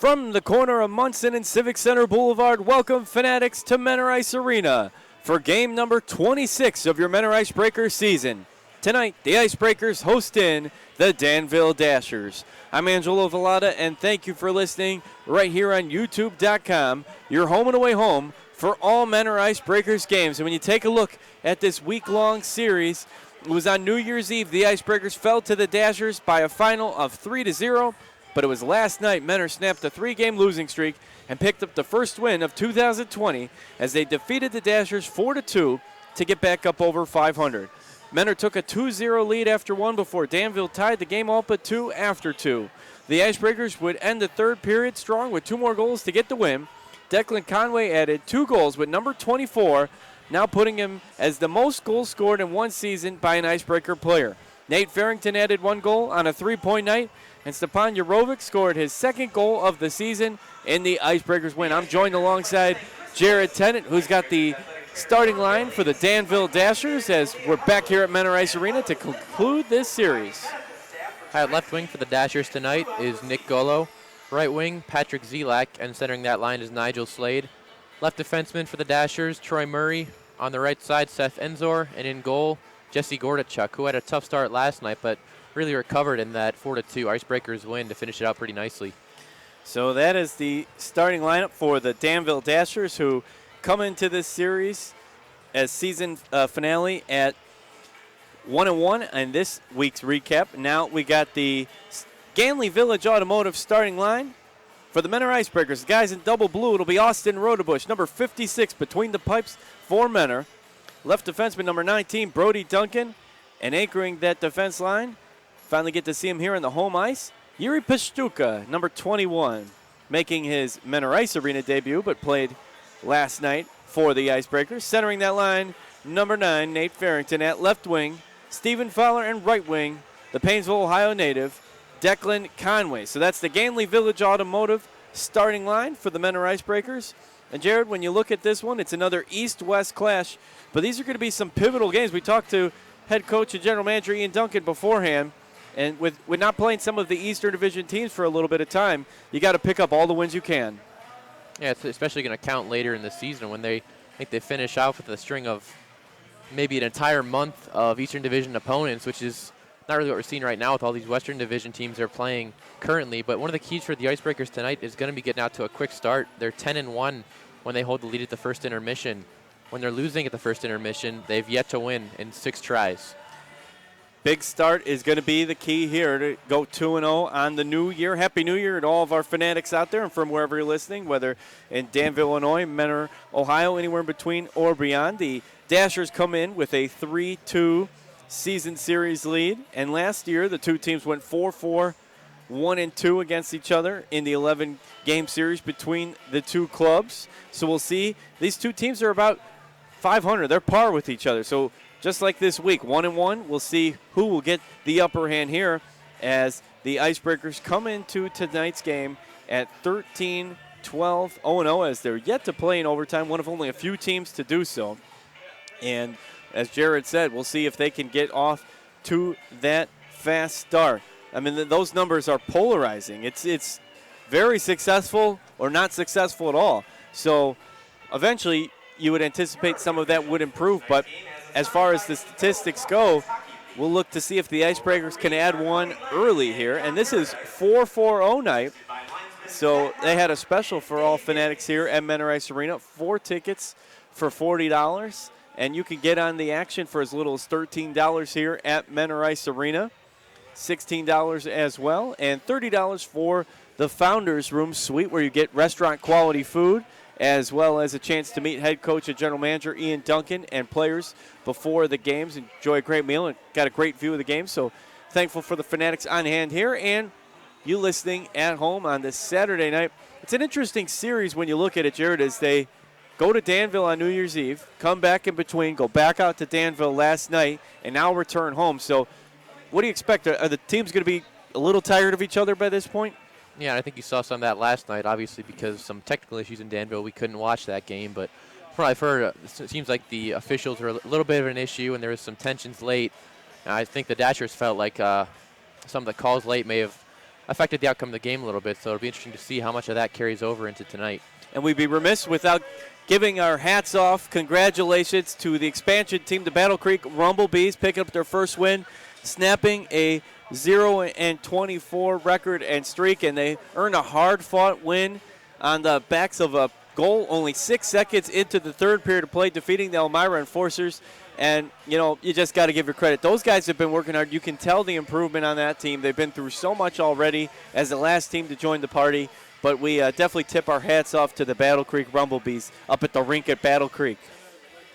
From the corner of Munson and Civic Center Boulevard, welcome Fanatics to Menor Ice Arena for game number 26 of your Menor Icebreakers season. Tonight, the Icebreakers host in the Danville Dashers. I'm Angelo Vallada, and thank you for listening right here on YouTube.com, your home and away home for all Menor Icebreakers games. And when you take a look at this week-long series, it was on New Year's Eve. The Icebreakers fell to the Dashers by a final of 3-0. But it was last night Menor snapped a 3-game losing streak and picked up the first win of 2020 as they defeated the Dashers 4-2 to get back up over 500. Menor took a 2-0 lead after one before Danville tied the game all but two after two. The Icebreakers would end the third period strong with two more goals to get the win. Declan Conway added 2 goals with number 24, now putting him as the most goals scored in one season by an Icebreaker player. Nate Farrington added 1 goal on a 3-point night, and Stepan Jurovic scored his second goal of the season in the Icebreakers win. I'm joined alongside Jared Tennant, who's got the starting line for the Danville Dashers, as we're back here at Menor Ice Arena to conclude this series. At left wing for the Dashers tonight is Nick Golo. Right wing, Patrick Zelak, and centering that line is Nigel Slade. Left defenseman for the Dashers, Troy Murray. On the right side, Seth Enzor, and in goal, Jesse Gordachuk, who had a tough start last night, but really recovered in that 4-2 Icebreakers win to finish it out pretty nicely. So that is the starting lineup for the Danville Dashers, who come into this series as season finale at 1-1 in this week's recap. Now we got the Ganley Village Automotive starting line for the Menor Icebreakers. The guys in double blue, it'll be Austin Rodebush, number 56, between the pipes for Menor. Left defenseman number 19, Brody Duncan, and anchoring that defense line. Finally get to see him here on the home ice. Yuri Pistuka, number 21, making his Menor Ice Arena debut, but played last night for the Icebreakers. Centering that line, number 9, Nate Farrington. At left wing, Stephen Fowler, and right wing, the Painesville, Ohio native, Declan Conway. So that's the Ganley Village Automotive starting line for the Menor Icebreakers. And Jared, when you look at this one, it's another East-West clash, but these are going to be some pivotal games. We talked to head coach and general manager Ian Duncan beforehand, and with not playing some of the Eastern Division teams for a little bit of time, you got to pick up all the wins you can. Yeah, it's especially going to count later in the season when they finish out with a string of maybe an entire month of Eastern Division opponents, which is not really what we're seeing right now with all these Western Division teams they're playing currently. But one of the keys for the Icebreakers tonight is going to be getting out to a quick start. They're 10-1 when they hold the lead at the first intermission. When they're losing at the first intermission, they've yet to win in 6 tries. Big start is going to be the key here to go 2-0 on the new year. Happy New Year to all of our fanatics out there and from wherever you're listening, whether in Danville, Illinois, Menor, Ohio, anywhere in between or beyond. The Dashers come in with a 3-2 season series lead, and last year the two teams went 4-4, 1-2 against each other in the 11-game series between the two clubs. So we'll see. These two teams are about 500. They're par with each other. So just like this week, 1-1, we'll see who will get the upper hand here as the Icebreakers come into tonight's game at 13-12, 0-0, as they're yet to play in overtime, one of only a few teams to do so. And as Jared said, we'll see if they can get off to that fast start. I mean, those numbers are polarizing. It's very successful or not successful at all. So eventually you would anticipate some of that would improve. But as far as the statistics go, we'll look to see if the Icebreakers can add one early here. And this is 4-4-0 night. So they had a special for all fanatics here at Menor Ice Arena. 4 tickets for $40. And you can get on the action for as little as $13 here at Menor Ice Arena. $16 as well. And $30 for the Founders Room Suite, where you get restaurant quality food, as well as a chance to meet head coach and general manager Ian Duncan and players before the games. Enjoy a great meal and got a great view of the game. So thankful for the fanatics on hand here and you listening at home on this Saturday night. It's an interesting series when you look at it, Jared, as they go to Danville on New Year's Eve, come back in between, go back out to Danville last night, and now return home. So what do you expect? Are the teams going to be a little tired of each other by this point? Yeah, I think you saw some of that last night, obviously, because of some technical issues in Danville. We couldn't watch that game, but from what I've heard, it seems like the officials were a little bit of an issue, and there was some tensions late. And I think the Dashers felt like some of the calls late may have affected the outcome of the game a little bit. So it'll be interesting to see how much of that carries over into tonight. And we'd be remiss without giving our hats off. Congratulations to the expansion team, the Battle Creek Rumblebees, picking up their first win, snapping a 0-24 record and streak, and they earned a hard-fought win on the backs of a goal only 6 seconds into the third period of play, defeating the Elmira Enforcers. And, you know, you just got to give your credit. Those guys have been working hard. You can tell the improvement on that team. They've been through so much already as the last team to join the party. But we definitely tip our hats off to the Battle Creek Rumblebees up at the rink at Battle Creek.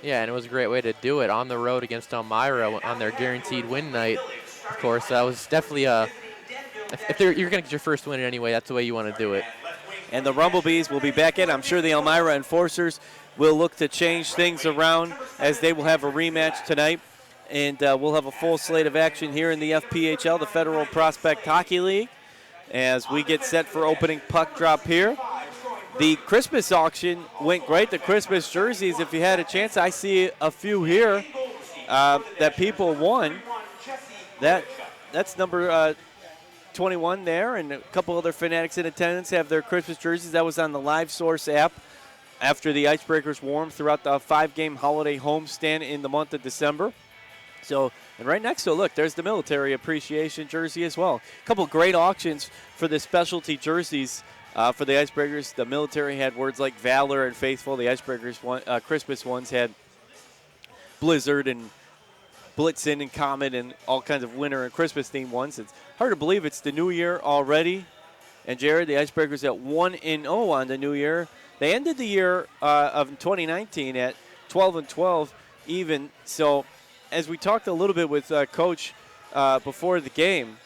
Yeah, and it was a great way to do it on the road against Elmira on their guaranteed win night. Of course, that was definitely if you're going to get your first win anyway, that's the way you want to do it. And the Rumblebees will be back in. I'm sure the Elmira Enforcers will look to change things around as they will have a rematch tonight. And we'll have a full slate of action here in the FPHL, the Federal Prospect Hockey League, as we get set for opening puck drop here. The Christmas auction went great. The Christmas jerseys, if you had a chance, I see a few here that people won. That's number 21 there, and a couple other Fanatics in attendance have their Christmas jerseys. That was on the Live Source app after the Icebreakers warmed throughout the 5-game holiday homestand in the month of December. So, and right next to it, look, there's the military appreciation jersey as well. A couple great auctions for the specialty jerseys for the Icebreakers. The military had words like Valor and Faithful. The Icebreakers Christmas ones had Blizzard and Blitzen and Comet and all kinds of winter and Christmas themed ones. It's hard to believe it's the new year already. And Jared, the Icebreakers at 1-0 on the new year. They ended the year of 2019 at 12-12 even. So as we talked a little bit with Coach before the game,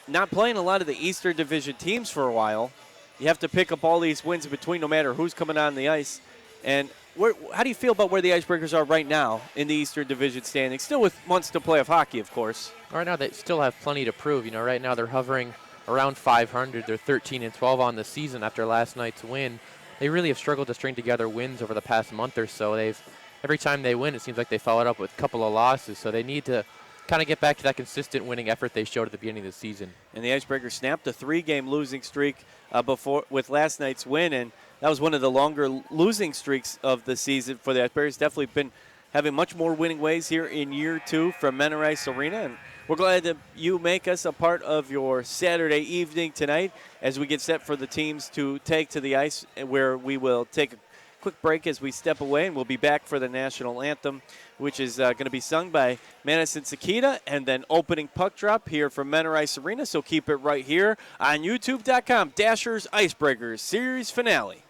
not playing a lot of the Eastern Division teams for a while, you have to pick up all these wins in between no matter who's coming on the ice. And how do you feel about where the Icebreakers are right now in the Eastern Division standings? Still with months to play of hockey, of course. Right now they still have plenty to prove. You know, right now they're hovering around 500. They're 13-12 on the season after last night's win. They really have struggled to string together wins over the past month or so. Every time they win, it seems like they follow it up with a couple of losses. So they need to kind of get back to that consistent winning effort they showed at the beginning of the season. And the Icebreakers snapped a 3-game losing streak with last night's win, and that was one of the longer losing streaks of the season for the Icebreakers. Definitely been having much more winning ways here in year 2 from Menor Ice Arena, and we're glad that you make us a part of your Saturday evening tonight as we get set for the teams to take to the ice, where we will take a quick break as we step away, and we'll be back for the national anthem, which is going to be sung by Madison Sakita, and then opening puck drop here from Menor Ice Arena. So keep it right here on YouTube.com. Dashers Icebreakers Series Finale.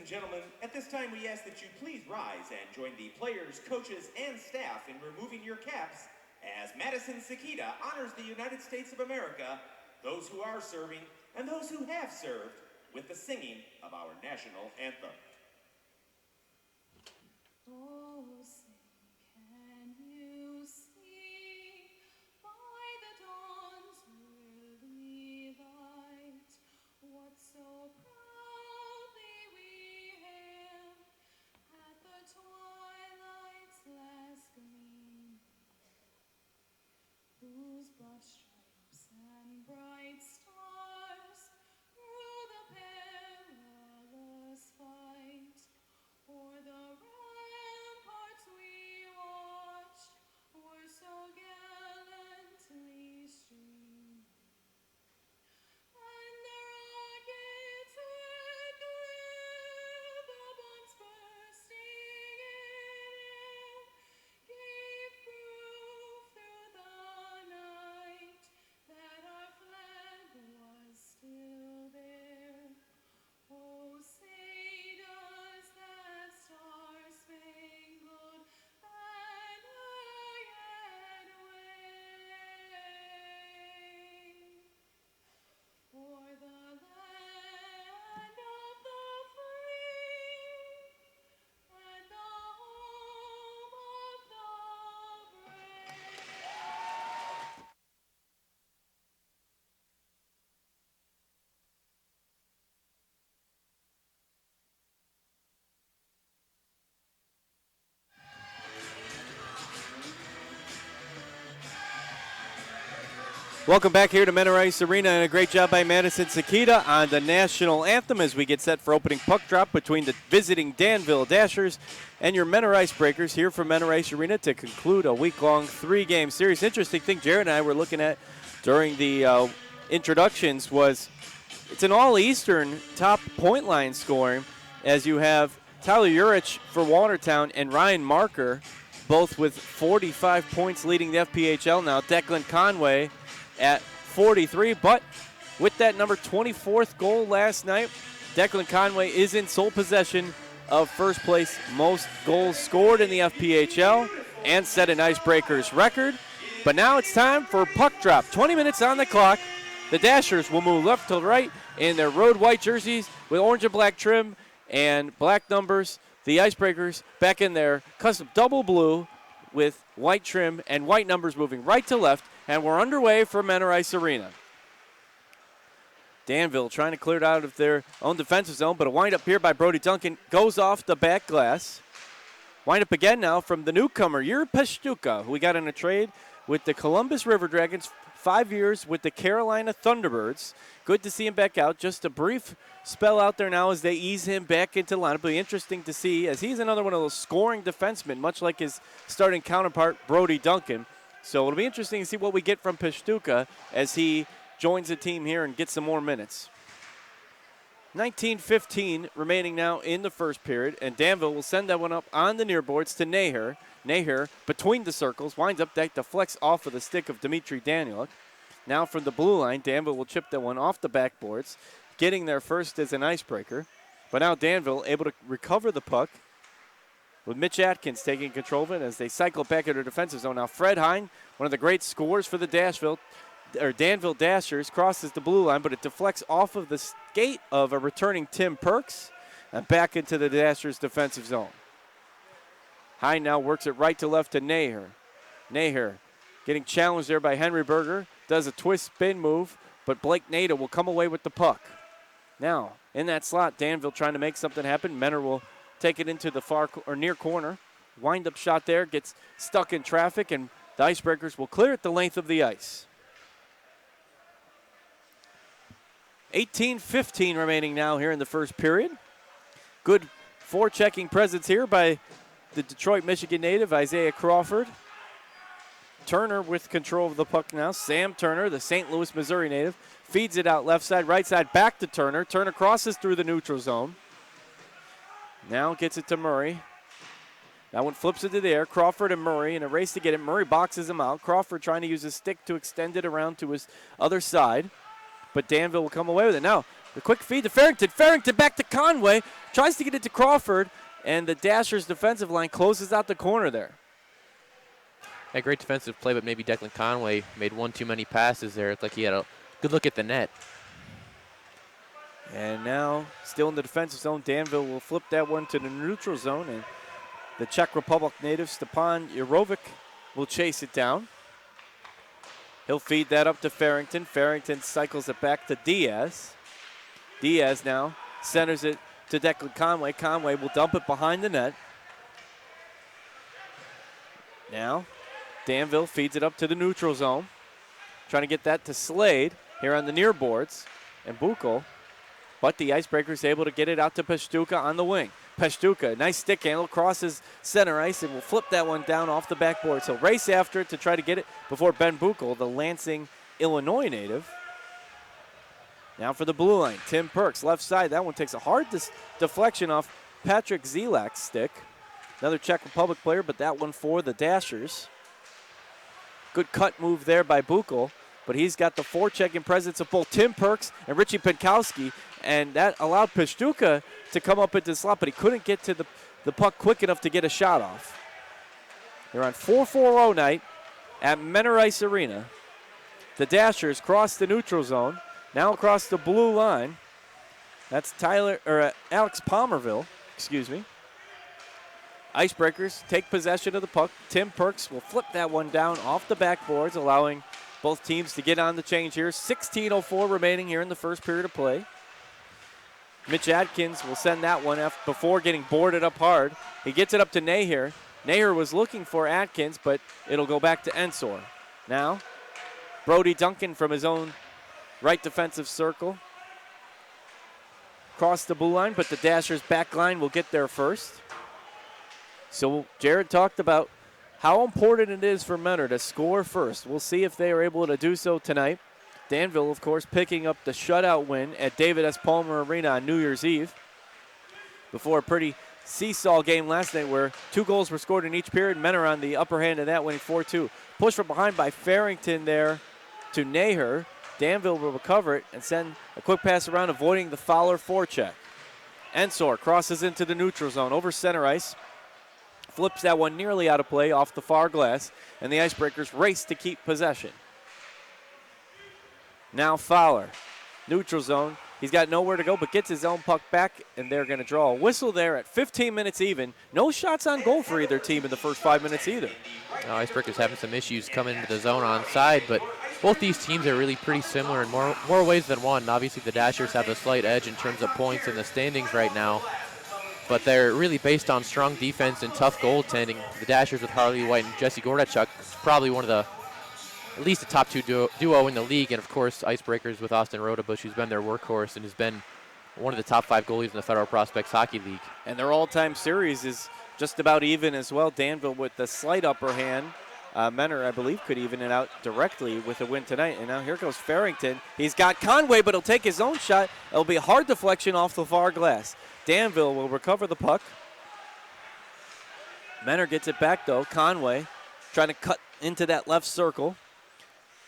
and gentlemen, at this time we ask that you please rise and join the players, coaches, and staff in removing your caps as Madison Sakita honors the United States of America, those who are serving, and those who have served, with the singing of our national anthem. Oh, say, can you see by the dawn's early light what so proudly we hailed at the twilight's last gleam, whose broad stripes and bright stars through the perilous fight o'er the ramparts we watched were so gallantly streamed, and the rockets had glare, the bombs bursting in air, gave proof through the night that our flag was still there. Oh, say does that star-spangled banner yet wave o'er the land of the free and the home of the brave? Welcome back here to Menor Ice Arena, and a great job by Madison Sakita on the national anthem as we get set for opening puck drop between the visiting Danville Dashers and your Menor Icebreakers here from Menor Ice Arena to conclude a week-long three-game series. Interesting thing Jared and I were looking at during the introductions was it's an all-Eastern top point line scoring as you have Tyler Urich for Watertown and Ryan Marker both with 45 points leading the FPHL now. Declan Conway at 43, but with that number 24th goal last night, Declan Conway is in sole possession of first place most goals scored in the FPHL and set an Icebreakers record. But now it's time for puck drop. 20 minutes on the clock. The Dashers will move left to right in their road white jerseys with orange and black trim and black numbers. The Icebreakers back in their custom double blue with white trim and white numbers moving right to left. And we're underway for Menor Ice Arena. Danville trying to clear it out of their own defensive zone, but a wind-up here by Brody Duncan goes off the back glass. Wind-up again now from the newcomer, Yuri Peshtuka, who we got in a trade with the Columbus River Dragons, 5 years with the Carolina Thunderbirds. Good to see him back out. Just a brief spell out there now as they ease him back into the lineup. It'll be interesting to see as he's another one of those scoring defensemen, much like his starting counterpart, Brody Duncan. So it'll be interesting to see what we get from Peshtuka as he joins the team here and gets some more minutes. 19:15 remaining now in the first period, and Danville will send that one up on the near boards to Naher. Naher, between the circles, winds up that deflects off of the stick of Dimitri Danieluk. Now from the blue line, Danville will chip that one off the backboards, getting there first as an icebreaker. But now Danville able to recover the puck, with Mitch Atkins taking control of it as they cycle back into the defensive zone. Now Fred Hine, one of the great scorers for the Danville Dashers, crosses the blue line, but it deflects off of the skate of a returning Tim Perks and back into the Dashers' defensive zone. Hine now works it right to left to Naher. Naher getting challenged there by Henry Berger, does a twist spin move, but Blake Nader will come away with the puck. Now, in that slot, Danville trying to make something happen. Menor will take it into the far or near corner. Wind-up shot there, gets stuck in traffic, and the Icebreakers will clear it the length of the ice. 18:15 remaining now here in the first period. Good forechecking presence here by the Detroit, Michigan native, Isaiah Crawford. Turner with control of the puck now. Sam Turner, the St. Louis, Missouri native, feeds it out left side, right side, back to Turner. Turner crosses through the neutral zone. Now gets it to Murray. That one flips into the air. Crawford and Murray in a race to get it. Murray boxes him out. Crawford trying to use his stick to extend it around to his other side. But Danville will come away with it. Now, The quick feed to Farrington. Farrington back to Conway. Tries to get it to Crawford. And the Dashers defensive line closes out the corner there. A great defensive play, but maybe Declan Conway made one too many passes there. It's like he had a good look at the net. And now, still in the defensive zone, Danville will flip that one to the neutral zone. And the Czech Republic native Stepan Jurovic will chase it down. He'll feed that up to Farrington. Farrington cycles it back to Diaz. Diaz now centers it to Declan Conway. Conway will dump it behind the net. Now, Danville feeds it up to the neutral zone. Trying to get that to Slade here on the near boards. And Buchel. But the Icebreakers able to get it out to Pashtuka on the wing. Pashtuka, nice stick handle, crosses center ice and will flip that one down off the backboard. So race after it to try to get it before Ben Buchel, the Lansing, Illinois native. Now for the blue line, Tim Perks, left side. That one takes a hard deflection off Patrick Zelak's stick. Another Czech Republic player, but that one for the Dashers. Good cut move there by Buchel, but he's got the forechecking presence of both Tim Perks and Richie Penkowski, and that allowed Pashtuka to come up into the slot, but he couldn't get to the puck quick enough to get a shot off. They're on 4-4-0 night at Menor Ice Arena. The Dashers cross the neutral zone, now across the blue line. That's Alex Palmerville, excuse me. Icebreakers take possession of the puck. Tim Perks will flip that one down off the backboards, allowing both teams to get on the change here. 16:04 remaining here in the first period of play. Mitch Adkins will send that one before getting boarded up hard. He gets it up to Naher. Naher was looking for Adkins, but it'll go back to Ensor. Now, Brody Duncan from his own right defensive circle. Cross the blue line, but the Dashers back line will get there first. So Jared talked about how important it is for Menor to score first. We'll see if they are able to do so tonight. Danville, of course, picking up the shutout win at David S. Palmer Arena on New Year's Eve. Before a pretty seesaw game last night where 2 goals were scored in each period. Menor on the upper hand of that, winning 4-2. Push from behind by Farrington there to Naher. Danville will recover it and send a quick pass around, avoiding the Fowler forecheck. Ensor crosses into the neutral zone over center ice. Flips that one nearly out of play off the far glass, and the Icebreakers race to keep possession. Now Fowler, neutral zone. He's got nowhere to go but gets his own puck back, and they're going to draw a whistle there at 15 minutes even. No shots on goal for either team in the first 5 minutes either. Now, Icebreakers having some issues coming into the zone on side, but both these teams are really pretty similar in more ways than one. Obviously, the Dashers have a slight edge in terms of points in the standings right now, but they're really based on strong defense and tough goaltending. The Dashers with Harley White and Jesse Gordachuk is probably one of the, at least the top 2 duo in the league. And of course, Icebreakers with Austin Rodebush, who's been their workhorse and has been one of the top 5 goalies in the Federal Prospects Hockey League. And their all-time series is just about even as well. Danville with the slight upper hand. Menor, I believe, could even it out directly with a win tonight. And now here goes Farrington. He's got Conway, but he'll take his own shot. It'll be a hard deflection off the far glass. Danville will recover the puck. Menor gets it back, though. Conway trying to cut into that left circle.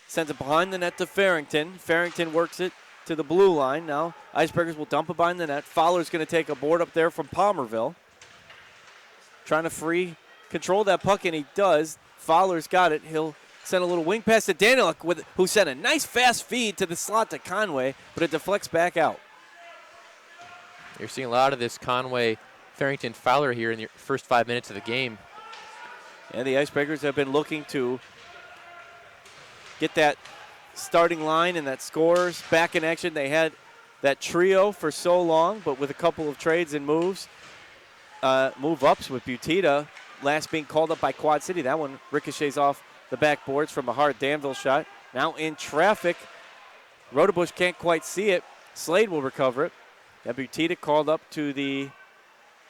Sends it behind the net to Farrington. Farrington works it to the blue line. Now Icebreakers will dump it behind the net. Fowler's going to take a board up there from Palmerville. Trying to control that puck, and he does. Fowler's got it. He'll send a little wing pass to Danieluk, who sent a nice fast feed to the slot to Conway, but it deflects back out. You're seeing a lot of this Conway, Farrington, Fowler here in the first 5 minutes of the game. And the Icebreakers have been looking to get that starting line and that scorers back in action. They had that trio for so long, but with a couple of trades and move-ups with Butita, last being called up by Quad City. That one ricochets off the backboards from a hard Danville shot. Now in traffic. Rodebush can't quite see it. Slade will recover it. Butita called up to the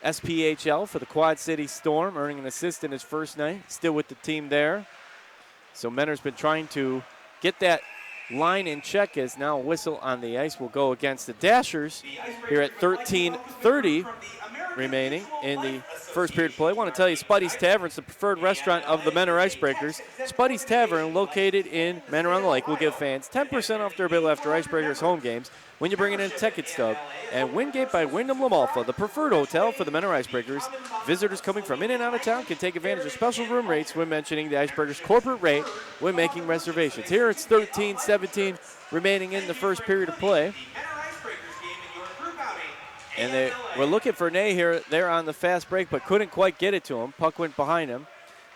SPHL for the Quad City Storm, earning an assist in his first night. Still with the team there. So Menor's been trying to get that line in check, as now a whistle on the ice will go against the Dashers here at 13:30 remaining in the first period of play. I want to tell you, Spuddy's Tavern is the preferred restaurant of the Menor Icebreakers. Spuddy's Tavern, located in Menor on the Lake, will give fans 10% off their bill after Icebreakers home games when you bring in a ticket stub. And Wingate by Wyndham Lamalfa, the preferred hotel for the Menor Icebreakers. Visitors coming from in and out of town can take advantage of special room rates when mentioning the Icebreakers corporate rate when making reservations. Here it's 13-17 remaining in the first period of play. And they were looking for Ney here. They're on the fast break, but couldn't quite get it to him. Puck went behind him.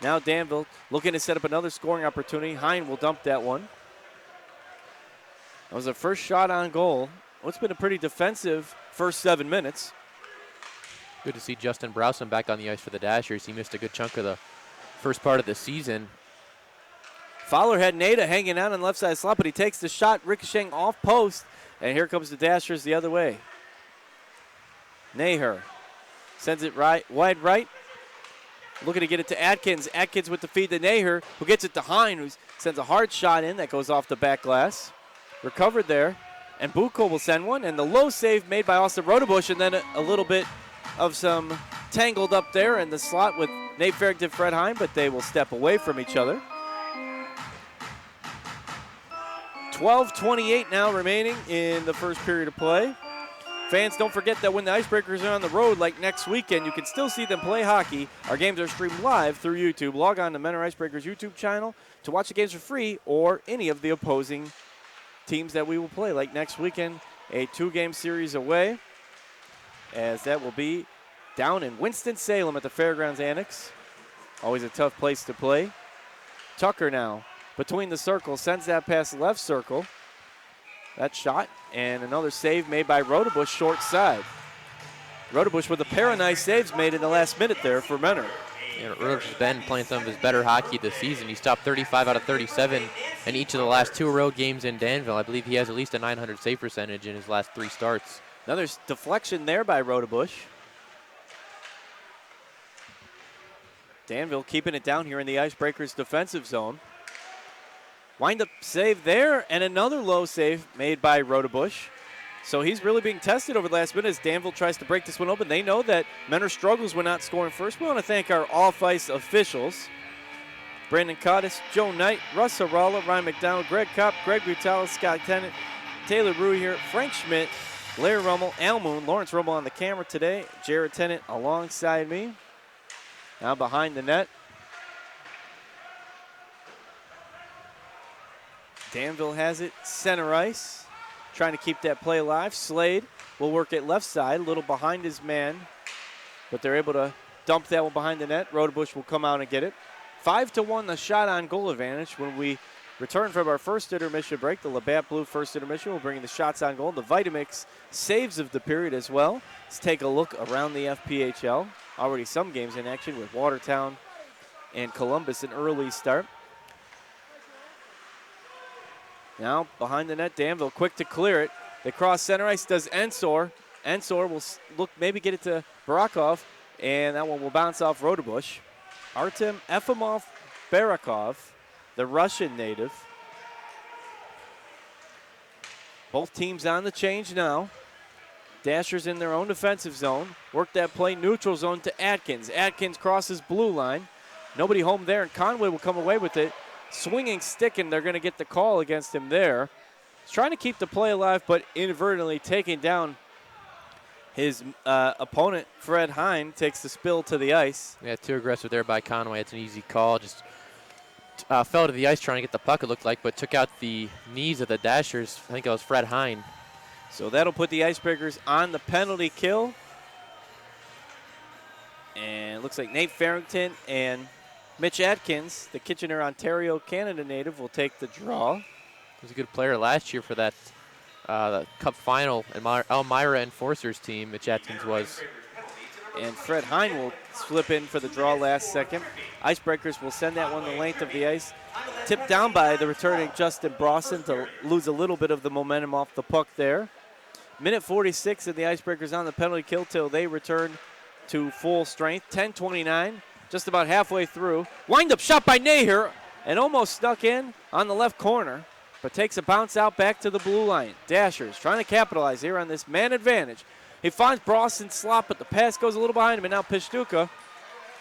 Now Danville looking to set up another scoring opportunity. Hine will dump that one. That was the first shot on goal. What's been a pretty defensive first 7 minutes. Good to see Justin Browson back on the ice for the Dashers. He missed a good chunk of the first part of the season. Fowler had Nada hanging out on the left side slot, but he takes the shot, ricocheting off post, and here comes the Dashers the other way. Naher sends it wide right. Looking to get it to Atkins. Atkins with the feed to Naher, who gets it to Hine, who sends a hard shot in that goes off the back glass. Recovered there. And Buko will send one. And the low save made by Austin Rodebush, and then a little bit of some tangled up there in the slot with Nate Farrington, Fred Hine, but they will step away from each other. 12:28 now remaining in the first period of play. Fans, don't forget that when the Icebreakers are on the road, like next weekend, you can still see them play hockey. Our games are streamed live through YouTube. Log on to Menor Icebreakers YouTube channel to watch the games for free or any of the opposing teams that we will play. Like next weekend, a 2-game series away, as that will be down in Winston-Salem at the Fairgrounds Annex. Always a tough place to play. Tucker now between the circles, sends that past left circle. That shot, and another save made by Rodebush short side. Rodebush with a pair of nice saves made in the last minute there for Menor. Yeah, Rodebush has been playing some of his better hockey this season. He stopped 35 out of 37 in each of the last 2 road games in Danville. I believe he has at least a .900 save percentage in his last 3 starts. Another deflection there by Rodebush. Danville keeping it down here in the Icebreakers defensive zone. Wind up save there, and another low save made by Rodebush. So he's really being tested over the last minute as Danville tries to break this one open. They know that Menor struggles when not scoring first. We want to thank our off-ice officials. Brandon Cottis, Joe Knight, Russ Harala, Ryan McDonald, Greg Kopp, Greg Butalis, Scott Tennant, Taylor Rue here, Frank Schmidt, Larry Rummel, Al Moon, Lawrence Rummel on the camera today, Jared Tennant alongside me. Now behind the net. Danville has it, center ice, trying to keep that play alive. Slade will work it left side, a little behind his man, but they're able to dump that one behind the net. Rodebush will come out and get it. 5-1 the shot on goal advantage. When we return from our first intermission break, the Labatt Blue first intermission will bring in the shots on goal, the Vitamix saves of the period as well. Let's take a look around the FPHL. Already some games in action with Watertown and Columbus an early start. Now behind the net, Danville quick to clear it. They cross center ice, does Ensor. Ensor will look, maybe get it to Barakov, and that one will bounce off Rodebush. Artem Efimov Barakov, the Russian native. Both teams on the change now. Dashers in their own defensive zone. Work that play neutral zone to Atkins. Atkins crosses blue line. Nobody home there, and Conway will come away with it. Swinging stick, and they're going to get the call against him there. He's trying to keep the play alive, but inadvertently taking down his opponent. Fred Hine takes the spill to the ice. Yeah, too aggressive there by Conway. It's an easy call. Just fell to the ice trying to get the puck, it looked like, but took out the knees of the Dashers. I think it was Fred Hine. So that'll put the Icebreakers on the penalty kill. And it looks like Nate Farrington and Mitch Atkins, the Kitchener, Ontario, Canada native, will take the draw. He was a good player last year for that the Cup final, Elmira Enforcers team, Mitch Atkins was. And Fred Hine will slip in for the draw last second. Icebreakers will send that one the length of the ice. Tipped down by the returning Justin Brosson to lose a little bit of the momentum off the puck there. Minute 46 and the Icebreakers on the penalty kill till they return to full strength. 10:29. Just about halfway through. Wind-up shot by Naher, and almost stuck in on the left corner, but takes a bounce out back to the blue line. Dashers trying to capitalize here on this man advantage. He finds Boston slot, but the pass goes a little behind him, and now Pistuka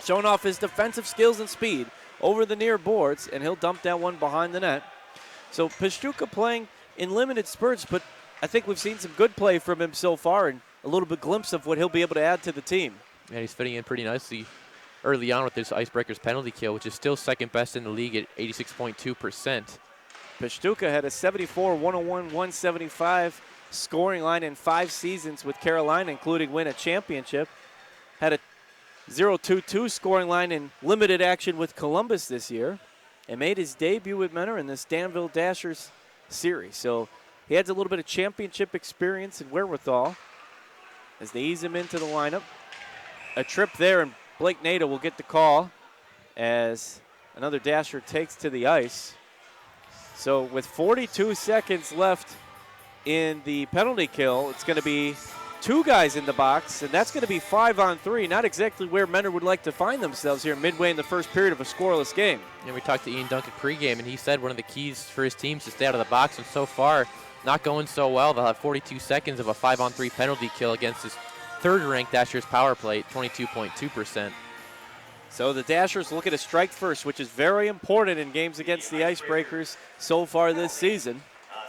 showing off his defensive skills and speed over the near boards, and he'll dump that one behind the net. So Pistuka playing in limited spurts, but I think we've seen some good play from him so far and a little bit glimpse of what he'll be able to add to the team. Yeah, he's fitting in pretty nicely early on with this Icebreakers penalty kill, which is still second best in the league at 86.2%. Pistuka had a 74, 101, 175 scoring line in 5 seasons with Carolina, including win a championship. Had a 0-2-2 scoring line in limited action with Columbus this year, and made his debut with Menor in this Danville Dashers series. So he adds a little bit of championship experience and wherewithal as they ease him into the lineup. A trip there, and Blake Nader will get the call as another Dasher takes to the ice. So with 42 seconds left in the penalty kill, it's going to be 2 guys in the box, and that's going to be 5-on-3. Not exactly where Menor would like to find themselves here midway in the first period of a scoreless game. And we talked to Ian Duncan pregame, and he said one of the keys for his team is to stay out of the box, and so far, not going so well. They'll have 42 seconds of a 5-on-3 penalty kill against his third-ranked Dashers power play, 22.2%. So the Dashers look at a strike first, which is very important in games against the Icebreakers so far this season.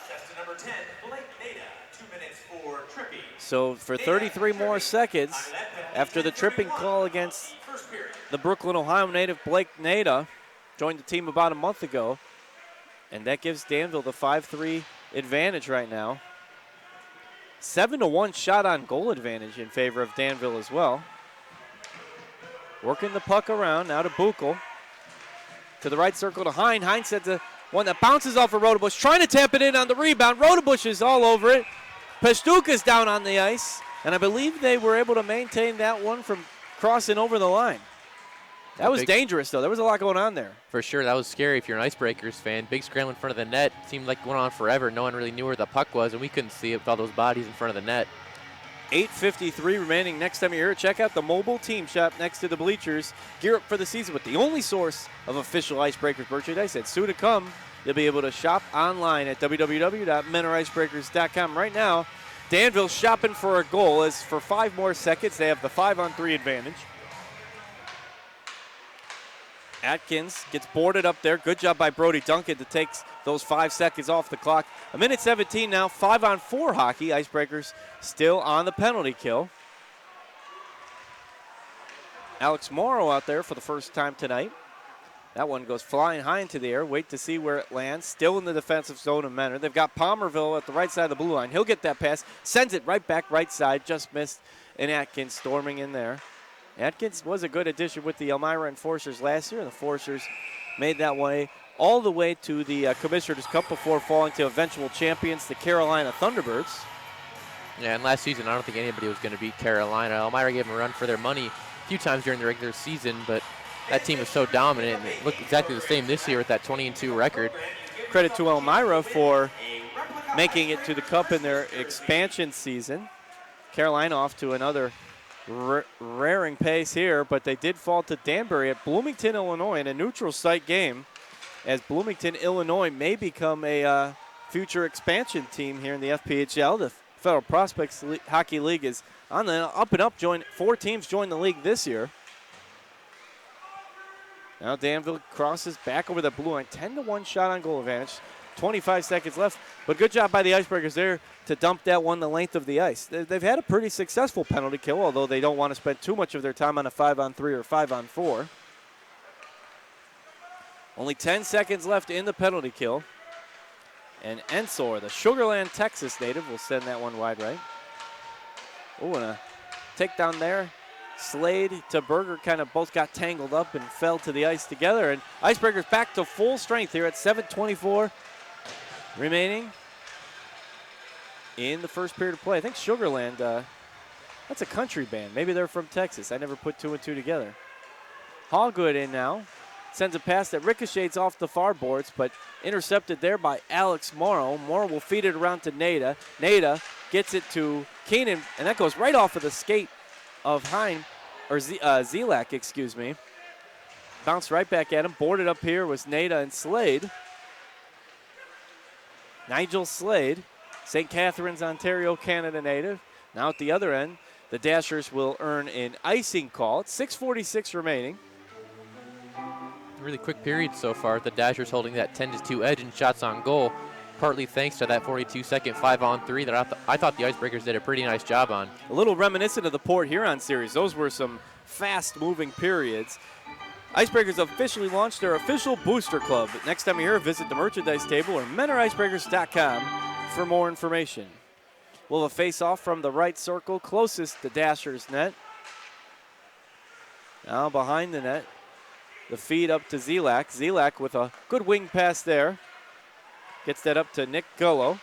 Steps to number 10, Blake Nader, 2 minutes for tripping. So for 33 more seconds, after the tripping call against the Brooklyn, Ohio native Blake Nader, joined the team about a month ago, and that gives Danville the 5-3 advantage right now. 7-1 shot on goal advantage in favor of Danville as well. Working the puck around, now to Buchel. To the right circle to Hine. Hine sends a one that bounces off of Rodebush, trying to tap it in on the rebound. Rodebush is all over it. Pistuka's down on the ice, and I believe they were able to maintain that one from crossing over the line. That was dangerous, though. There was a lot going on there. For sure, that was scary if you're an Icebreakers fan. Big scramble in front of the net. Seemed like it went on forever. No one really knew where the puck was, and we couldn't see it with all those bodies in front of the net. 8:53 remaining. Next time you're here, check out the mobile team shop next to the bleachers. Gear up for the season with the only source of official Icebreakers merchandise. And soon to come, you'll be able to shop online at www.menoricebreakers.com. Right now, Danville shopping for a goal as for 5 more seconds, they have the 5-on-3 advantage. Atkins gets boarded up there. Good job by Brody Duncan to take those 5 seconds off the clock. 1:17 now, 5-on-4 hockey. Icebreakers still on the penalty kill. Alex Morrow out there for the first time tonight. That one goes flying high into the air. Wait to see where it lands. Still in the defensive zone of Menor. They've got Palmerville at the right side of the blue line. He'll get that pass. Sends it right back right side. Just missed. And Atkins storming in there. Atkins was a good addition with the Elmira Enforcers last year. And the Enforcers made that way all the way to the Commissioner's Cup before falling to eventual champions, the Carolina Thunderbirds. Yeah, and last season, I don't think anybody was going to beat Carolina. Elmira gave them a run for their money a few times during the regular season, but that team was so dominant, and it looked exactly the same this year with that 20-2 record. Credit to Elmira for making it to the Cup in their expansion season. Carolina off to another raring pace here, but they did fall to Danbury at Bloomington, Illinois in a neutral site game, as Bloomington, Illinois may become a future expansion team here in the FPHL. The Federal Prospects Hockey League is on the up and up. 4 teams joined the league this year. Now Danville crosses back over the blue line. 10-1 shot on goal advantage. 25 seconds left, but good job by the Icebreakers there to dump that one the length of the ice. They've had a pretty successful penalty kill, although they don't want to spend too much of their time on a 5-on-3 or 5-on-4. Only 10 seconds left in the penalty kill. And Ensor, the Sugarland, Texas native, will send that one wide right. Oh, and a takedown there. Slade to Berger kind of both got tangled up and fell to the ice together. And Icebreakers back to full strength here at 7:24 remaining in the first period of play. I think Sugarland, that's a country band. Maybe they're from Texas. I never put 2 and 2 together. Hallgood in now. Sends a pass that ricochets off the far boards, but intercepted there by Alex Morrow. Morrow will feed it around to Nader. Nader gets it to Keenan, and that goes right off of the skate of Hine, or Zelak, excuse me. Bounced right back at him. Boarded up here was Nader and Slade. Nigel Slade, St. Catharines, Ontario, Canada native. Now at the other end, the Dashers will earn an icing call. It's 6:46 remaining. Really quick period so far. The Dashers holding that 10-2 edge in shots on goal, partly thanks to that 42-second 5-on-3 that I thought the Icebreakers did a pretty nice job on. A little reminiscent of the Port Huron series. Those were some fast-moving periods. Icebreakers officially launched their official booster club. Next time you're here, visit the merchandise table or mentoricebreakers.com for more information. We'll have a face-off from the right circle closest to Dashers' net. Now behind the net, the feed up to Zelak. Zelak with a good wing pass there. Gets that up to Nick Gullo.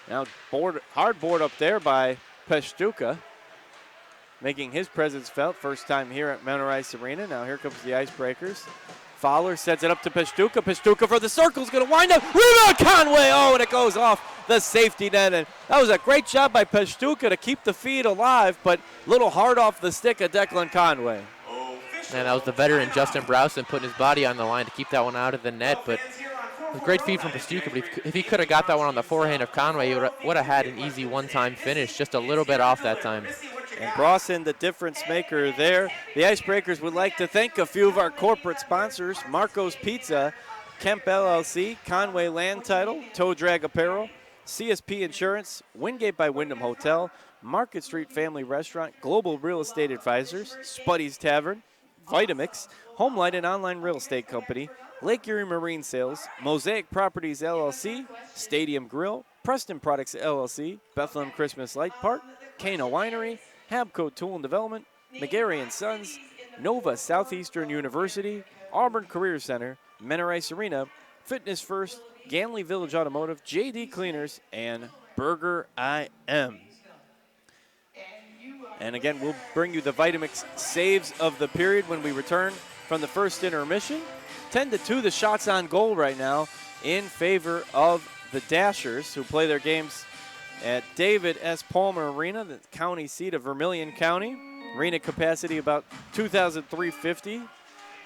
Now hard board up there by Peshtuka, making his presence felt. First time here at Mentor Ice Arena. Now here comes the Icebreakers. Fowler sets it up to Peshtuka. Peshtuka for the circle is going to wind up. Rebound Conway. Oh, and it goes off the safety net. And that was a great job by Peshtuka to keep the feed alive, but a little hard off the stick of Declan Conway. And that was the veteran Justin Browson putting his body on the line to keep that one out of the net. But it was a great feed from Peshtuka. But if he could have got that one on the forehand of Conway, he would have had an easy one-time finish, just a little bit off that time. And Brawson, the difference maker there. The Icebreakers would like to thank a few of our corporate sponsors: Marco's Pizza, Kemp LLC, Conway Land Title, Toe Drag Apparel, CSP Insurance, Wingate by Wyndham Hotel, Market Street Family Restaurant, Global Real Estate Advisors, Spuddy's Tavern, Vitamix, Homelight and Online Real Estate Company, Lake Erie Marine Sales, Mosaic Properties LLC, Stadium Grill, Preston Products LLC, Bethlehem Christmas Light Park, Cana Winery, Habco Tool and Development, McGarry & Sons, Nova Southeastern University, Auburn Career Center, Mentor Ice Arena, Fitness First, Ganley Village Automotive, JD Cleaners, and Burger IM. And again, we'll bring you the Vitamix saves of the period when we return from the first intermission. 10-2 the shots on goal right now in favor of the Dashers, who play their games at David S. Palmer Arena, the county seat of Vermilion County. Arena capacity about 2,350.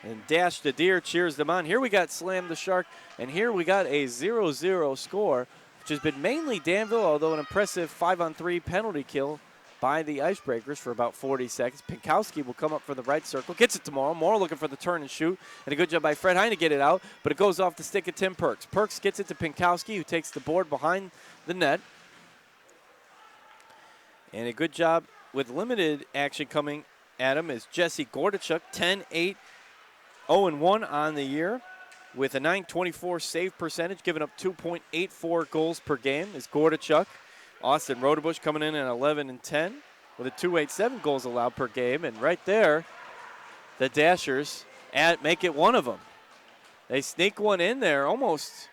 And Dash the Deer cheers them on. Here we got Slam the Shark, and here we got a 0-0 score, which has been mainly Danville, although an impressive 5-on-3 penalty kill by the Icebreakers for about 40 seconds. Pinkowski will come up for the right circle. Gets it to Morrow. Morrow looking for the turn and shoot. And a good job by Fred Hine to get it out, but it goes off the stick of Tim Perks. Perks gets it to Pinkowski, who takes the board behind the net. And a good job with limited action coming at him is Jesse Gordachuk, 10-8, 0-1 on the year with a .924 save percentage, giving up 2.84 goals per game is Gordachuk. Austin Rodebush coming in at 11-10 with a 2.87 goals allowed per game. And right there, the Dashers make it one of them. They sneak one in there almost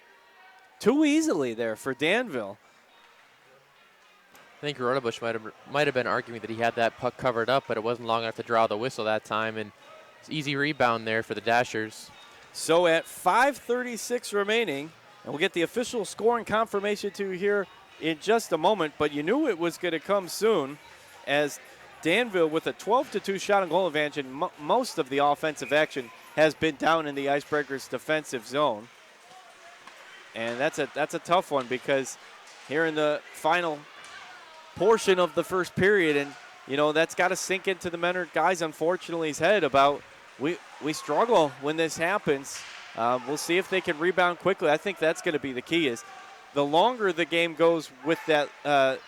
too easily there for Danville. I think Rodebush might have been arguing that he had that puck covered up, but it wasn't long enough to draw the whistle that time. And it's easy rebound there for the Dashers. So at 5:36 remaining, and we'll get the official scoring confirmation to here in just a moment, but you knew it was going to come soon, as Danville with a 12-2 shot on goal advantage, and most of the offensive action has been down in the Icebreakers' defensive zone. And that's a tough one, because here in the final portion of the first period, and you know that's got to sink into the Mentor guys' unfortunately's head about we struggle when this happens. We'll see if they can rebound quickly. I think that's going to be the key. Is the longer the game goes with that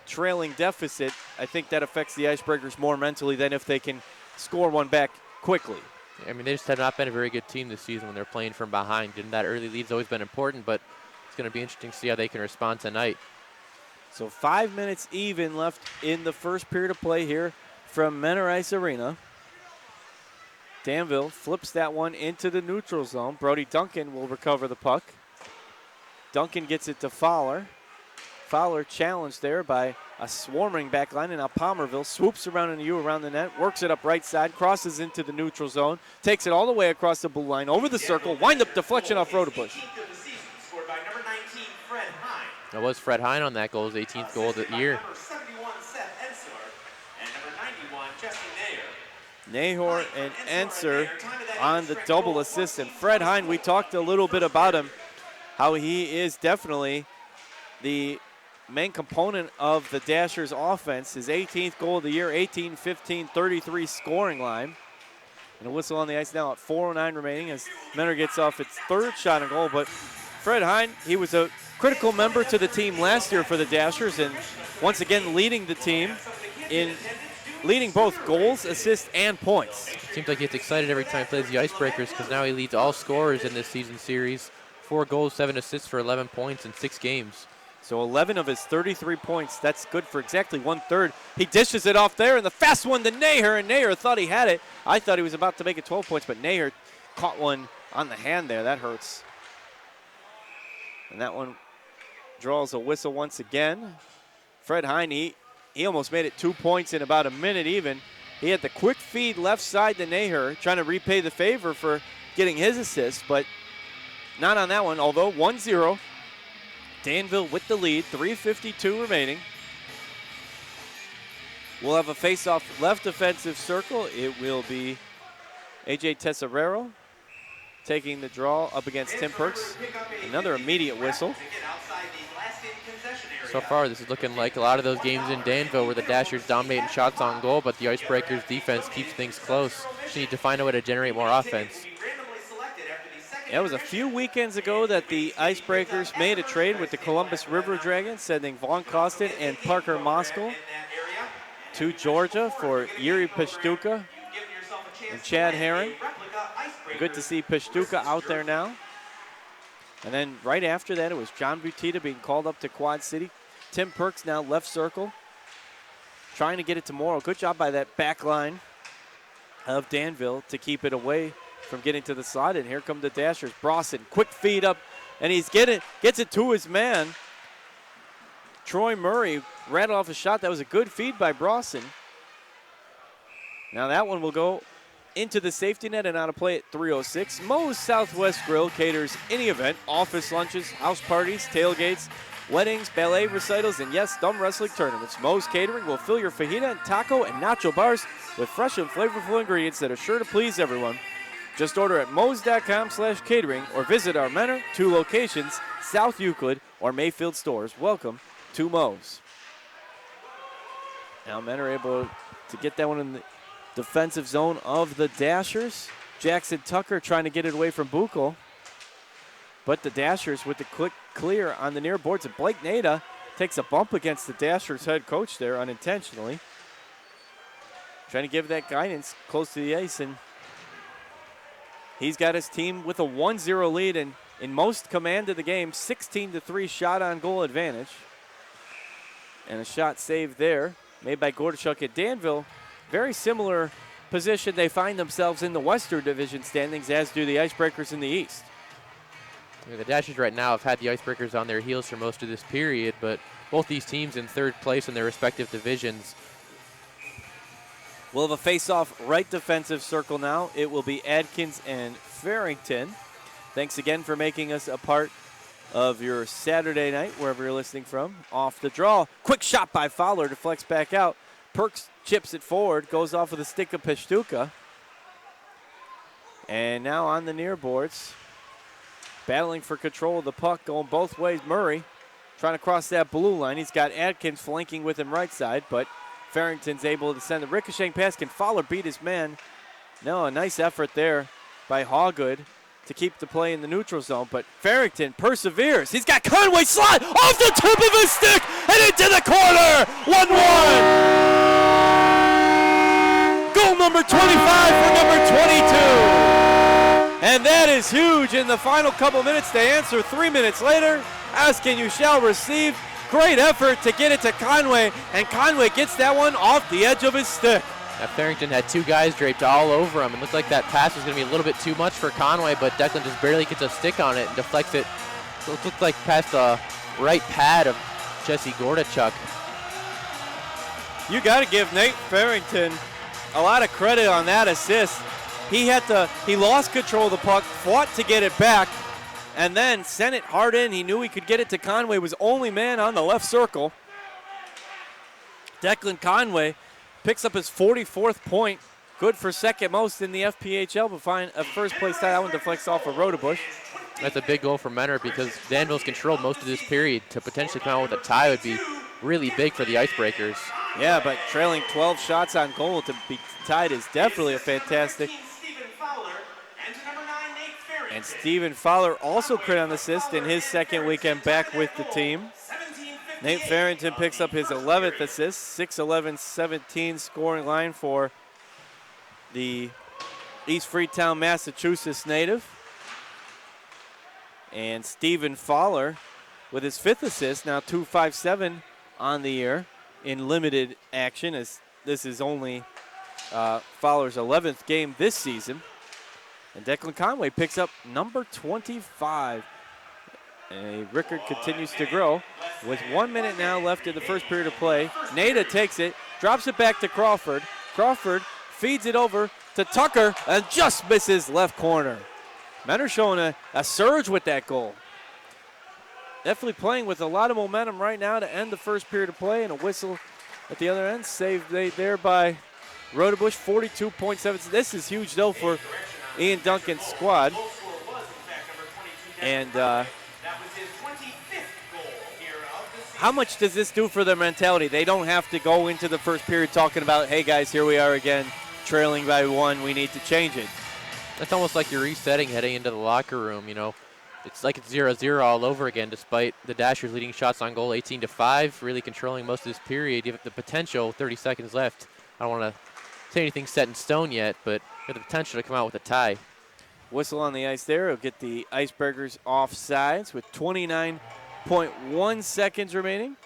trailing deficit, I think that affects the Icebreakers more mentally than if they can score one back quickly. I mean, they just have not been a very good team this season when they're playing from behind, and that early lead's always been important, but it's going to be interesting to see how they can respond tonight. So 5 minutes even left in the first period of play here from Mentor Ice Arena. Danville flips that one into the neutral zone. Brody Duncan will recover the puck. Duncan gets it to Fowler. Fowler challenged there by a swarming back line, and now Palmerville swoops around in the U around the net, works it up right side, crosses into the neutral zone, takes it all the way across the blue line, over the circle, wind up deflection off Rodebush. That was Fred Hine on that goal, his 18th goal of the year. Nahor and Enser on the double assist. And Fred Hine, we talked a little bit about him, how he is definitely the main component of the Dashers offense. His 18th goal of the year, 18-15-33 scoring line. And a whistle on the ice now at 4:09 remaining as Menor gets off its third shot on goal. But Fred Hine, he was a critical member to the team last year for the Dashers, and once again leading the team in leading both goals, assists, and points. Seems like he gets excited every time he plays the Icebreakers because now he leads all scorers in this season series. 4 goals, 7 assists for 11 points in 6 games. So 11 of his 33 points, that's good for exactly 1/3. He dishes it off there, and the fast one to Naher, and Naher thought he had it. I thought he was about to make it 12 points, but Naher caught one on the hand there. That hurts. And that one draws a whistle once again. Fred Hine, he almost made it 2 points in about a minute even. He had the quick feed left side to Naher, trying to repay the favor for getting his assist, but not on that one, although 1-0. Danville with the lead, 3:52 remaining. We'll have a face-off left defensive circle. It will be A.J. Tesserero taking the draw up against Tim Perks. Another immediate whistle. So far, this is looking like a lot of those games in Danville where the Dashers dominating shots on goal, but the Icebreakers defense keeps things close. Just need to find a way to generate more offense. It was a few weekends ago that the Icebreakers made a trade with the Columbus River Dragons, sending Vaughn Costin and Parker Moskal to Georgia for Yuri Pishtuka and Chad Herron. Good to see Pishtuka out there now. And then right after that, it was John Butita being called up to Quad City. Tim Perks now left circle, trying to get it to Morrow. Good job by that back line of Danville to keep it away from getting to the side. And here come the Dashers. Brawson, quick feed up, and gets it to his man. Troy Murray rattled off a shot. That was a good feed by Brawson. Now that one will go into the safety net and out of play at 3:06. Moe's Southwest Grill caters any event, office lunches, house parties, tailgates, weddings, ballet recitals, and yes, thumb wrestling tournaments. Moe's Catering will fill your fajita and taco and nacho bars with fresh and flavorful ingredients that are sure to please everyone. Just order at moes.com/catering or visit our Menor 2 locations, South Euclid or Mayfield stores. Welcome to Moe's. Now Menor able to get that one in the defensive zone of the Dashers. Jackson Tucker trying to get it away from Buchel. But the Dashers with the quick clear on the near boards. And Blake Nada takes a bump against the Dashers head coach there unintentionally. Trying to give that guidance close to the ice. And he's got his team with a 1-0 lead and in most command of the game, 16-3 shot on goal advantage. And a shot saved there made by Gordachuk at Danville. Very similar position they find themselves in the Western Division standings, as do the Icebreakers in the East. Yeah, the Dashers right now have had the Icebreakers on their heels for most of this period, but both these teams in third place in their respective divisions. We'll have a face-off right defensive circle now. It will be Adkins and Farrington. Thanks again for making us a part of your Saturday night, wherever you're listening from. Off the draw. Quick shot by Fowler, deflects back out. Perks chips it forward, goes off with a stick of Pishtuka. And now on the near boards, battling for control of the puck, going both ways. Murray trying to cross that blue line. He's got Adkins flanking with him right side, but Farrington's able to send the ricocheting pass. Can Fowler beat his man? No, a nice effort there by Hawgood to keep the play in the neutral zone, but Farrington perseveres. He's got Conway slide off the tip of his stick and into the corner. 1-1. Goal number 25 for number 22. And that is huge in the final couple minutes to answer 3 minutes later. Asking you shall receive. Great effort to get it to Conway, and Conway gets that one off the edge of his stick. Now Farrington had 2 guys draped all over him. It looked like that pass was going to be a little bit too much for Conway, but Declan just barely gets a stick on it and deflects it. So it looked like past the right pad of Jesse Gordachuk. You got to give Nate Farrington a lot of credit on that assist. He lost control of the puck, fought to get it back, and then sent it hard in. He knew he could get it to Conway, was only man on the left circle. Declan Conway picks up his 44th point. Good for second most in the FPHL, but find a first place tie. That one deflects off of Rodebush. That's a big goal for Menor because Danville's controlled most of this period. To potentially come out with a tie would be really big for the Icebreakers. Yeah, but trailing 12 shots on goal to be tied is definitely a fantastic. And Stephen Fowler also credit on assist in his second weekend back with the team. Nate Farrington picks up his 11th assist, 6-11-17 scoring line for the East Freetown, Massachusetts native. And Stephen Fowler with his 5th assist, now 2-5-7 on the year in limited action, as this is only Fowler's 11th game this season. And Declan Conway picks up number 25. And a record continues to grow. With 1 minute now left in the first period of play, Nada takes it, drops it back to Crawford. Crawford feeds it over to Tucker and just misses left corner. Menor showing a surge with that goal. Definitely playing with a lot of momentum right now to end the first period of play, and a whistle at the other end. Saved there by Rodebush, 42.7. This is huge, though, for Ian Duncan's squad. And how much does this do for their mentality? They don't have to go into the first period talking about, hey, guys, here we are again, trailing by 1. We need to change it. It's almost like you're resetting heading into the locker room, you know. It's like it's 0-0 all over again, despite the Dashers leading shots on goal 18-5, really controlling most of this period. You have the potential, 30 seconds left. I don't want to say anything set in stone yet, but you have the potential to come out with a tie. Whistle on the ice there. It'll get the Icebreakers off sides with 29.1 seconds remaining.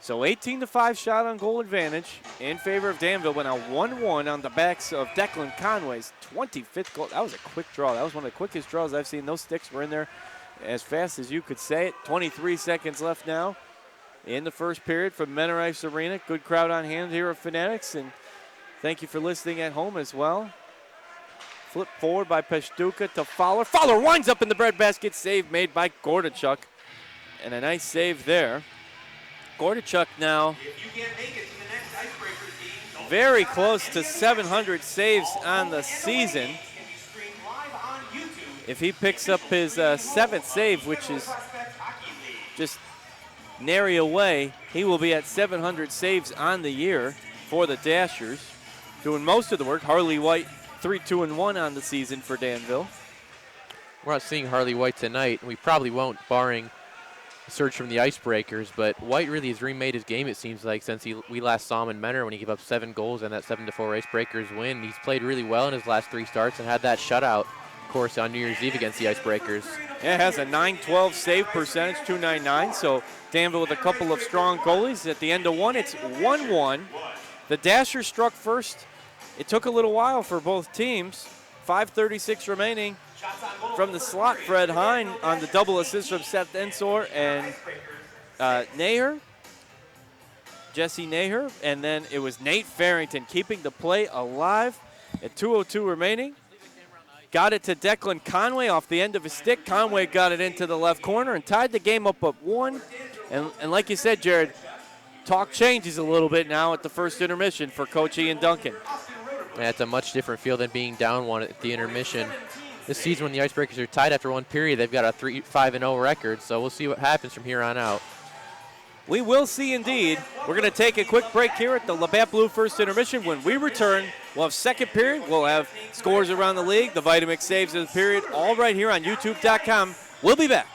So 18-5 shot on goal advantage in favor of Danville, but now 1-1 on the backs of Declan Conway's 25th goal. That was a quick draw. That was one of the quickest draws I've seen. Those sticks were in there as fast as you could say it. 23 seconds left now in the first period from Menor Ice Arena. Good crowd on hand here at Fanatics, and thank you for listening at home as well. Flip forward by Peshtuka to Fowler. Fowler winds up in the breadbasket. Save made by Gordachuk, and a nice save there. Gordachuk now very close to 700 saves on the season. If he picks up his 7th save, which is just nary away, he will be at 700 saves on the year for the Dashers. Doing most of the work. Harley White 3-2-1 on the season for Danville. We're not seeing Harley White tonight, and we probably won't, barring surge from the Icebreakers, but White really has remade his game, it seems like, since we last saw him in Menor when he gave up 7 goals and that 7-4 Icebreakers win. He's played really well in his last 3 starts and had that shutout, of course, on New Year's Eve against the Icebreakers. Yeah, it has a .912 save percentage, .299, so Danville with a couple of strong goalies. At the end of 1, it's 1-1. The Dashers struck first. It took a little while for both teams. 5:36 remaining. From the slot, Fred Hine on the double assist from Seth Ensor and Naher, Jesse Naher, and then it was Nate Farrington keeping the play alive at 2:02 remaining. Got it to Declan Conway off the end of his stick. Conway got it into the left corner and tied the game up at 1. And like you said, Jared, talk changes a little bit now at the first intermission for Coach Ian Duncan. Yeah, it's a much different feel than being down 1 at the intermission. This season, when the Icebreakers are tied after 1 period, they've got a 5-0 record, so we'll see what happens from here on out. We will see indeed. We're going to take a quick break here at the Labatt Blue first intermission. When we return, we'll have second period. We'll have scores around the league, the Vitamix saves of the period, all right here on YouTube.com. We'll be back.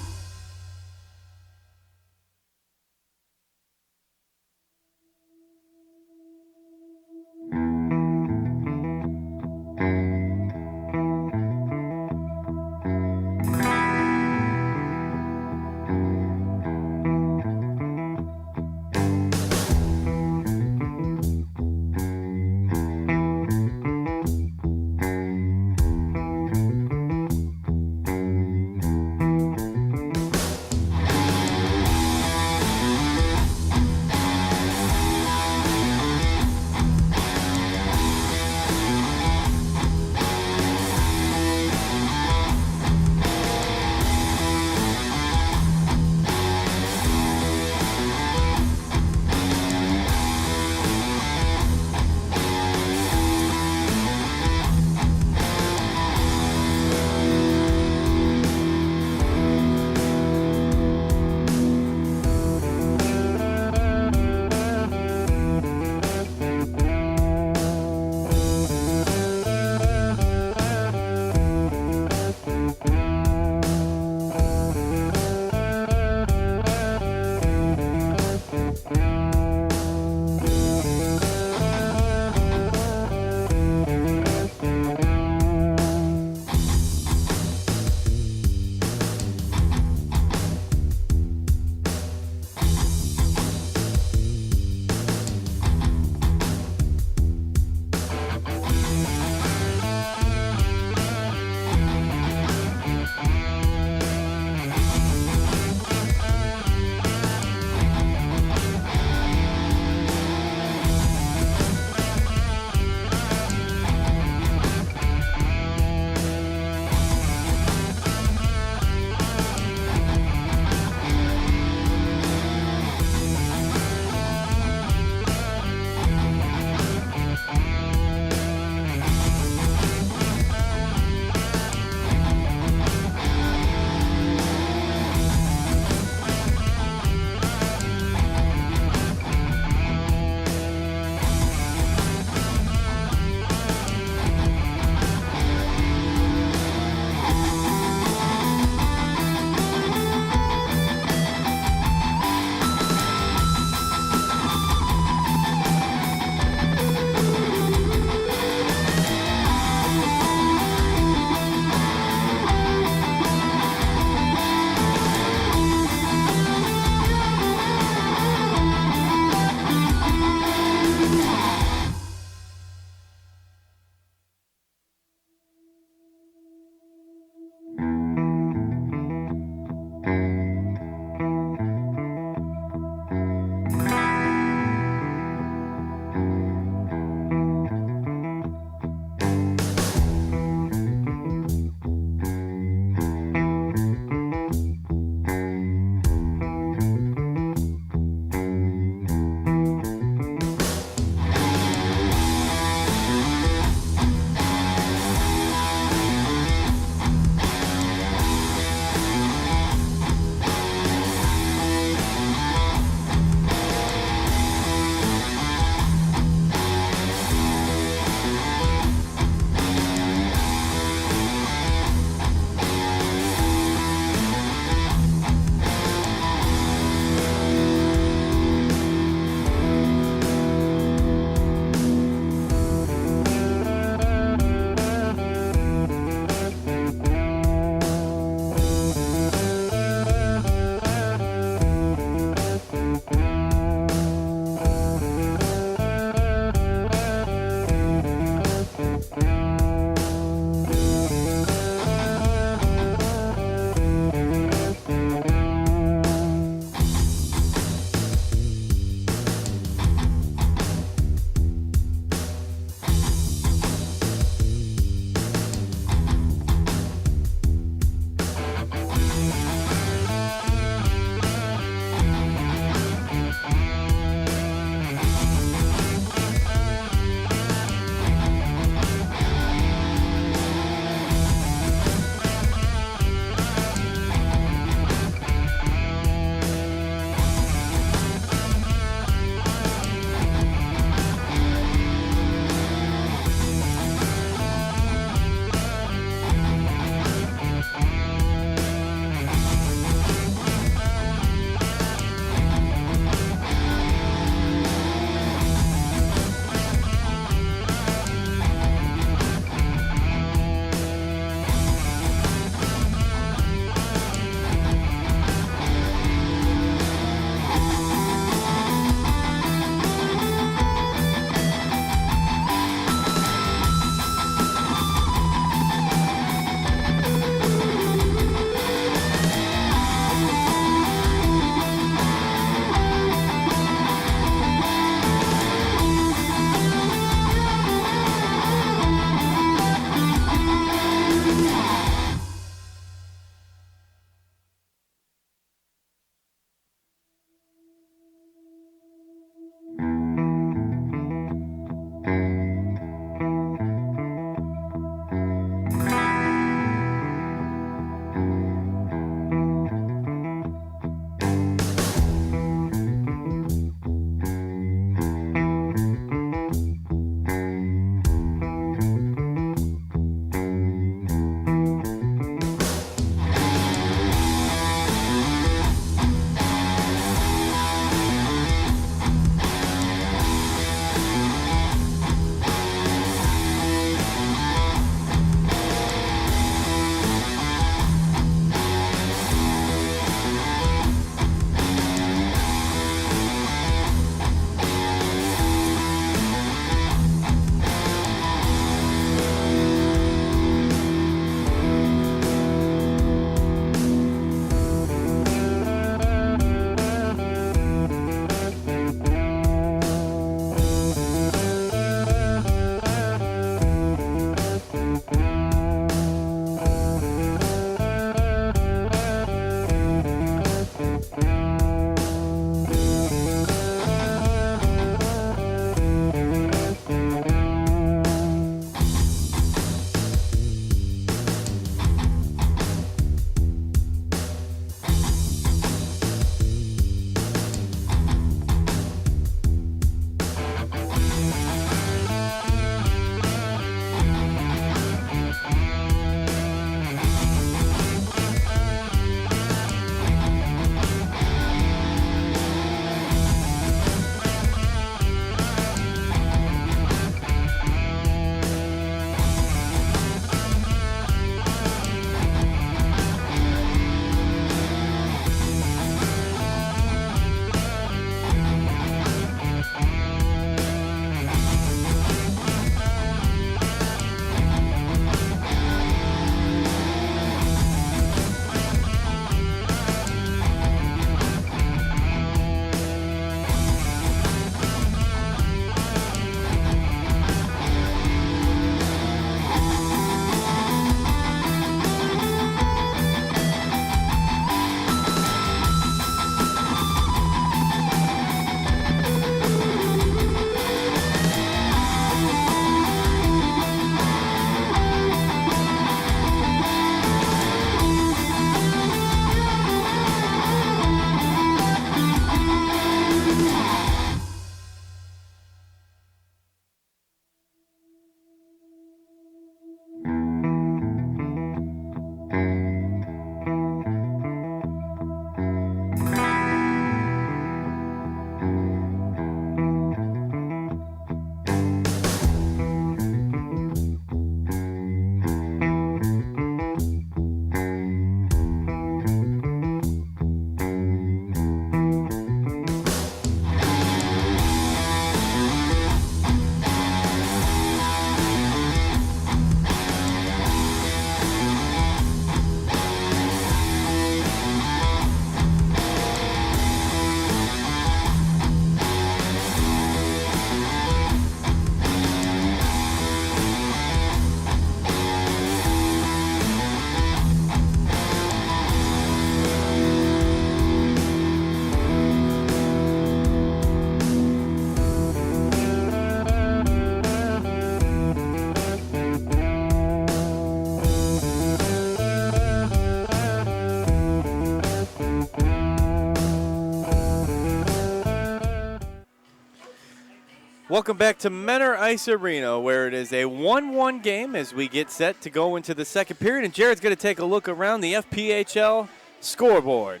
Welcome back to Menor Ice Arena, where it is a 1-1 game as we get set to go into the second period. And Jared's going to take a look around the FPHL scoreboard.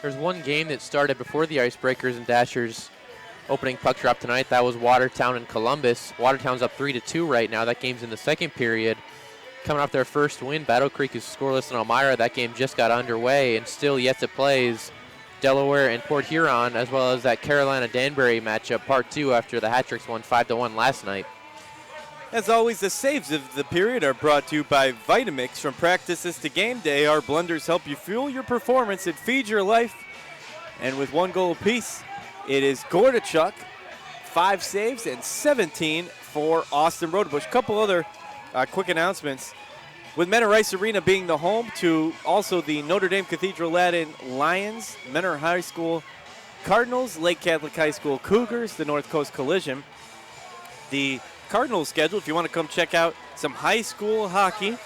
There's one game that started before the Icebreakers and Dashers opening puck drop tonight. That was Watertown and Columbus. Watertown's up 3-2 right now. That game's in the second period. Coming off their first win, Battle Creek is scoreless in Elmira. That game just got underway, and still yet to play is Delaware and Port Huron, as well as that Carolina-Danbury matchup, part 2, after the Hat-Tricks won 5-1 last night. As always, the saves of the period are brought to you by Vitamix. From practices to game day, our blenders help you fuel your performance and feed your life. And with 1 goal apiece, it is Gordachuk, 5 saves and 17 for Austin Rodebush. Couple other quick announcements. With Menor Ice Arena being the home to also the Notre Dame Cathedral Latin Lions, Menor High School Cardinals, Lake Catholic High School Cougars, the North Coast Collision. The Cardinals schedule, if you want to come check out some high school hockey.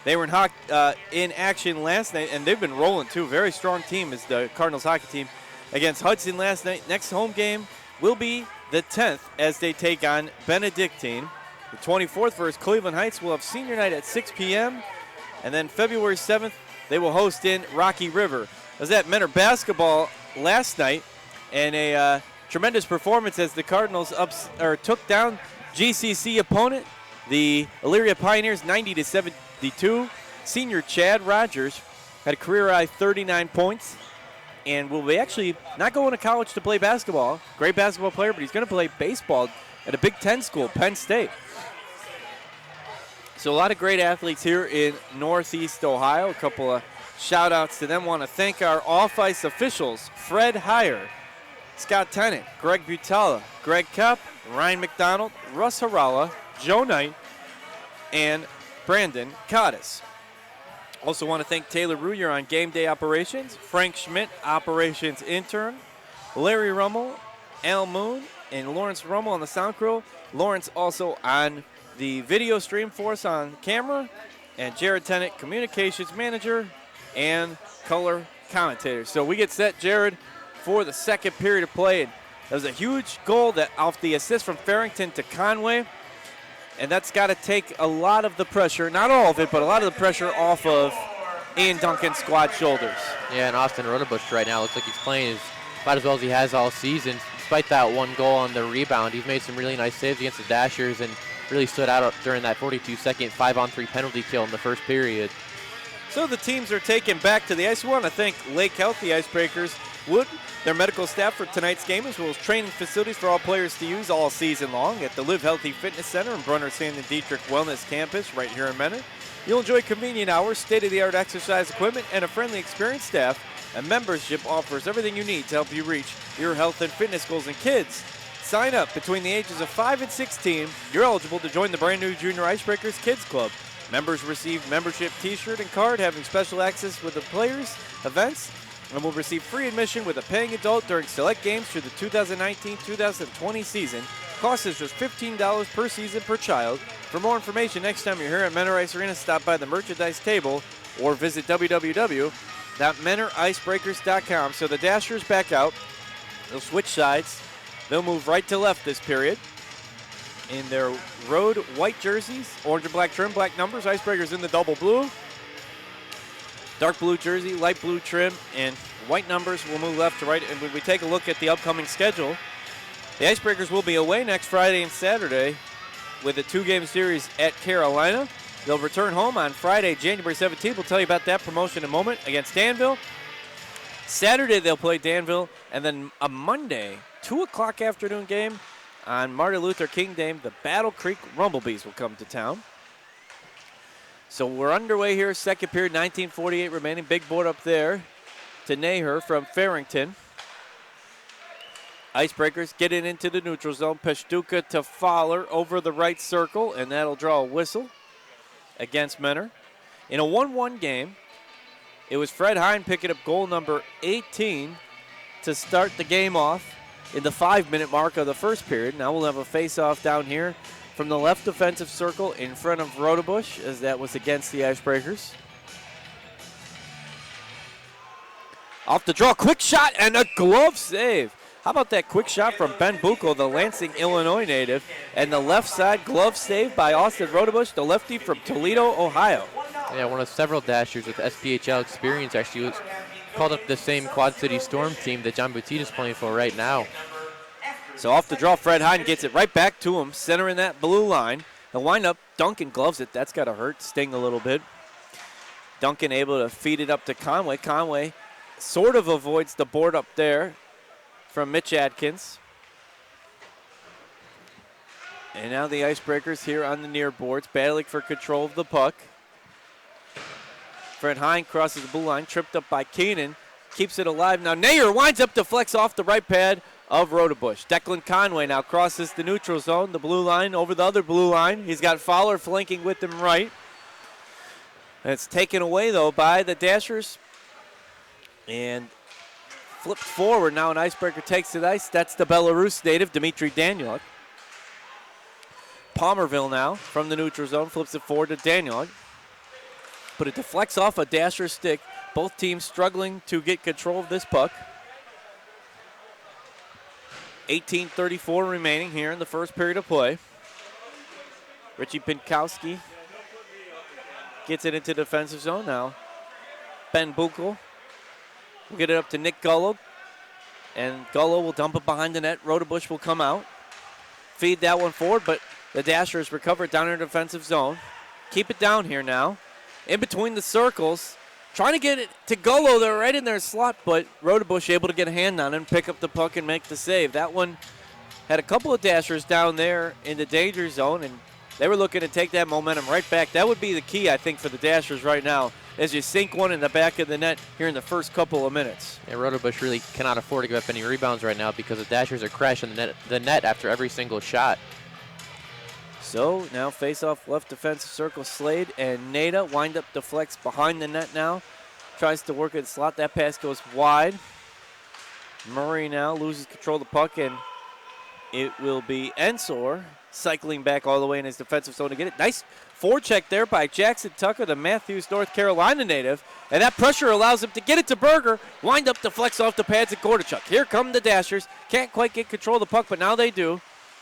They were in action last night, and they've been rolling too. Very strong team is the Cardinals hockey team against Hudson last night. Next home game will be the 10th as they take on Benedictine. The 24th versus Cleveland Heights will have senior night at 6 p.m. And then February 7th, they will host in Rocky River. I was at Menor basketball last night, and a tremendous performance as the Cardinals took down GCC opponent, the Elyria Pioneers, 90-72. Senior Chad Rogers had a career-high 39 points and will be actually not going to college to play basketball. Great basketball player, but he's going to play baseball at a Big Ten school, Penn State. So a lot of great athletes here in Northeast Ohio. A couple of shout-outs to them. Want to thank our off-ice officials, Fred Heyer, Scott Tennant, Greg Butala, Greg Kopp, Ryan McDonald, Russ Harala, Joe Knight, and Brandon Cottis. Also want to thank Taylor Ruyer on game day operations, Frank Schmidt, operations intern, Larry Rummel, Al Moon, and Lawrence Rummel on the sound crew. Lawrence also on the video stream for us on camera, and Jared Tennant, communications manager and color commentator. So we get set, Jared, for the second period of play. And that was a huge goal that off the assist from Farrington to Conway, and that's got to take a lot of the pressure, not all of it, but a lot of the pressure off of Ian Duncan's squad shoulders. Yeah, and Austin Rodebush right now looks like he's playing about as well as he has all season. Despite that 1 goal on the rebound, he's made some really nice saves against the Dashers and really stood out during that 42-second 5-on-3 penalty kill in the first period. So the teams are taken back to the ice. We want to thank Lake Health, the Icebreakers, Wood, their medical staff for tonight's game, as well as training facilities for all players to use all season long at the Live Healthy Fitness Center and Brunner Sand & Dietrich Wellness Campus right here in Menor. You'll enjoy convenient hours, state-of-the-art exercise equipment, and a friendly, experienced staff. A membership offers everything you need to help you reach your health and fitness goals. And kids, sign up between the ages of 5 and 16. You're eligible to join the brand new Junior Icebreakers Kids Club. Members receive membership t-shirt and card having special access with the players' events, and will receive free admission with a paying adult during select games through the 2019-2020 season. Cost is just $15 per season per child. For more information, next time you're here at Menor Ice Arena, stop by the merchandise table or visit www.menoricebreakers.com. So the Dashers back out. They'll switch sides. They'll move right to left this period. In their road white jerseys, orange and black trim, black numbers. Icebreakers in the double blue. Dark blue jersey, light blue trim, and white numbers will move left to right. And when we take a look at the upcoming schedule, the Icebreakers will be away next Friday and Saturday with a 2-game series at Carolina. They'll return home on Friday, January 17th. We'll tell you about that promotion in a moment against Danville. Saturday, they'll play Danville, and then a Monday, 2 o'clock afternoon game on Martin Luther King Day, the Battle Creek Rumblebees will come to town. So we're underway here, second period, 19:48 remaining. Big board up there to Naher from Farrington. Icebreakers getting into the neutral zone. Peshtuka to Fowler over the right circle, and that'll draw a whistle against Menor. In a 1-1 game, it was Fred Hine picking up goal number 18 to start the game off in the 5-minute mark of the first period. Now we'll have a face-off down here from the left defensive circle in front of Rodebush, as that was against the Icebreakers. Off the draw, quick shot and a glove save. How about that quick shot from Ben Buchel, the Lansing, Illinois native, and the left side glove save by Austin Rodebush, the lefty from Toledo, Ohio. Yeah, one of several Dashers with SPHL experience actually was called up to the same Quad City Storm team that John Boutique is playing for right now. So off the draw, Fred Hine gets it right back to him, centering that blue line. The windup, Duncan gloves it. That's got to hurt, sting a little bit. Duncan able to feed it up to Conway. Conway sort of avoids the board up there from Mitch Adkins. And now the Icebreakers here on the near boards, battling for control of the puck. Fred Hine crosses the blue line, tripped up by Keenan, keeps it alive. Now Nayer winds up to flex off the right pad of Rodebush. Declan Conway now crosses the neutral zone, the blue line over the other blue line. He's got Fowler flanking with him right. And it's taken away, though, by the Dashers. And flipped forward. Now an Icebreaker takes to the ice. That's the Belarus native, Dmitry Danieluk. Palmerville now from the neutral zone flips it forward to Danieluk. But it deflects off a Dasher stick. Both teams struggling to get control of this puck. 18:34 remaining here in the first period of play. Richie Pinkowski gets it into defensive zone now. Ben Buchel will get it up to Nick Gullo. And Gullo will dump it behind the net. Rodebush will come out. Feed that one forward, but the Dashers recover it down in the defensive zone. Keep it down here now. In between the circles. Trying to get it to Gullo. They're right in their slot, but Rodebush able to get a hand on him, pick up the puck, and make the save. That one had a couple of Dashers down there in the danger zone, and they were looking to take that momentum right back. That would be the key, I think, for the Dashers right now, as you sink one in the back of the net here in the first couple of minutes. Yeah, Rodebush really cannot afford to give up any rebounds right now because the Dashers are crashing the net after every single shot. So now face-off left defensive circle. Slade and Nada wind up deflects behind the net now. Tries to work at the slot. That pass goes wide. Murray now loses control of the puck, and it will be Ensor cycling back all the way in his defensive zone to get it. Nice forecheck there by Jackson Tucker, the Matthews, North Carolina native. And that pressure allows him to get it to Berger. Wind up deflects off the pads at Gordichuk. Here come the Dashers. Can't quite get control of the puck, but now they do.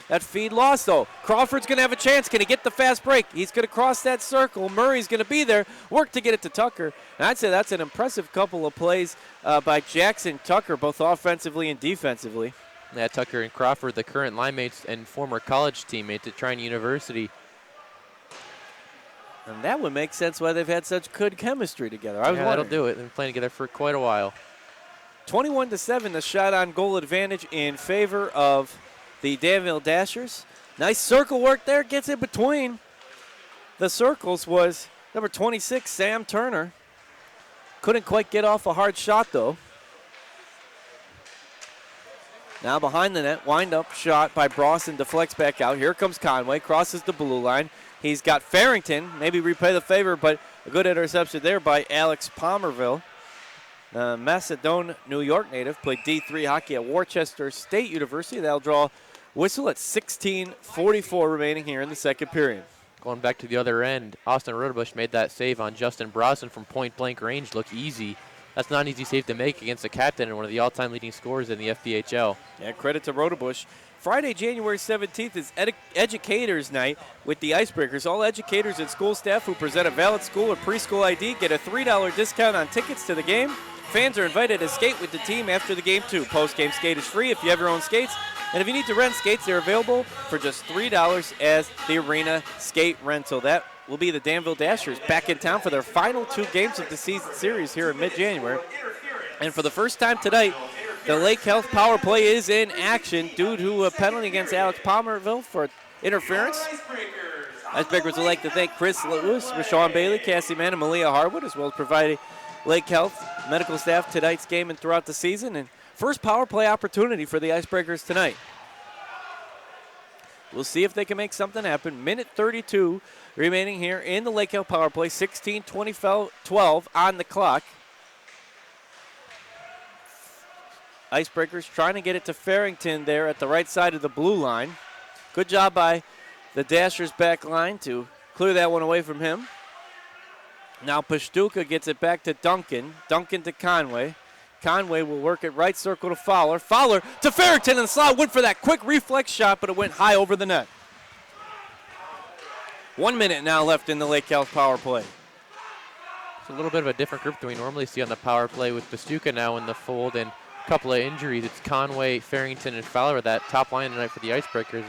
That feed lost, though. Crawford's going to have a chance. Can he get the fast break? He's going to cross that circle. Murray's going to be there. Work to get it to Tucker. And I'd say that's an impressive couple of plays by Jackson Tucker, both offensively and defensively. Yeah, Tucker and Crawford, the current line mates and former college teammates at Trine University. And that would make sense why they've had such good chemistry together. I was That'll wondering. do it. They've been playing together for quite a while. 21-7, the shot on goal advantage in favor of the Danville Dashers. Nice circle work there. Gets in between the circles was number 26, Sam Turner. Couldn't quite get off a hard shot, though. Now behind the net, wind up shot by Brawson, deflects back out. Here comes Conway, crosses the blue line. He's got Farrington, maybe repay the favor, but a good interception there by Alex Palmerville. Macedon, New York native, played D3 hockey at Worcester State University. That'll draw whistle at 16:44 remaining here in the second period. Going back to the other end, Austin Rodebush made that save on Justin Brawson from point-blank range look easy. That's not an easy save to make against the captain and one of the all-time leading scorers in the FPHL. Yeah, credit to Rodebush. Friday, January 17th is Educators Night with the Icebreakers. All educators and school staff who present a valid school or preschool ID get a $3 discount on tickets to the game. Fans are invited to skate with the team after the game, too. Post-game skate is free if you have your own skates. And if you need to rent skates, they're available for just $3 as the arena skate rental. That will be the Danville Dashers back in town for their final 2 games of the season series here in mid-January. And for the first time tonight, the Lake Health power play is in action due to a penalty against Alex Palmerville for interference. Icebreakers would like to thank Chris Lewis, Rashawn Bailey, Cassie Mann, and Malia Harwood, as well as providing Lake Health medical staff tonight's game and throughout the season. And first power play opportunity for the Icebreakers tonight. We'll see if they can make something happen. Minute 32 remaining here in the Lake Health power play. 16:12 on the clock. Icebreakers trying to get it to Farrington there at the right side of the blue line. Good job by the Dashers back line to clear that one away from him. Now Pashtuka gets it back to Duncan. Duncan to Conway. Conway will work it right circle to Fowler. Fowler to Farrington in the slot. Went for that quick reflex shot, but it went high over the net. 1 minute now left in the Lake House power play. It's a little bit of a different group than we normally see on the power play with Pastuca now in the fold and a couple of injuries. It's Conway, Farrington, and Fowler, that top line tonight for the Icebreakers.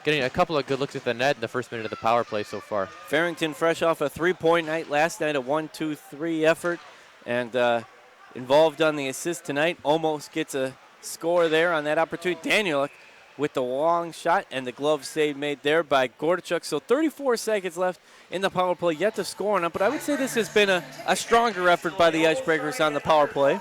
Getting a couple of good looks at the net in the first minute of the power play so far. Farrington fresh off a three-point night last night, a 1-2-3 effort, and involved on the assist tonight. Almost gets a score there on that opportunity. Danieluk with the long shot and the glove save made there by Gordachuk. So 34 seconds left in the power play, yet to score on it. But I would say this has been a stronger effort by the Icebreakers on the power play.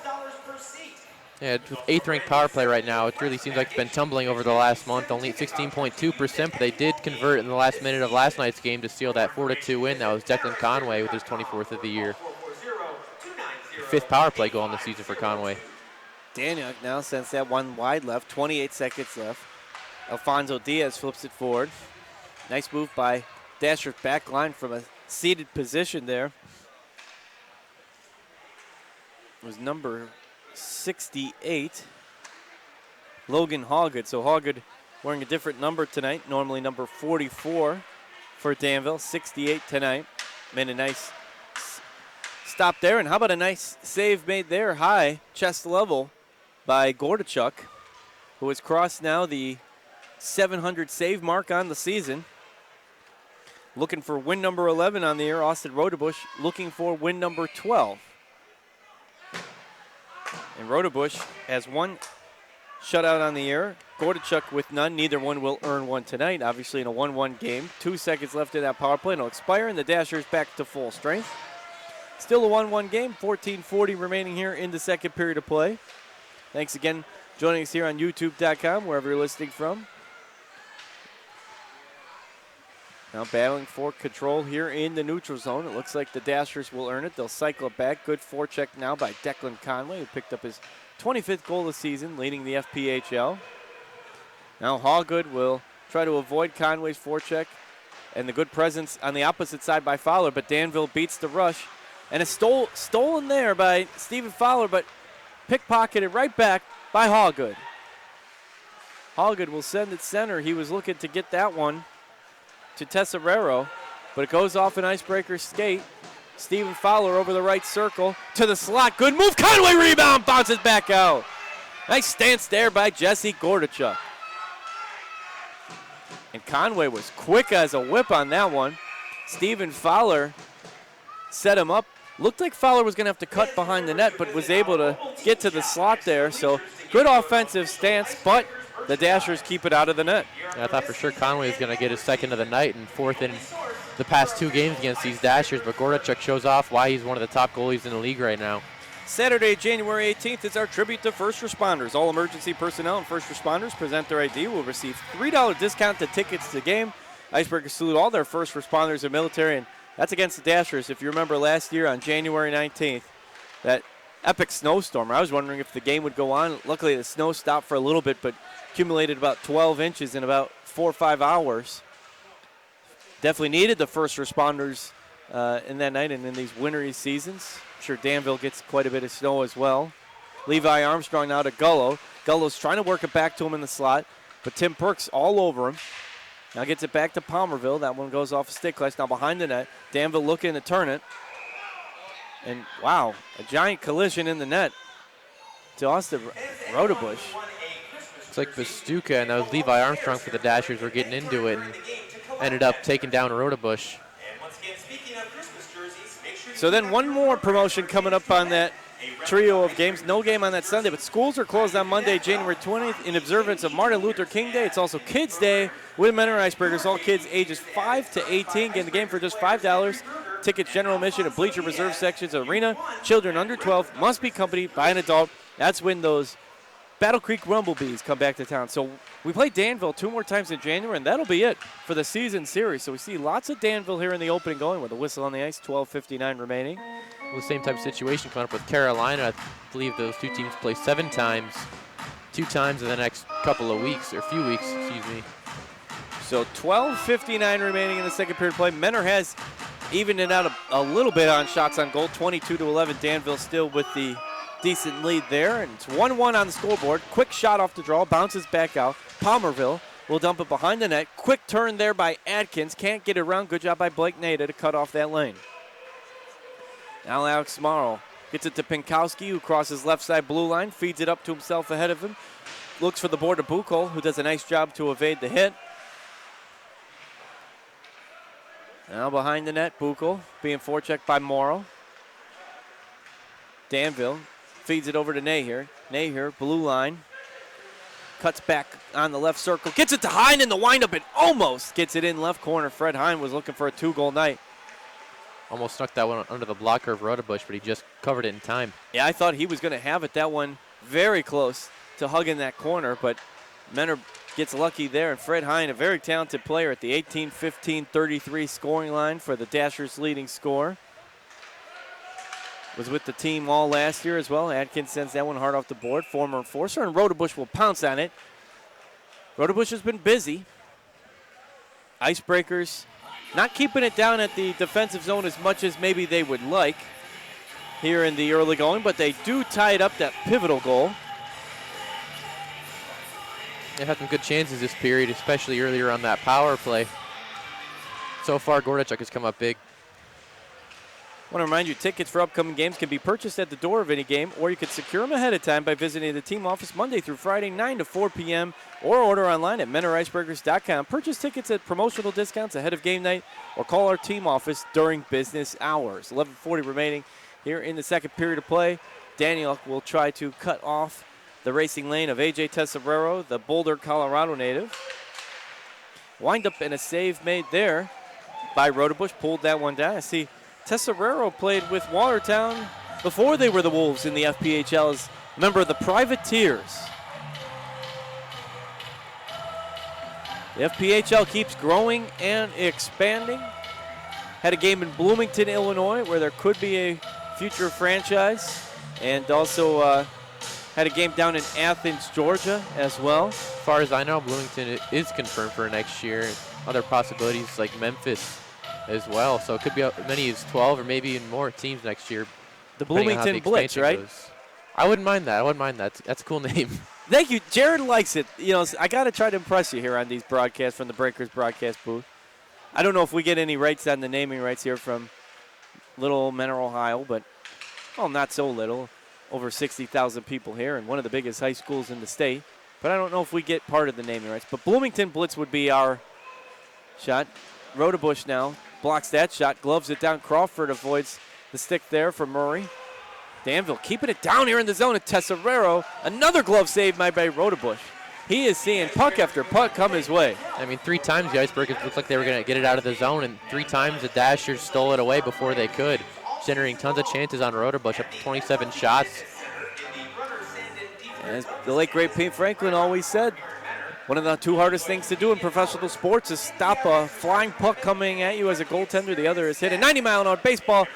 Yeah, with 8th ranked power play right now, it really seems like it's been tumbling over the last month. Only 16.2%, but they did convert in the last minute of last night's game to seal that 4-2 win. That was Declan Conway with his 24th of the year. 5th power play goal in the season for Conway. Danieluk now sends that one wide left, 28 seconds left. Alfonso Diaz flips it forward. Nice move by Dasher's back line from a seated position there. It was number 68, Logan Hallgood. So Hallgood wearing a different number tonight, normally number 44 for Danville, 68 tonight. Made a nice stop there, and how about a nice save made there, high, chest level by Gordachuk, who has crossed now the 700 save mark on the season. Looking for win number 11 on the year. Austin Rodebush looking for win number 12. And Rodebush has one shutout on the year. Gordachuk with none. Neither one will earn one tonight, obviously in a 1-1 game. 2 seconds left in that power play. It'll expire, and the Dashers back to full strength. Still a 1-1 game. 14:40 remaining here in the second period of play. Thanks again joining us here on YouTube.com, wherever you're listening from. Now battling for control here in the neutral zone. It looks like the Dashers will earn it. They'll cycle it back. Good forecheck now by Declan Conway, who picked up his 25th goal of the season, leading the FPHL. Now Hallgood will try to avoid Conway's forecheck and the good presence on the opposite side by Fowler, but Danville beats the rush. And it's stolen there by Stephen Fowler, but pickpocketed right back by Hallgood. Hallgood will send it center. He was looking to get that one to Tesserero, but it goes off an Icebreaker skate. Stephen Fowler over the right circle to the slot. Good move. Conway rebound. Bounces back out. Nice stance there by Jesse Gordachuk. And Conway was quick as a whip on that one. Stephen Fowler set him up. Looked like Fowler was going to have to cut behind the net, but was able to get to the slot there. So good offensive stance, but the Dashers keep it out of the net. Yeah, I thought for sure Conway was going to get his second of the night and 4th in the past 2 games against these Dashers, but Gordachuk shows off why he's one of the top goalies in the league right now. Saturday, January 18th is our tribute to first responders. All emergency personnel and first responders present their ID will receive $3 discount to tickets to the game. Icebreakers salute all their first responders and military, and that's against the Dashers. If you remember last year on January 19th, that epic snowstorm. I was wondering if the game would go on. Luckily, the snow stopped for a little bit, but accumulated about 12 inches in about 4 or 5 hours. Definitely needed the first responders in that night and in these wintry seasons. I'm sure Danville gets quite a bit of snow as well. Levi Armstrong now to Gullo. Gullo's trying to work it back to him in the slot, but Tim Perks all over him. Now gets it back to Palmerville. That one goes off a stick clash. Now behind the net. Danville looking to turn it. And wow, a giant collision in the net to Austin Rodebush. It's like Pastuca and that was Levi Armstrong for the Dashers were getting into it and ended up taking down Rodebush. So then one more promotion coming up on that trio of games. No game on that Sunday, but schools are closed on Monday, January 20th in observance of Martin Luther King Day. It's also Kids Day with Men and Icebreakers. All kids ages 5 to 18 get the game for just $5. Tickets general admission at bleacher reserve sections, arena. Children under 12 must be accompanied by an adult. That's when those Battle Creek Rumblebees come back to town. So we play Danville 2 more times in January, and that'll be it for the season series. So we see lots of Danville here in the opening going with a whistle on the ice, 12:59 remaining. Well, the same type of situation coming up with Carolina. I believe those 2 teams play 7 times, 2 times in the next couple of weeks, or few weeks, excuse me. So 12:59 remaining in the second period play. Menor has evened it out a little bit on shots on goal, 22-11. Danville still with the decent lead there, and it's 1-1 on the scoreboard. Quick shot off the draw, bounces back out. Palmerville will dump it behind the net. Quick turn there by Atkins. Can't get it around. Good job by Blake Nada to cut off that lane. Now Alex Morrow gets it to Pinkowski, who crosses left side blue line, feeds it up to himself ahead of him. Looks for the board to Buchel, who does a nice job to evade the hit. Now behind the net, Buchel being forechecked by Morrow. Danville feeds it over to Nahier. Nahier, blue line. Cuts back on the left circle. Gets it to Hine in the windup and almost gets it in left corner. Fred Hine was looking for a 2-goal night. Almost snuck that one under the blocker of Rodebush, but he just covered it in time. Yeah, I thought he was going to have it. That one very close to hugging that corner, but Menor gets lucky there. And Fred Hine, a very talented player at the 18-15-33 scoring line for the Dashers' leading scorer. Was with the team all last year as well. Atkins sends that one hard off the board. Former enforcer, and Rodebush will pounce on it. Rodebush has been busy. Icebreakers not keeping it down at the defensive zone as much as maybe they would like here in the early going, but they do tie it up, that pivotal goal. They had some good chances this period, especially earlier on that power play. So far, Gordachuk has come up big. I want to remind you, tickets for upcoming games can be purchased at the door of any game, or you can secure them ahead of time by visiting the team office Monday through Friday, 9 to 4 p.m., or order online at menoricebreakers.com. Purchase tickets at promotional discounts ahead of game night, or call our team office during business hours. 11:40 remaining here in the second period of play. Daniel will try to cut off the racing lane of A.J. Tesorero, the Boulder, Colorado native. Wind up and a save made there by Rodebush. Pulled that one down. I see Tesorero played with Watertown before they were the Wolves in the FPHL as a member of the Privateers. The FPHL keeps growing and expanding. Had a game in Bloomington, Illinois, where there could be a future franchise, and also had a game down in Athens, Georgia as well. As far as I know, Bloomington is confirmed for next year. Other possibilities like Memphis as well. So it could be as many as 12 or maybe even more teams next year. The Bloomington Blitz, right? Goes. I wouldn't mind that. I wouldn't mind that. That's a cool name. Thank you. Jared likes it. You know, I got to try to impress you here on these broadcasts from the Breakers broadcast booth. I don't know if we get any rights on the naming rights here from Little Menor, Ohio, but, well, not so little. Over 60,000 people here and one of the biggest high schools in the state. But I don't know if we get part of the naming rights. But Bloomington Blitz would be our shot. Rodebush now blocks that shot, gloves it down. Crawford avoids the stick there from Murray. Danville keeping it down here in the zone at Tesorero. Another glove save made by Rodebush. He is seeing puck after puck come his way. I mean, 3 times the Icebreakers looked like they were going to get it out of the zone, and 3 times the Dashers stole it away before they could, generating tons of chances on Rodebush, up to 27 shots. As the late great Pete Franklin always said, one of the 2 hardest things to do in professional sports is stop a flying puck coming at you as a goaltender. The other is hit a 90-mile-an-hour baseball.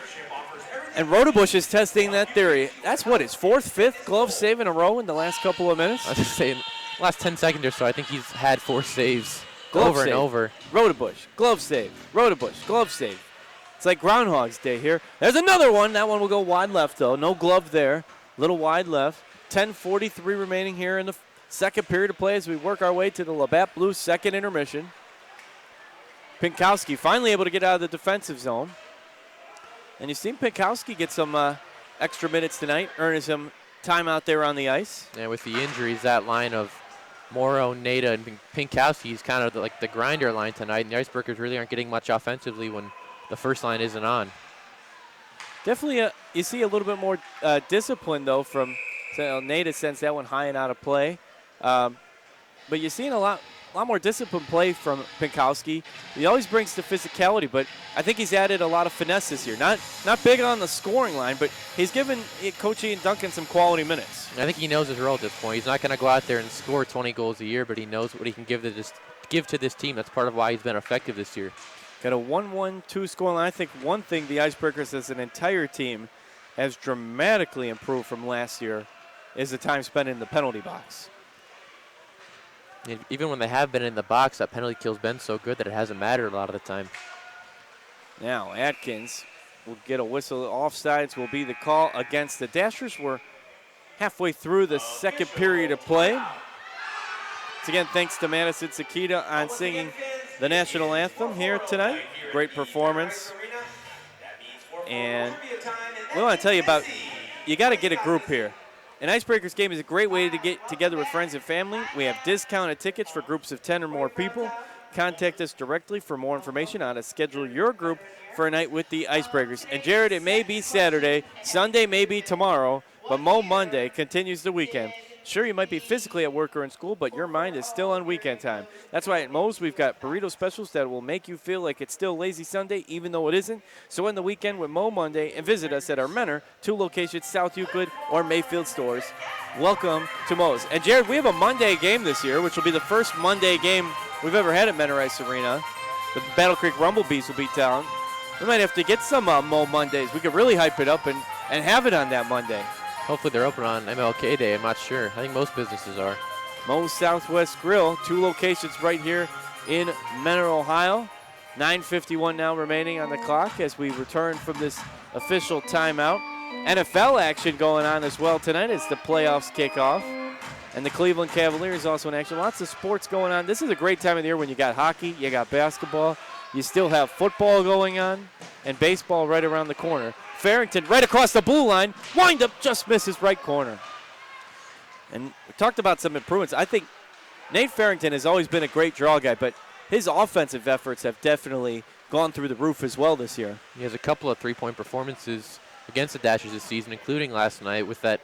And Rodebush is testing that theory. That's what, his 4th, 5th glove save in a row in the last couple of minutes? I was just saying, last 10 seconds or so, I think he's had 4 saves Glove over save. and over. Rodebush, glove save. Rodebush, glove save. It's like Groundhog's Day here. There's another one. That one will go wide left, though. No glove there. Little wide left. 10:43 remaining here in the second period of play as we work our way to the Labatt Blues' second intermission. Pinkowski finally able to get out of the defensive zone. And you've seen Pinkowski get some extra minutes tonight, earning some time out there on the ice. And with the injuries, that line of Morrow, Nada, and Pinkowski is kind of like the grinder line tonight. And the Icebreakers really aren't getting much offensively when the first line isn't on. Definitely, you see a little bit more discipline, though, from Nada sends that one high and out of play. But you're seeing a lot more disciplined play from Pinkowski. He always brings the physicality, but I think he's added a lot of finesse this year. Not big on the scoring line, but he's given Coach Ian Duncan some quality minutes. I think he knows his role at this point. He's not going to go out there and score 20 goals a year, but he knows what he can give to this team. That's part of why he's been effective this year. Got a 1-1-2 score line. I think one thing the Icebreakers as an entire team has dramatically improved from last year is the time spent in the penalty box. Even when they have been in the box, that penalty kill's been so good that it hasn't mattered a lot of the time. Now Atkins will get a whistle. Offsides will be the call against the Dashers. Were halfway through the second period of play. Once again, thanks to Madison Sakita on singing the national anthem here tonight. Great performance. And we want to tell you about, you got to get a group here. An Icebreakers game is a great way to get together with friends and family. We have discounted tickets for groups of 10 or more people. Contact us directly for more information on how to schedule your group for a night with the Icebreakers. And Jared, it may be Saturday, Sunday may be tomorrow, but Mo Monday continues the weekend. Sure, you might be physically at work or in school, but your mind is still on weekend time. That's why at Mo's we've got burrito specials that will make you feel like it's still lazy Sunday, even though it isn't. So end the weekend with Mo Monday and visit us at our Menor, 2 locations, South Euclid or Mayfield stores. Welcome to Mo's. And Jared, we have a Monday game this year, which will be the first Monday game we've ever had at Menor Ice Arena. The Battle Creek Rumblebees will be down. We might have to get some Mo Mondays. We could really hype it up and have it on that Monday. Hopefully they're open on MLK Day. I'm not sure. I think most businesses are. Mo's Southwest Grill, 2 locations right here in Menor, Ohio. 9:51 now remaining on the clock as we return from this official timeout. NFL action going on as well tonight as the playoffs kick off. And the Cleveland Cavaliers also in action. Lots of sports going on. This is a great time of the year when you got hockey, you got basketball, you still have football going on, and baseball right around the corner. Farrington right across the blue line. Wind up, just misses right corner. And we talked about some improvements. I think Nate Farrington has always been a great draw guy, but his offensive efforts have definitely gone through the roof as well this year. He has a couple of three-point performances against the Dashers this season, including last night with that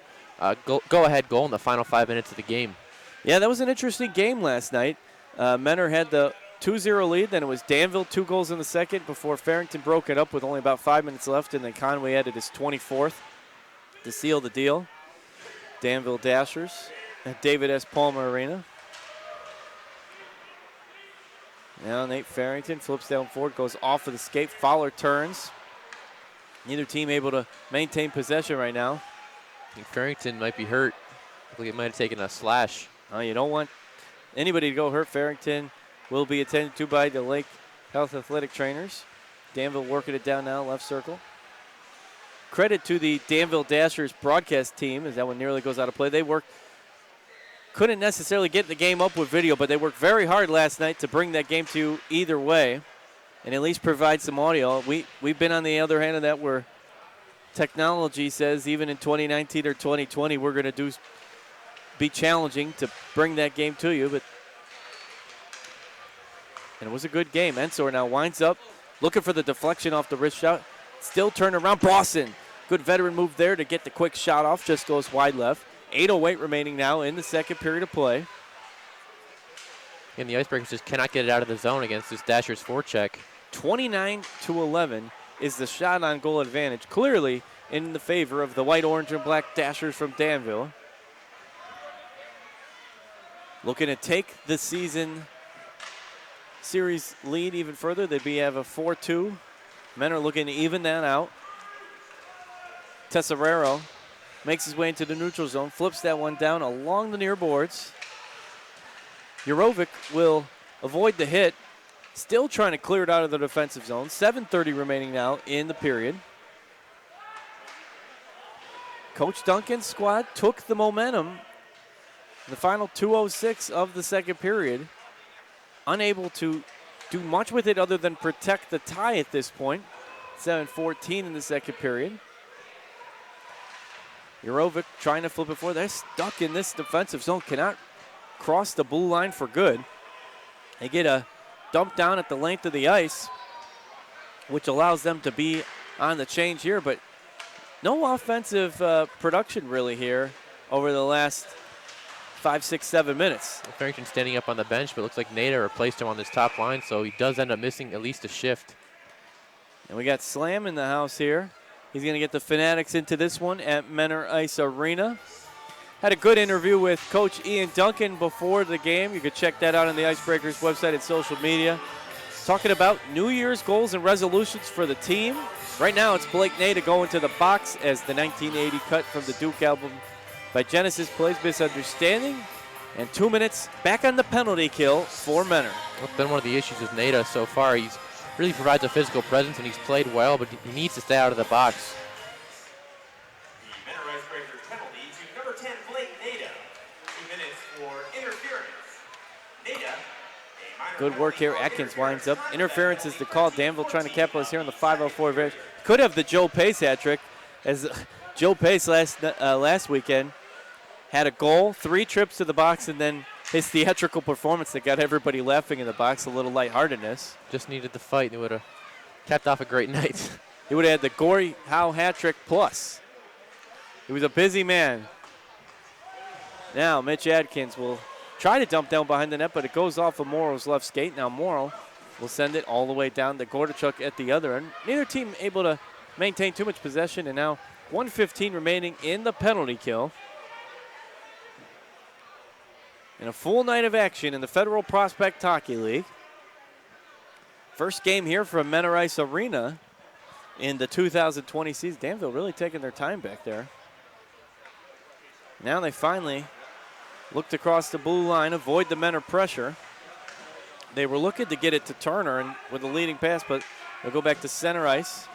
go-ahead goal in the final 5 minutes of the game. Yeah, that was an interesting game last night. Menor had the 2-0 lead, then it was Danville 2 goals in the second before Farrington broke it up with only about 5 minutes left, and then Conway added his 24th to seal the deal. Danville Dashers at David S. Palmer Arena. Now Nate Farrington flips down forward, goes off of the skate. Fowler turns. Neither team able to maintain possession right now. I think Farrington might be hurt. I think it might have taken a slash. You don't want anybody to go hurt. Farrington will be attended to by the Lake Health Athletic trainers. Danville working it down now, left circle. Credit to the Danville Dashers broadcast team as that one nearly goes out of play. They couldn't necessarily get the game up with video, but they worked very hard last night to bring that game to you either way and at least provide some audio. We've been on the other hand of that where technology says even in 2019 or 2020 we're going to be challenging to bring that game to you, and it was a good game. Ensor now winds up, looking for the deflection off the wrist shot. Still turned around. Boston, good veteran move there to get the quick shot off. Just goes wide left. 8:08 remaining now in the second period of play. And the Icebreakers just cannot get it out of the zone against this Dashers forecheck. 29-11 is the shot on goal advantage, clearly in the favor of the white, orange, and black Dashers from Danville. Looking to take the season series lead even further. They'd have a 4-2. Men are looking to even that out. Tesserero makes his way into the neutral zone, flips that one down along the near boards. Jurovic will avoid the hit, still trying to clear it out of the defensive zone. 7:30 remaining now in the period. Coach Duncan's squad took the momentum in the final 2:06 of the second period. Unable to do much with it other than protect the tie at this point. 7:14 in the second period. Jurovic trying to flip it forward. They're stuck in this defensive zone. Cannot cross the blue line for good. They get a dump down at the length of the ice, which allows them to be on the change here, but no offensive production really here over the last 5, 6, 7 minutes. Well, Farrington standing up on the bench, but looks like Nader replaced him on this top line, so he does end up missing at least a shift. And we got Slam in the house here. He's going to get the Fanatics into this one at Menor Ice Arena. Had a good interview with Coach Ian Duncan before the game. You could check that out on the Icebreakers website and social media. Talking about New Year's goals and resolutions for the team. Right now it's Blake Nader going to the box as the 1980 cut from the Duke album by Genesis plays Misunderstanding. And 2 minutes back on the penalty kill for Menor. That's been one of the issues with Nader so far. He's really provides a physical presence and he's played well, but he needs to stay out of the box. The Menor Icebreakers penalty to number 10, Good work here. Atkins winds up. Interference is the call. Danville trying to capitalize here on the 5:04 advantage. Could have the Joe Pace hat trick, as Joe Pace last weekend had a goal, 3 trips to the box, and then his theatrical performance that got everybody laughing in the box, a little lightheartedness. Just needed the fight, and it would have capped off a great night. He would have had the Gory Howe hat trick plus. He was a busy man. Now Mitch Adkins will try to dump down behind the net, but it goes off of Morrow's left skate. Now Morrow will send it all the way down to Gordichuk at the other end. Neither team able to maintain too much possession, and now 1:15 remaining in the penalty kill. And a full night of action in the Federal Prospect Hockey League. First game here from Menor Ice Arena in the 2020 season. Danville really taking their time back there. Now they finally looked across the blue line, avoid the Menor pressure. They were looking to get it to Turner and with a leading pass, but they'll go back to center ice.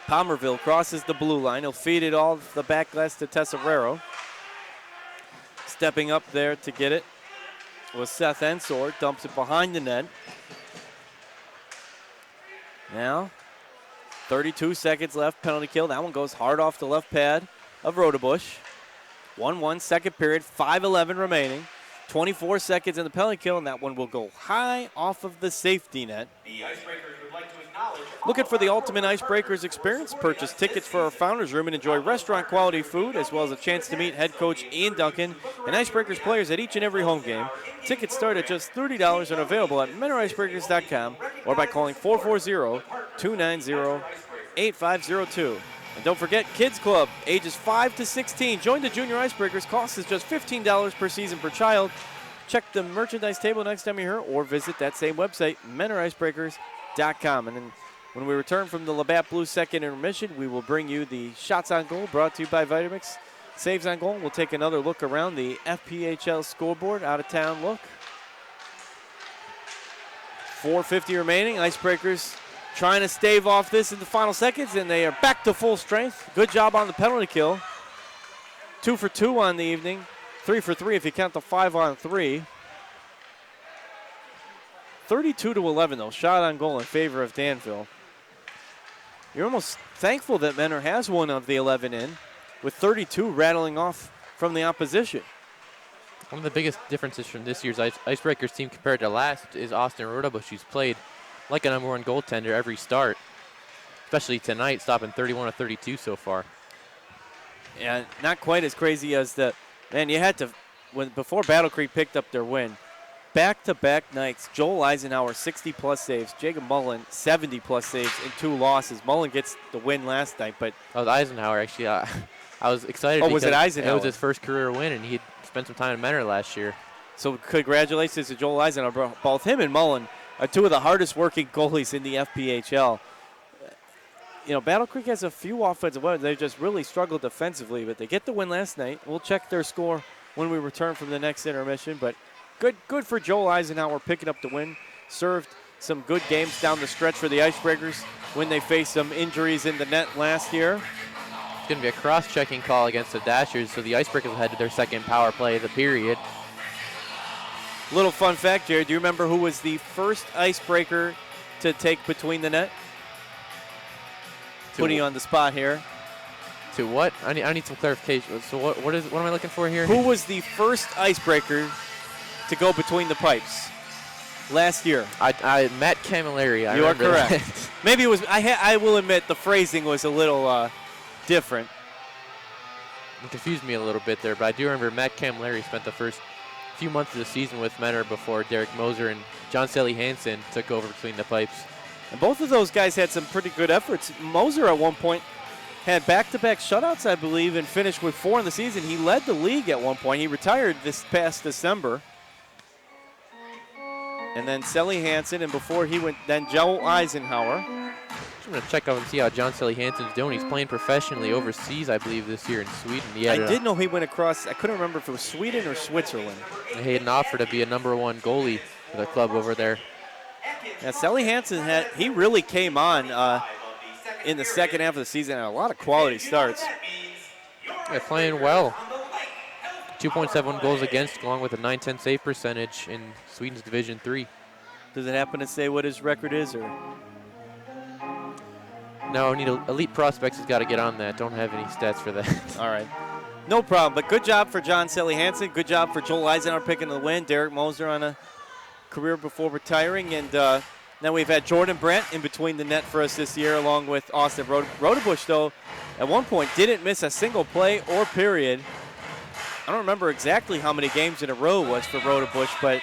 Palmerville crosses the blue line. He'll feed it all the back glass to Tesserero. Stepping up there to get it was Seth Ensor. Dumps it behind the net. Now, 32 seconds left, penalty kill. That one goes hard off the left pad of Rodebush. 1-1, second period, 5:11 remaining. 24 seconds in the penalty kill, and that one will go high off of the safety net. The Icebreakers would like to acknowledge Looking for the ultimate Icebreakers experience? Purchase tickets for our Founders Room and enjoy restaurant quality food, as well as a chance to meet head coach Ian Duncan and Icebreakers players at each and every home game. Tickets start at just $30 and are available at MenorIcebreakers.com or by calling 440-290-8502. And don't forget Kids Club, ages 5 to 16. Join the Junior Icebreakers. Cost is just $15 per season per child. Check the merchandise table next time you're here or visit that same website, MenorIcebreakers.com. And then when we return from the Labatt Blues second intermission, we will bring you the Shots on Goal brought to you by Vitamix. Saves on Goal. We'll take another look around the FPHL scoreboard, out-of-town look. 4:50 remaining. Icebreakers trying to stave off this in the final seconds, and they are back to full strength. Good job on the penalty kill. 2 for 2 on the evening. 3 for 3 if you count the 5 on 3. 32-11 though, shot on goal in favor of Danville. You're almost thankful that Menor has one of the 11 in, with 32 rattling off from the opposition. One of the biggest differences from this year's Icebreakers team compared to last is Austin Rodebush, who's played like a number 1 goaltender every start, especially tonight, stopping 31 of 32 so far. Yeah, not quite as crazy as the, man, you had to, before Battle Creek picked up their win, back-to-back nights, Joel Eisenhower 60-plus saves, Jacob Mullen 70-plus saves in 2 losses. Mullen gets the win last night, but... That was Eisenhower, actually. I was excited. Oh, was it Eisenhower? It was his first career win, and he spent some time in Menor last year. So congratulations to Joel Eisenhower. Both him and Mullen are 2 of the hardest working goalies in the FPHL. You know, Battle Creek has a few offensive weapons. They just really struggled defensively, but they get the win last night. We'll check their score when we return from the next intermission, but good for Joel Eisenhower picking up the win. Served some good games down the stretch for the Icebreakers when they faced some injuries in the net last year. It's going to be a cross-checking call against the Dashers, so the Icebreakers will head to their second power play of the period. Little fun fact, Jared, do you remember who was the first Icebreaker to take between the net? Putting you on the spot here. To what? I need some clarification. So what am I looking for here? Who was the first Icebreaker to go between the pipes last year? Matt Camilleri. You are correct. Maybe it was. I will admit the phrasing was a little different. It confused me a little bit there, but I do remember Matt Camilleri spent the first few months of the season with Menor before Derek Moser and John Selly Hansen took over between the pipes. And both of those guys had some pretty good efforts. Moser at one point had back-to-back shutouts, I believe, and finished with 4 in the season. He led the league at one point. He retired this past December. And then Selly Hansen, and before he went, then Joel Eisenhower. I'm going to check out and see how John Selly Hansen's doing. He's playing professionally overseas, I believe, this year in Sweden. I did know he went across. I couldn't remember if it was Sweden or Switzerland. He had an offer to be a number 1 goalie for the club over there. Yeah, Selly Hansen, he really came on in the second half of the season. Had a lot of quality starts. Yeah, playing well. 2.71 goals against, along with a .910 save percentage in Sweden's Division 3. Does it happen to say what his record is, or? No, need elite prospects has got to get on that. Don't have any stats for that. All right. No problem, but good job for John Selly Hansen. Good job for Joel Eisenhower picking the win. Derek Moser on a career before retiring. And then we've had Jordan Brandt in between the net for us this year, along with Austin Rodebush, though, at one point didn't miss a single play or period. I don't remember exactly how many games in a row it was for Rodebush, but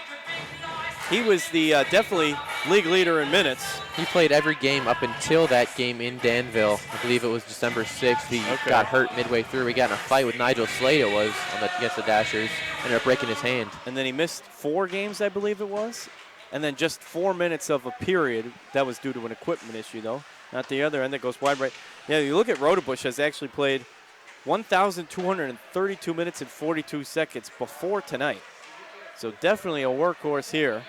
he was the definitely league leader in minutes. He played every game up until that game in Danville. I believe it was December 6th. He got hurt midway through. He got in a fight with Nigel Slade, it was, against the Dashers. Ended up breaking his hand. And then he missed 4 games, I believe it was. And then just 4 minutes of a period. That was due to an equipment issue, though. Not the other end that goes wide right. Yeah, you look at Rodebush has actually played 1,232 minutes and 42 seconds before tonight. So definitely a workhorse here,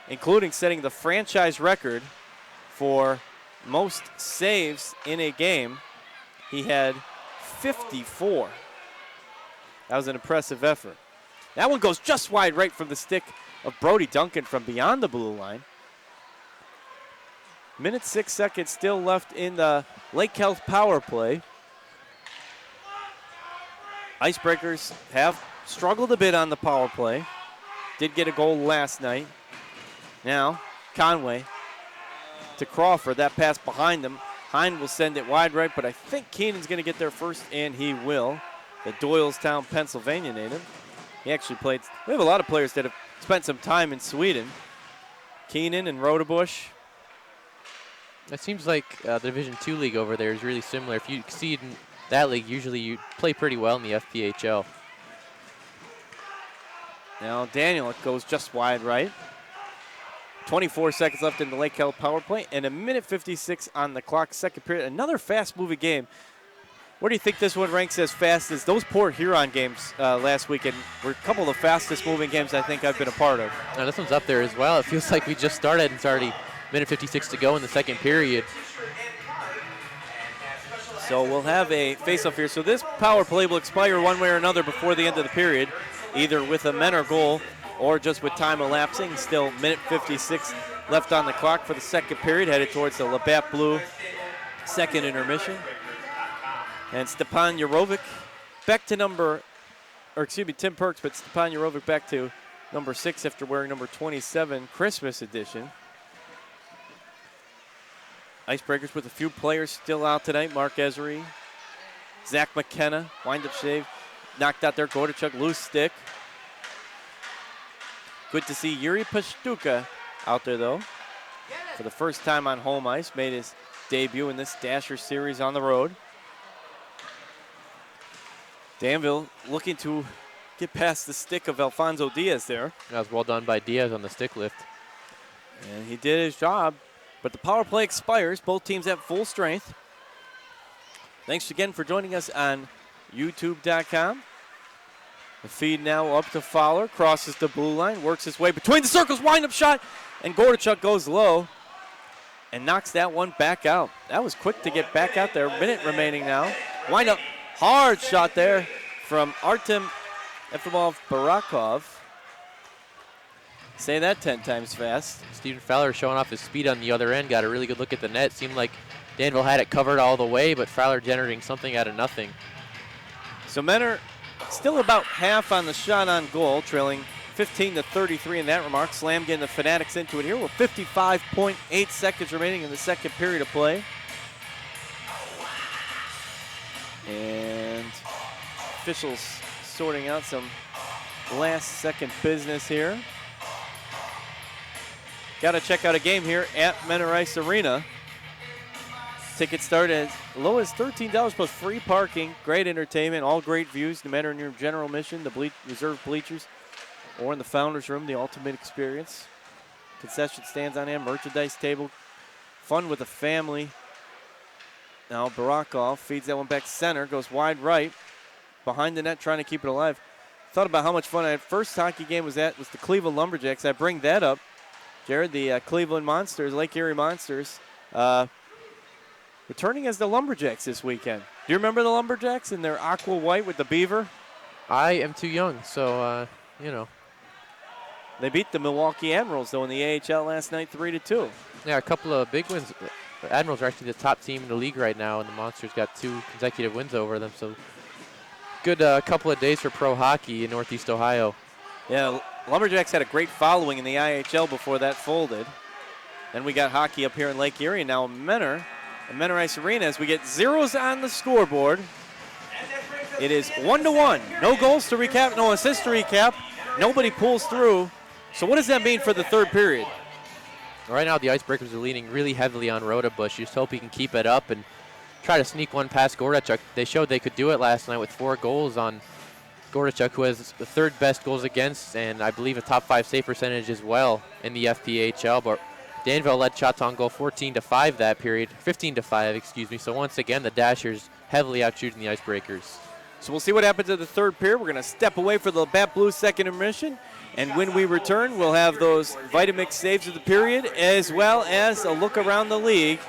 including setting the franchise record for most saves in a game. He had 54. That was an impressive effort. That one goes just wide right from the stick of Brody Duncan from beyond the blue line. Minute 6 seconds still left in the Lake Health power play. Icebreakers have struggled a bit on the power play. Did get a goal last night. Now, Conway to Crawford. That pass behind them. Hine will send it wide right, but I think Keenan's going to get there first, and he will. The Doylestown, Pennsylvania native. He actually played. We have a lot of players that have spent some time in Sweden. Keenan and Rodebush. It seems like the Division II league over there is really similar. If you exceed in that league, usually you play pretty well in the FPHL. Now Daniel, it goes just wide right. 24 seconds left in the Lake Health power play and a minute 56 on the clock. Second period, another fast-moving game. Where do you think this one ranks as fast as those Port Huron games last weekend? Were a couple of the fastest-moving games I think I've been a part of. Now this one's up there as well. It feels like we just started and it's already minute 56 to go in the second period. So we'll have a face-off here. So this power play will expire one way or another before the end of the period, either with a men or goal or just with time elapsing. Still minute 56 left on the clock for the second period, headed towards the Labatt Blue second intermission. And Stepan Jurovic back to Tim Perks, but Stepan Jurovic back to number 6 after wearing number 27, Christmas edition. Icebreakers with a few players still out tonight. Mark Esery, Zach McKenna, wind-up save, knocked out there. Gordichuk, loose stick. Good to see Yuri Pastuka out there, though, for the first time on home ice. Made his debut in this Dasher series on the road. Danville looking to get past the stick of Alfonso Diaz there. That was well done by Diaz on the stick lift. And he did his job. But the power play expires. Both teams at full strength. Thanks again for joining us on YouTube.com. The feed now up to Fowler. Crosses the blue line. Works his way between the circles. Wind-up shot. And Gordichuk goes low and knocks that one back out. That was quick to get back out there. Minute remaining now. Wind-up. Hard shot there from Artem Efimov Barakov. Say that 10 times fast. Stephen Fowler showing off his speed on the other end. Got a really good look at the net. Seemed like Danville had it covered all the way, but Fowler generating something out of nothing. So men are still about half on the shot on goal, trailing 15-33 in that remark. Slam getting the Fanatics into it here with 55.8 seconds remaining in the second period of play. And officials sorting out some last-second business here. Got to check out a game here at Menor Ice Arena. Tickets start as low as $13 plus free parking. Great entertainment, all great views, no matter in your general mission, the reserved bleachers, or in the Founders Room, the ultimate experience. Concession stands on hand, merchandise table, fun with the family. Now Barakov feeds that one back center, goes wide right, behind the net, trying to keep it alive. Thought about how much fun I had. First hockey game was the Cleveland Lumberjacks. I bring that up. Jared, the Cleveland Monsters, Lake Erie Monsters, returning as the Lumberjacks this weekend. Do you remember the Lumberjacks in their aqua white with the beaver? I am too young, so, you know. They beat the Milwaukee Admirals, though, in the AHL last night 3-2. Yeah, a couple of big wins. The Admirals are actually the top team in the league right now, and the Monsters got 2 consecutive wins over them. So good couple of days for pro hockey in Northeast Ohio. Yeah, Lumberjacks had a great following in the IHL before that folded. Then we got hockey up here in Lake Erie, and now Menor Ice Arena as we get zeros on the scoreboard. It is 1-1. No goals to recap, no assists to recap. Nobody pulls through. So what does that mean for the third period? Right now, the Icebreakers are leaning really heavily on Rotabush. You just hope he can keep it up and try to sneak one past Gordachuk. They showed they could do it last night with 4 goals on Gordachuk, who has the 3rd best goals against and I believe a top 5 save percentage as well in the FPHL. But Danville led shots on goal 14-5 that period, 15-5, excuse me. So once again, the Dashers heavily outshooting the Icebreakers. So we'll see what happens at the third period. We're going to step away for the Bat Blues second intermission. And when we return, we'll have those Vitamix saves of the period as well as a look around the league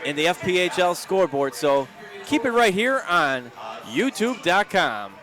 in the FPHL scoreboard. So keep it right here on YouTube.com.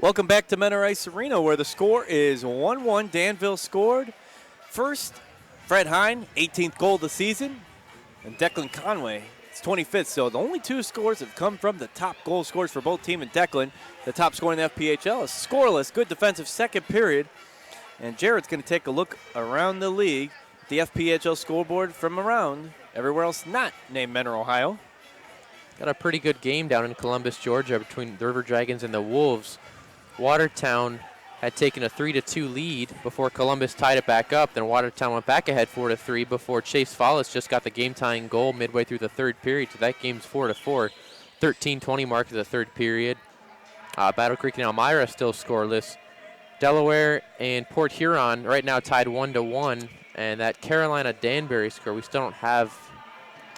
Welcome back to Menor Ice Arena, where the score is 1-1. Danville scored first. Fred Hine, 18th goal of the season. And Declan Conway, it's 25th. So the only two scores have come from the top goal scorers for both team and Declan. The top scorer in the FPHL is scoreless. Good defensive second period. And Jared's going to take a look around the league. The FPHL scoreboard from around everywhere else not named Menor, Ohio. Got a pretty good game down in Columbus, Georgia, between the River Dragons and the Wolves. Watertown had taken a 3-2 lead before Columbus tied it back up. Then Watertown went back ahead 4-3 before Chase Follis just got the game-tying goal midway through the third period. So that game's 4-4. 13:20 mark of the third period. Battle Creek and Elmira still scoreless. Delaware and Port Huron right now tied 1-1. And that Carolina-Danbury score we still don't have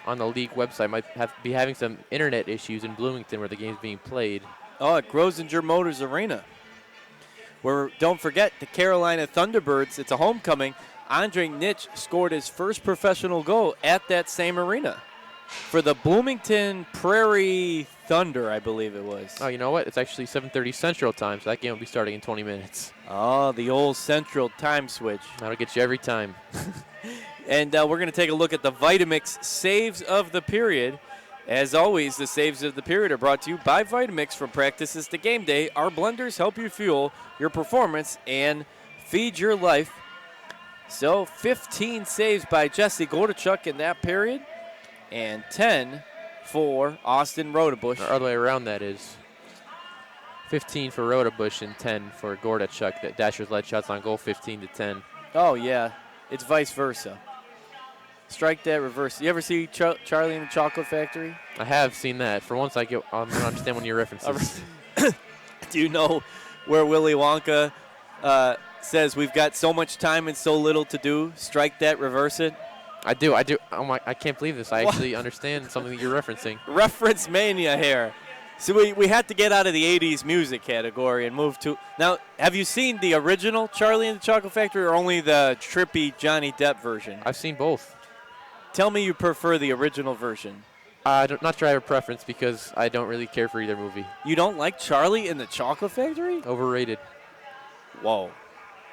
on the league website. Might be having some internet issues in Bloomington where the game's being played. Oh, at Grosinger Motors Arena. Where, don't forget, the Carolina Thunderbirds, it's a homecoming. Andre Nitsch scored his first professional goal at that same arena for the Bloomington Prairie Thunder, I believe it was. Oh, you know what? It's actually 7:30 Central Time, so that game will be starting in 20 minutes. Oh, the old Central time switch. That'll get you every time. And we're going to take a look at the Vitamix saves of the period. As always, the saves of the period are brought to you by Vitamix. From practices to game day, our blenders help you fuel your performance and feed your life. So 15 saves by Jesse Gordachuk in that period, and 10 for Austin Rodebush. Or other way around, that is. 15 for Rodebush and 10 for Gordachuk. The Dashers led shots on goal 15-10. Oh, yeah. It's vice versa. Strike that, reverse. You ever see Charlie and the Chocolate Factory? I have seen that. For once, I don't understand one of your references. Do you know where Willy Wonka says we've got so much time and so little to do? Strike that, reverse it. I do. Oh my! I can't believe this. I actually understand something that you're referencing. Reference mania here. So we had to get out of the 80s music category and move to... Now, have you seen the original Charlie and the Chocolate Factory or only the trippy Johnny Depp version? I've seen both. Tell me you prefer the original version. Not sure I have a preference because I don't really care for either movie. You don't like Charlie and the Chocolate Factory? Overrated. Whoa.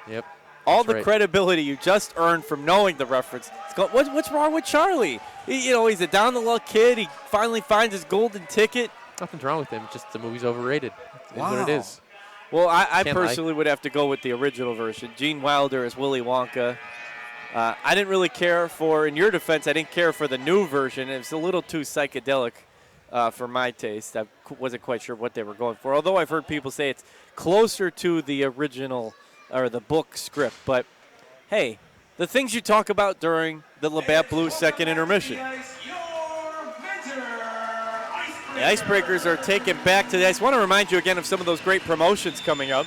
Yep. All the right. credibility you just earned from knowing the reference. What's wrong with Charlie? He's a down-the-luck kid. He finally finds his golden ticket. Nothing's wrong with him. Just the movie's overrated. It's what it is. Well, I Can't personally would have to go with the original version. Gene Wilder as Willy Wonka. I didn't really care for, in your defense, I didn't care for the new version. It was a little too psychedelic for my taste. I wasn't quite sure what they were going for, although I've heard people say it's closer to the original or the book script. But, hey, the things you talk about during the Labatt Blues second intermission. The Icebreakers are taken back to the ice. I want to remind you again of some of those great promotions coming up.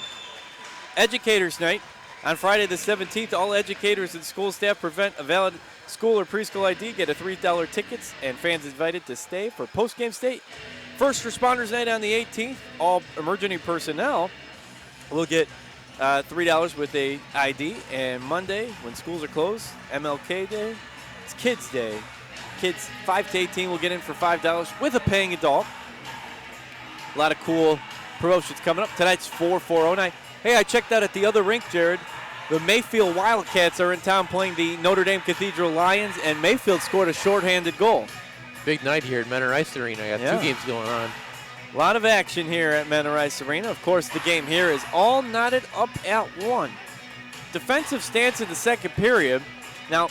Educators Night. On Friday the 17th, all educators and school staff present a valid school or preschool ID, get a $3 tickets, and fans invited to stay for post-game state. First Responders Night on the 18th, all emergency personnel will get $3 with a ID. And Monday, when schools are closed, MLK Day, it's Kids Day. Kids 5 to 18 will get in for $5 with a paying adult. A lot of cool promotions coming up. Tonight's 4-4-0 night. Hey, I checked out at the other rink, Jared. The Mayfield Wildcats are in town playing the Notre Dame Cathedral Lions, and Mayfield scored a shorthanded goal. Big night here at Menor Ice Arena. I got 2 games going on. A lot of action here at Menor Ice Arena. Of course, the game here is all knotted up at 1. Defensive stance in the second period. Now,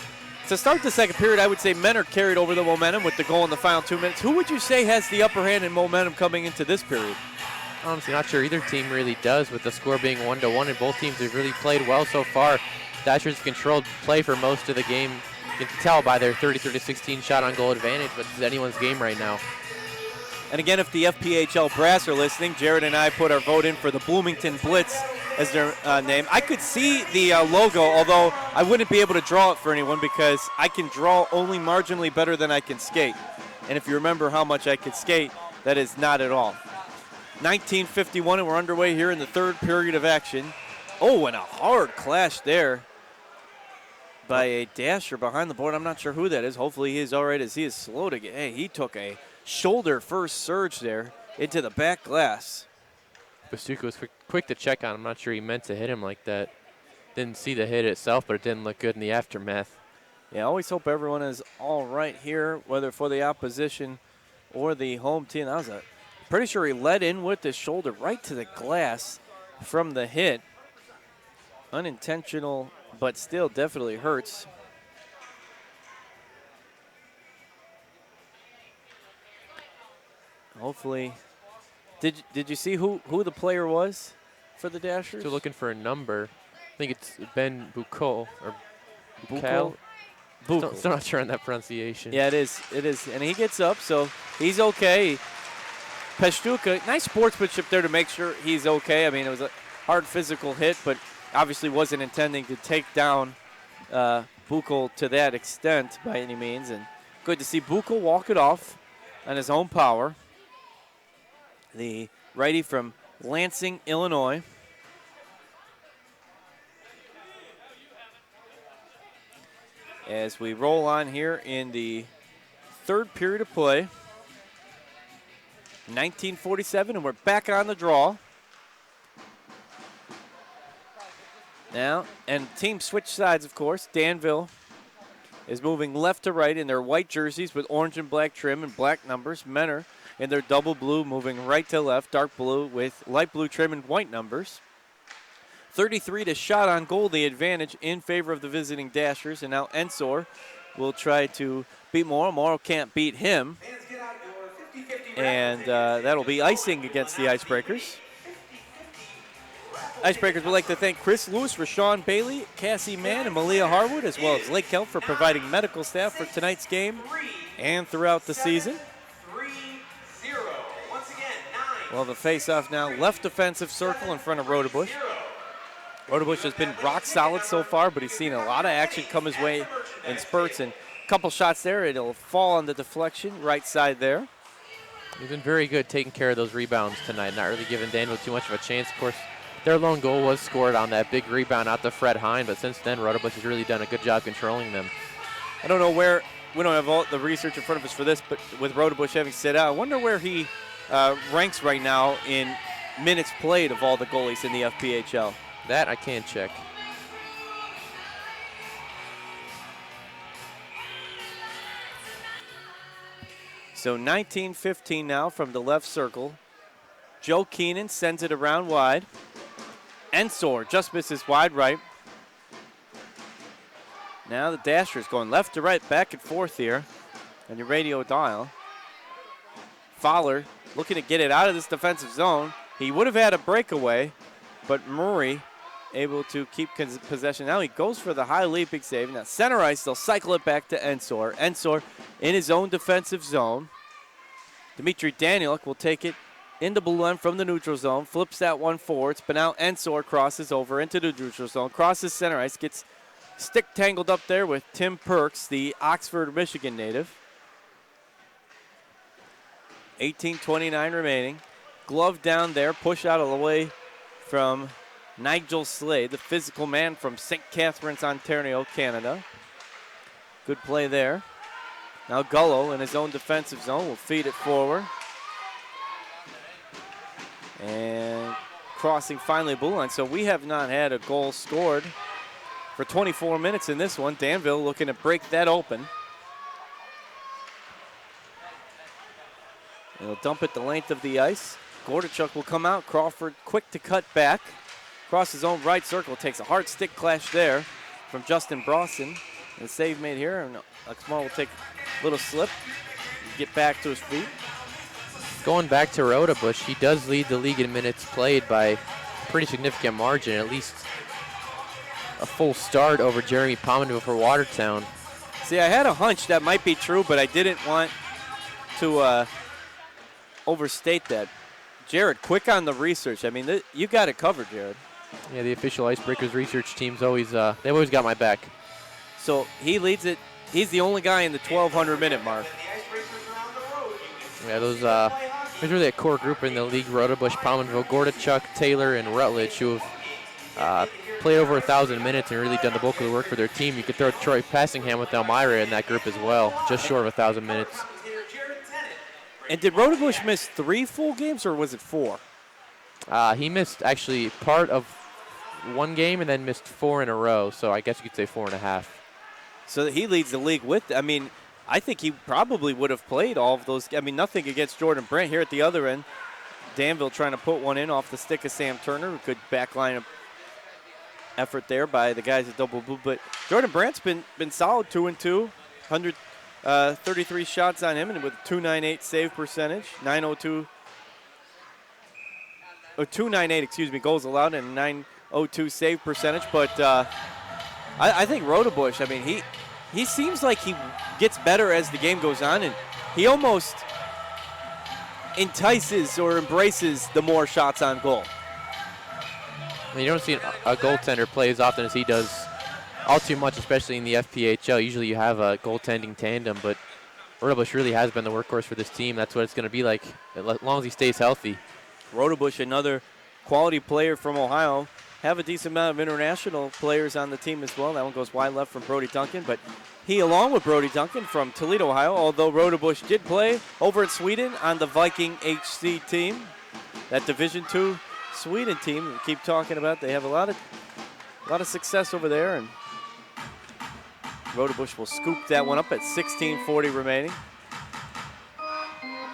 to start the second period, I would say Menor carried over the momentum with the goal in the final 2 minutes. Who would you say has the upper hand in momentum coming into this period? Honestly, not sure either team really does, with the score being 1-1, and both teams have really played well so far. Dashers controlled play for most of the game. You can tell by their 33-16 shot on goal advantage, but it's anyone's game right now. And again, if the FPHL brass are listening, Jared and I put our vote in for the Bloomington Blitz as their name. I could see the logo, although I wouldn't be able to draw it for anyone because I can draw only marginally better than I can skate. And if you remember how much I could skate, that is not at all. 19:51, and we're underway here in the third period of action. Oh, and a hard clash there by a Dasher behind the board. I'm not sure who that is. Hopefully he is all right as he is slow to get. Hey, he took a shoulder first surge there into the back glass. Basuka was quick to check on him. I'm not sure he meant to hit him like that. Didn't see the hit itself, but it didn't look good in the aftermath. Yeah, I always hope everyone is all right here, whether for the opposition or the home team. That was pretty sure he led in with his shoulder right to the glass from the hit. Unintentional, but still definitely hurts. Hopefully. Did you see who the player was for the Dashers? Still looking for a number. I think it's Ben Bucol or Bucol? Bucol. Still not sure on that pronunciation. Yeah, it is. It is. And he gets up, so he's okay. Peshtuka, nice sportsmanship there to make sure he's okay. I mean, it was a hard physical hit, but obviously wasn't intending to take down Bucol to that extent by any means. And good to see Bucol walk it off on his own power. The righty from Lansing, Illinois. As we roll on here in the third period of play. 1947, and we're back on the draw. Now, and team switch sides, of course. Danville is moving left to right in their white jerseys with orange and black trim and black numbers. Menor in their double blue, moving right to left, dark blue with light blue trim and white numbers. 33 to shot on goal, the advantage in favor of the visiting Dashers. And now Ensor will try to beat Morrow. Morrow can't beat him. And that'll be icing against the Icebreakers. Icebreakers would like to thank Chris Lewis, Rashawn Bailey, Cassie Mann, and Malia Harwood, as well as Lake Kelp for providing medical staff for tonight's game and throughout the season. Well, the face-off now, left defensive circle in front of Rodebush. Rodebush has been rock solid so far, but he's seen a lot of action come his way in spurts. And a couple shots there, it'll fall on the deflection, right side there. He's been very good taking care of those rebounds tonight, not really giving Danville too much of a chance. Of course, their lone goal was scored on that big rebound out to Fred Hine, but since then, Rodebush has really done a good job controlling them. I don't know where, we don't have all the research in front of us for this, but with Rodebush having sit out, I wonder where he ranks right now in minutes played of all the goalies in the FPHL. That I can check. So 19-15 now from the left circle. Joe Keenan sends it around wide. Ensor just misses wide right. Now the Dashers going left to right, back and forth here on your radio dial. Fowler looking to get it out of this defensive zone. He would have had a breakaway, but Murray able to keep possession. Now he goes for the high leaping save. Now center ice, they'll cycle it back to Ensor. Ensor in his own defensive zone. Dimitri Danieluk will take it in the blue line from the neutral zone, flips that one forwards, but now Ensor crosses over into the neutral zone, crosses center ice, gets stick tangled up there with Tim Perks, the Oxford, Michigan native. 18:29 remaining. Glove down there, push out of the way from Nigel Slade, the physical man from St. Catharines, Ontario, Canada. Good play there. Now Gullo in his own defensive zone will feed it forward. And crossing finally blue line. So we have not had a goal scored for 24 minutes in this one. Danville looking to break that open. They'll dump it the length of the ice. Gordichuk will come out. Crawford quick to cut back. Across his own right circle. Takes a hard stick clash there from Justin Brawson. And the save made here. And Oxmoor will take a little slip. Get back to his feet. Going back to Rodebush, he does lead the league in minutes played by a pretty significant margin, at least a full start over Jeremy Pominville for Watertown. See, I had a hunch that might be true, but I didn't want to overstate that. Jared, quick on the research. I mean, you got it covered, Jared. Yeah, the official Icebreakers research team's always, they've always got my back. So he leads it. He's the only guy in the 1,200-minute mark. Yeah, there's really a core group in the league: Rodebush, Pominville, Gordichuk, Taylor, and Rutledge, who have played over 1,000 minutes and really done the bulk of the work for their team. You could throw Troy Passingham with Elmira in that group as well, just short of 1,000 minutes. And did Rodebush miss 3 full games, or was it 4? He missed actually part of one game and then missed 4 in a row, so I guess you could say 4.5. So he leads the league with, I mean, I think he probably would have played all of those. I mean, nothing against Jordan Brandt here at the other end. Danville trying to put one in off the stick of Sam Turner, who could backline effort there by the guys at Double Blue. But Jordan Brandt's been solid, 2-2, 133 shots on him, and with a 298 save percentage, 298, excuse me, goals allowed, and 902 save percentage. But I think Rodebush, I mean, he seems like he gets better as the game goes on, and he almost entices or embraces the more shots on goal. I mean, you don't see a goaltender play as often as he does all too much, especially in the FPHL. Usually you have a goaltending tandem, but Rodebush really has been the workhorse for this team. That's what it's going to be like as long as he stays healthy. Rodebush, another quality player from Ohio, have a decent amount of international players on the team as well. That one goes wide left from Brody Duncan, but he, along with Brody Duncan from Toledo, Ohio, although Rodebush did play over in Sweden on the Viking HC team, that Division II Sweden team we keep talking about. They have a lot of success over there, and Rodebush will scoop that one up at 16:40 remaining.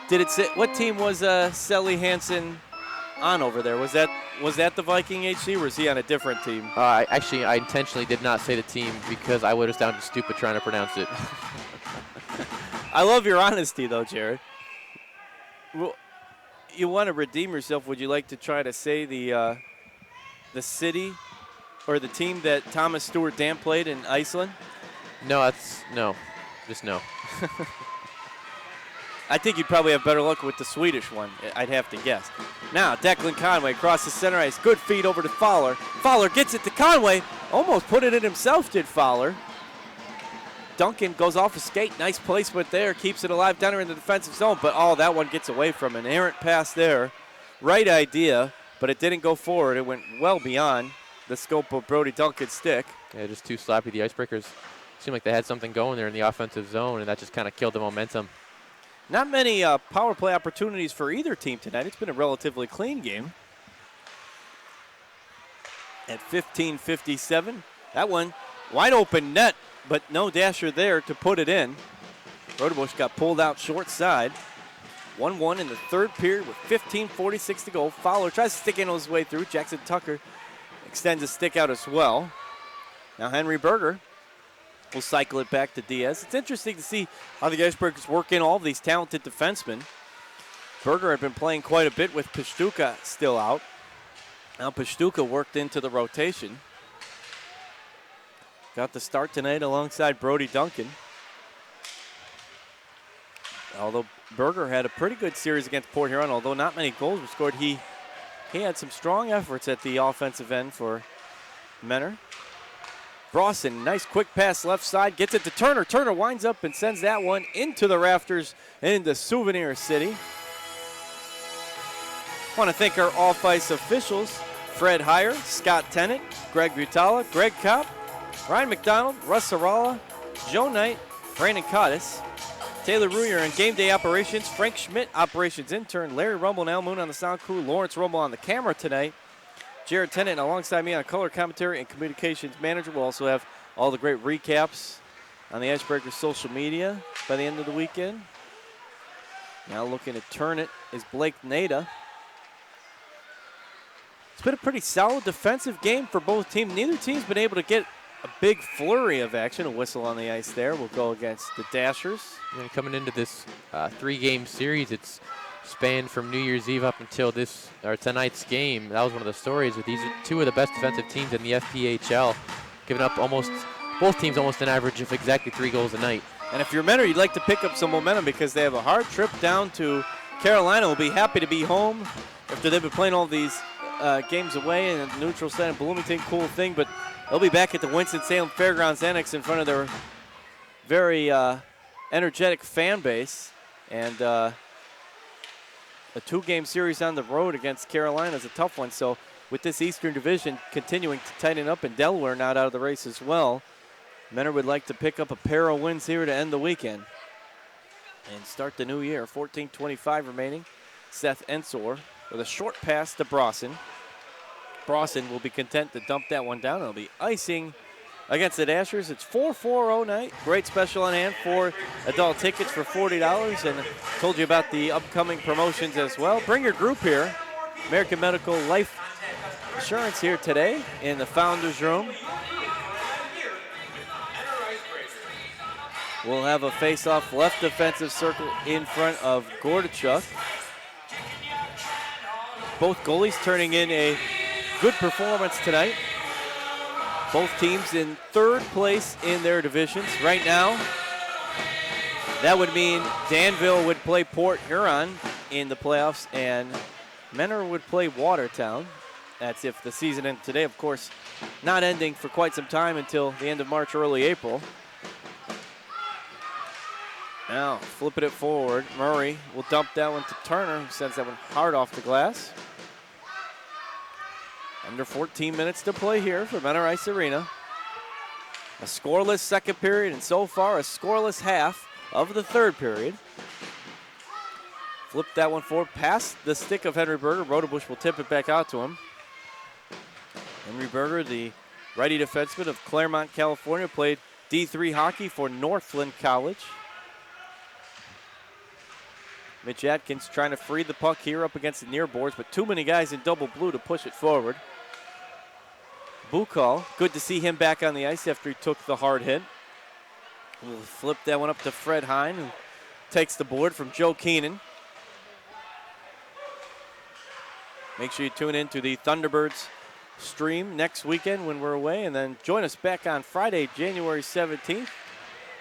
Did it sit? What team was Selly Hansen on over there? Was that the Viking HC, or was he on a different team? I intentionally did not say the team because I would have sounded stupid trying to pronounce it. I love your honesty, though, Jared. Well, you want to redeem yourself. Would you like to try to say the city or the team that Thomas Stewart Dam played in Iceland? No, just no. I think you'd probably have better luck with the Swedish one, I'd have to guess. Now, Declan Conway across the center ice. Good feed over to Fowler. Fowler gets it to Conway. Almost put it in himself, did Fowler. Duncan goes off a skate. Nice placement there. Keeps it alive down in the defensive zone. But, that one gets away from an errant pass there. Right idea, but it didn't go forward. It went well beyond the scope of Brody Duncan's stick. Yeah, just too sloppy. The Icebreakers seemed like they had something going there in the offensive zone, and that just kind of killed the momentum. Not many power play opportunities for either team tonight. It's been a relatively clean game. At 15:57, that one wide open net, but no Dasher there to put it in. Rodebush got pulled out short side. 1-1 in the third period with 15:46 to go. Fowler tries to stick in his way through. Jackson Tucker extends a stick out as well. Now Henry Berger will cycle it back to Diaz. It's interesting to see how the Icebreakers work in all of these talented defensemen. Berger had been playing quite a bit with Pashtuka still out. Now Pashtuka worked into the rotation. Got the start tonight alongside Brody Duncan. Although Berger had a pretty good series against Port Huron, although not many goals were scored, he had some strong efforts at the offensive end for Menor. Brawson, nice quick pass left side, gets it to Turner. Turner winds up and sends that one into the rafters into Souvenir City. Want to thank our off-ice officials, Fred Heyer, Scott Tennant, Greg Butala, Greg Kopp, Ryan McDonald, Russ Sarala, Joe Knight, Brandon Cottis, Taylor Ruyer on game day operations, Frank Schmidt, operations intern, Larry Rumble and Al Moon on the sound crew, Lawrence Rumble on the camera tonight, Jared Tennant alongside me on color commentary and communications manager. We'll also have all the great recaps on the Icebreakers social media by the end of the weekend. Now looking to turn it is Blake Nada. It's been a pretty solid defensive game for both teams. Neither team's been able to get a big flurry of action. A whistle on the ice there will go against the Dashers. And coming into this 3-game series, it's spanned from New Year's Eve up until tonight's game. That was one of the stories with these two of the best defensive teams in the FPHL, giving up both teams almost an average of exactly 3 goals a night. And if you're Menor, you'd like to pick up some momentum because they have a hard trip down to Carolina. Will be happy to be home after they've been playing all these games away in a neutral site in Bloomington. Cool thing, but they'll be back at the Winston-Salem Fairgrounds Annex in front of their very energetic fan base. And a 2-game series on the road against Carolina is a tough one. So with this Eastern Division continuing to tighten up and Delaware not out of the race as well, Menor would like to pick up a pair of wins here to end the weekend and start the new year. 14:25 remaining. Seth Ensor with a short pass to Brawson. Brawson will be content to dump that one down. It'll be icing against the Dashers. It's 4-4-0 night. Great special on hand for adult tickets for $40. And told you about the upcoming promotions as well. Bring your group here. American Medical Life Insurance here today in the Founders Room. We'll have a face-off left defensive circle in front of Gordachuk. Both goalies turning in a good performance tonight. Both teams in third place in their divisions. Right now, that would mean Danville would play Port Huron in the playoffs and Menor would play Watertown. That's if the season ended today. Of course, not ending for quite some time until the end of March, early April. Now, flipping it forward, Murray will dump that one to Turner, who sends that one hard off the glass. Under 14 minutes to play here for Menor Ice Arena. A scoreless second period, and so far a scoreless half of the third period. Flip that one forward, past the stick of Henry Berger. Rodebush will tip it back out to him. Henry Berger, the righty defenseman of Claremont, California, played D3 hockey for Northland College. Mitch Atkins trying to free the puck here up against the near boards, but too many guys in double blue to push it forward. Bukal, good to see him back on the ice after he took the hard hit. We'll flip that one up to Fred Hine, who takes the board from Joe Keenan. Make sure you tune in to the Thunderbirds stream next weekend when we're away, and then join us back on Friday, January 17th,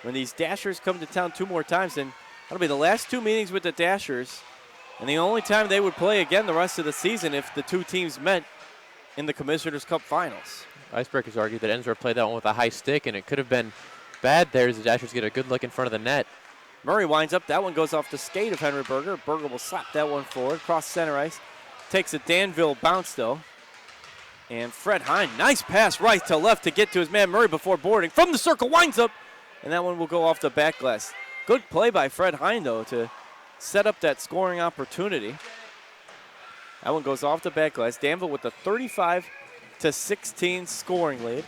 when these Dashers come to town 2 more times. And that'll be the last 2 meetings with the Dashers, and the only time they would play again the rest of the season if the 2 teams met in the Commissioner's Cup Finals. Icebreakers argued that Ensor played that one with a high stick, and it could have been bad there as the Dashers get a good look in front of the net. Murray winds up. That one goes off the skate of Henry Berger. Berger will slap that one forward, cross center ice. Takes a Danville bounce, though. And Fred Hine, nice pass right to left to get to his man Murray before boarding. From the circle, winds up, and that one will go off the back glass. Good play by Fred Hine, though, to set up that scoring opportunity. That one goes off the back glass. Danville with the 35-16 scoring lead.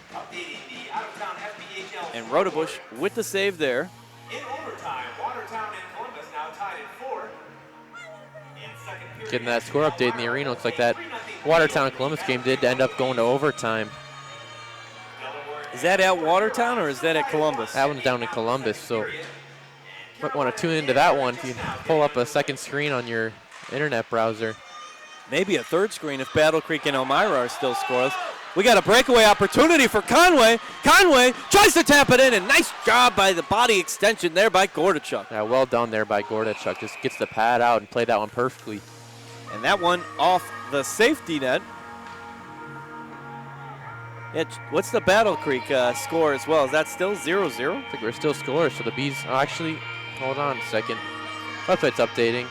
And Rodebush with the save there. In overtime, Watertown and Columbus now tied at 4. In second period, Getting that score update in the arena, looks like that Watertown-Columbus game did end up going to overtime. Is that at Watertown or is that at Columbus? That one's down in Columbus, so might want to tune into that one if you pull up a second screen on your internet browser. Maybe a third screen if Battle Creek and Elmira are still scoreless. We got a breakaway opportunity for Conway. Conway tries to tap it in, and nice job by the body extension there by Gordachuk. Yeah, well done there by Gordachuk. Just gets the pad out and played that one perfectly. And that one off the safety net. What's the Battle Creek score as well? Is that still 0-0? I think we're still scorers, so the Bees actually, hold on a second. That's what's updating.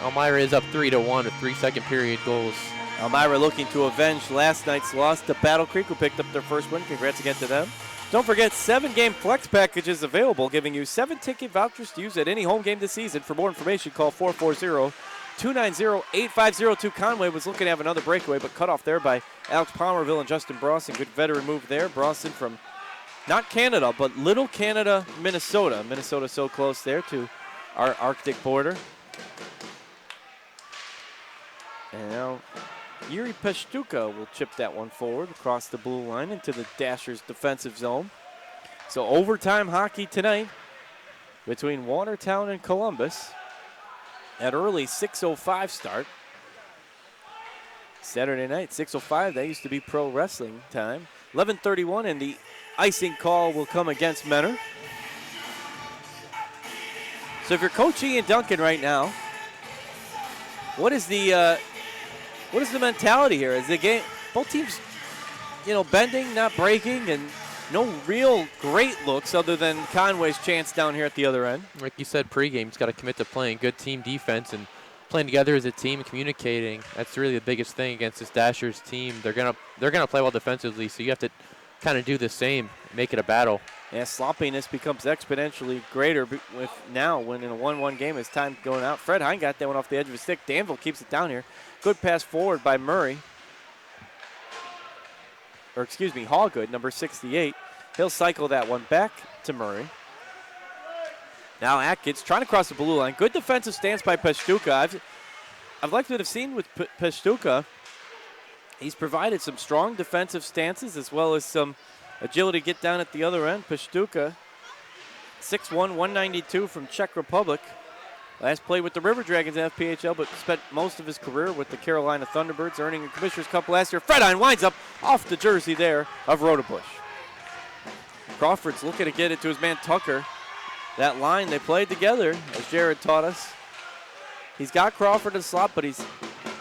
Elmira is up 3-1 with 3 second period goals. Elmira looking to avenge last night's loss to Battle Creek, who picked up their first win. Congrats again to them. Don't forget, 7-game flex packages available, giving you 7 ticket vouchers to use at any home game this season. For more information, call 440-290-8502. Conway was looking to have another breakaway, but cut off there by Alex Palmerville and Justin Brawson. Good veteran move there. Brawson from not Canada, but Little Canada, Minnesota. Minnesota so close there to our Arctic border. And now Yuri Peshtuka will chip that one forward across the blue line into the Dashers' defensive zone. So overtime hockey tonight between Watertown and Columbus at early 6:05 start. Saturday night, 6:05, that used to be pro wrestling time. 11:31, and the icing call will come against Menor. So if you're Coach Ian Duncan right now, what is the mentality here? Is the game, both teams, bending, not breaking, and no real great looks other than Conway's chance down here at the other end. Like you said, pregame, he's got to commit to playing good team defense and playing together as a team and communicating. That's really the biggest thing against this Dashers team. They're gonna play well defensively, so you have to kind of do the same, make it a battle. Yeah, sloppiness becomes exponentially greater when in a 1-1 game as time going out. Fred Hine got that one off the edge of his stick. Danville keeps it down here. Good pass forward by Murray. Or excuse me, Hallgood, number 68. He'll cycle that one back to Murray. Now Atkins trying to cross the blue line. Good defensive stance by Peshtuka. I've liked what I've seen with Peshtuka. He's provided some strong defensive stances as well as some agility to get down at the other end. Peshtuka, 6'1", 192 from Czech Republic. Last played with the River Dragons in FPHL, but spent most of his career with the Carolina Thunderbirds, earning a Commissioner's Cup last year. Fredine winds up off the jersey there of Rodebush. Crawford's looking to get it to his man Tucker. That line, they played together, as Jared taught us. He's got Crawford in the slot, but he's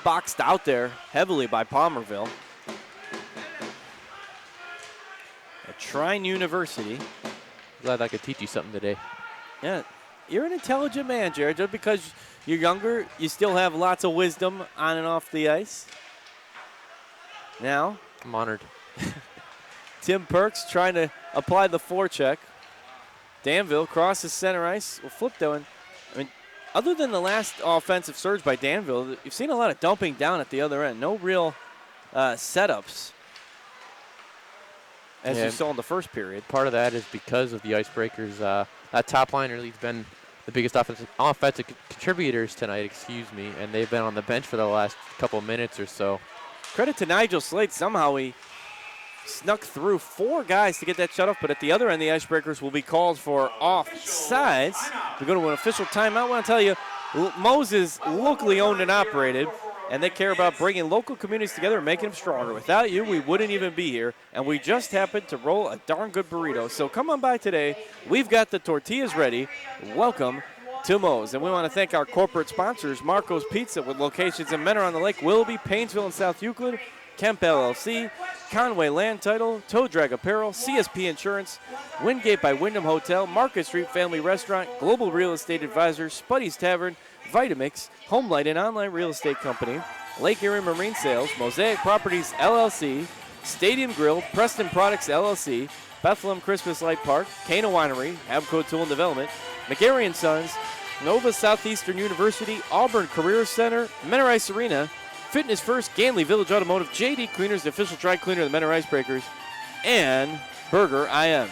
boxed out there heavily by Palmerville. At Trine University. Glad I could teach you something today. Yeah, you're an intelligent man, Jared. Just because you're younger, you still have lots of wisdom on and off the ice. Now, I'm honored. Tim Perks trying to apply the forecheck. Danville crosses center ice. Will flip that one. I mean, other than the last offensive surge by Danville, you've seen a lot of dumping down at the other end. No real setups, as you saw in the first period. Part of that is because of the Icebreakers. That top line really has been the biggest offensive contributors tonight, and they've been on the bench for the last couple minutes or so. Credit to Nigel Slate. Somehow he snuck through 4 guys to get that shutoff, but at the other end, the Icebreakers will be called for offsides. We go to an official timeout. I want to tell you, Moses locally owned and operated, and they care about bringing local communities together and making them stronger. Without you, we wouldn't even be here, and we just happened to roll a darn good burrito. So come on by today. We've got the tortillas ready. Welcome to Moe's. And we want to thank our corporate sponsors, Marco's Pizza, with locations in Mentor on the Lake, Willoughby, Painesville, and South Euclid, Kemp LLC, Conway Land Title, Toe Drag Apparel, CSP Insurance, Wingate by Wyndham Hotel, Market Street Family Restaurant, Global Real Estate Advisors, Spuddy's Tavern, Vitamix, Homelight and Online Real Estate Company, Lake Erie Marine Sales, Mosaic Properties LLC, Stadium Grill, Preston Products LLC, Bethlehem Christmas Light Park, Cana Winery, Abco Tool and Development, McGarry & Sons, Nova Southeastern University, Auburn Career Center, Mentor Ice Arena, Fitness First, Ganley Village Automotive, JD Cleaners, the official dry cleaner of the Mentor Icebreakers, and Burger IM.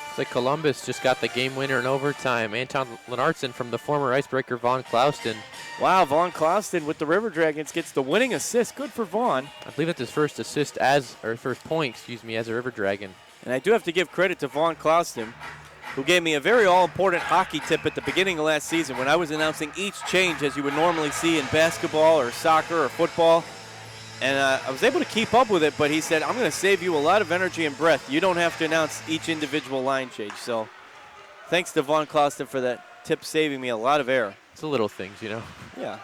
It's like Columbus just got the game winner in overtime. Anton Lenartson from the former Icebreaker Vaughn Clouston. Wow, Vaughn Clouston with the River Dragons gets the winning assist. Good for Vaughn. I believe that's his first assist as a River Dragon. And I do have to give credit to Vaughn Clouston, who gave me a very all-important hockey tip at the beginning of last season when I was announcing each change as you would normally see in basketball or soccer or football. And I was able to keep up with it, but he said, I'm going to save you a lot of energy and breath. You don't have to announce each individual line change. So thanks to Vaughn Clouston for that tip, saving me a lot of air. It's the little things, you know. Yeah.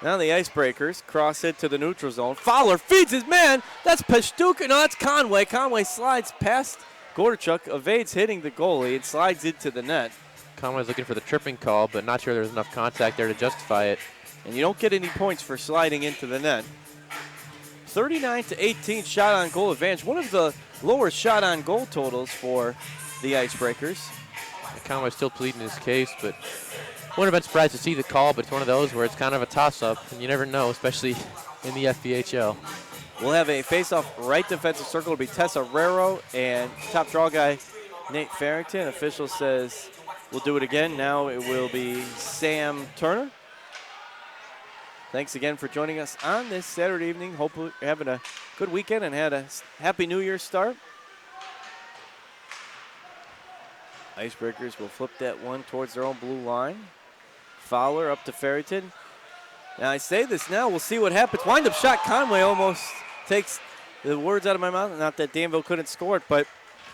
Now the Icebreakers cross it to the neutral zone. Fowler feeds his man. That's Peshtuka. No, that's Conway. Conway slides past Gorchuk, evades hitting the goalie and slides into the net. Conway's looking for the tripping call, but not sure there's enough contact there to justify it. And you don't get any points for sliding into the net. 39-18 shot on goal advantage. One of the lower shot on goal totals for the Icebreakers. Conway's still pleading his case, but wouldn't have been surprised to see the call, but it's one of those where it's kind of a toss-up, and you never know, especially in the FPHL. We'll have a face-off right defensive circle. It'll be Tessa Rero and top draw guy Nate Farrington. Official says we'll do it again. Now it will be Sam Turner. Thanks again for joining us on this Saturday evening. Hopefully you're having a good weekend and had a happy New Year's start. Icebreakers will flip that one towards their own blue line. Fowler up to Farrington. Now I say this now, we'll see what happens. Wind-up shot, Conway almost takes the words out of my mouth. Not that Danville couldn't score it, but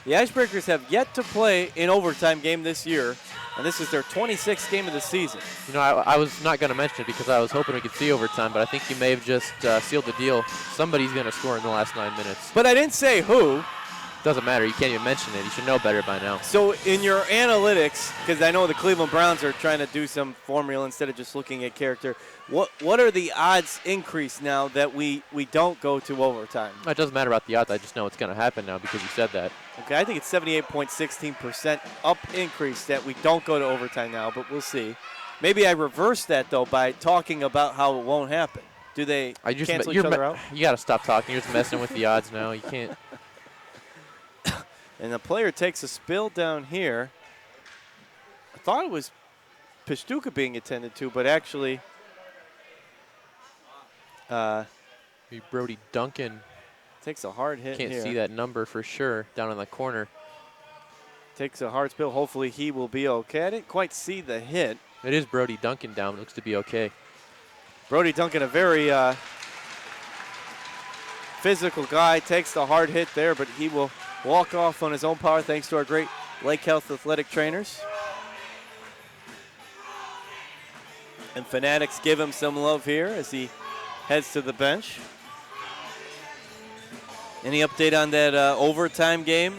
the Icebreakers have yet to play an overtime game this year, and this is their 26th game of the season. You know, I was not going to mention it because I was hoping we could see overtime, but I think you may have just sealed the deal. Somebody's going to score in the last 9 minutes. But I didn't say who. Doesn't matter. You can't even mention it. You should know better by now. So in your analytics, because I know the Cleveland Browns are trying to do some formula instead of just looking at character, what are the odds increase now that we don't go to overtime? It doesn't matter about the odds. I just know it's going to happen now because you said that. Okay, I think it's 78.16% up increase that we don't go to overtime now, but we'll see. Maybe I reversed that, though, by talking about how it won't happen. Do they cancel each other out? You got to stop talking. You're just messing with the odds now. You can't. And the player takes a spill down here. I thought it was Pastuca being attended to, but actually Brody Duncan takes a hard hit here. Can't see that number for sure down in the corner. Takes a hard spill. Hopefully he will be okay. I didn't quite see the hit. It is Brody Duncan down. Looks to be okay. Brody Duncan, a very physical guy, takes the hard hit there, but he will walk off on his own power thanks to our great Lake Health athletic trainers. And Fanatics give him some love here as he heads to the bench. Any update on that overtime game?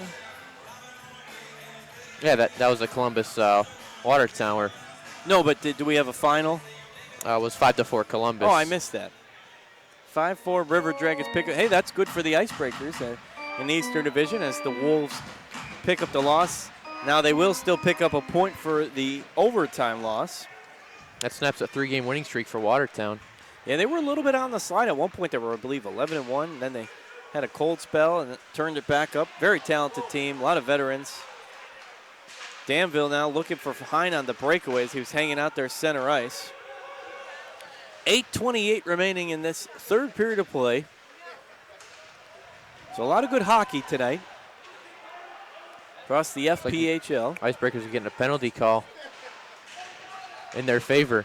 Yeah, that was a Columbus Watertown. Where No, but do we have a final? it was 5-4 Columbus. Oh, I missed that. 5-4 River Dragons pick up. Hey, that's good for the Icebreakers in the Eastern Division as the Wolves pick up the loss. Now they will still pick up a point for the overtime loss. That snaps a 3-game winning streak for Watertown. Yeah, they were a little bit on the slide. At one point they were, I believe, 11-1. And then they had a cold spell and turned it back up. Very talented team, a lot of veterans. Danville now looking for Hine on the breakaways. He was hanging out there center ice. 8:28 remaining in this third period of play. So a lot of good hockey tonight across the FPHL. Icebreakers are getting a penalty call in their favor.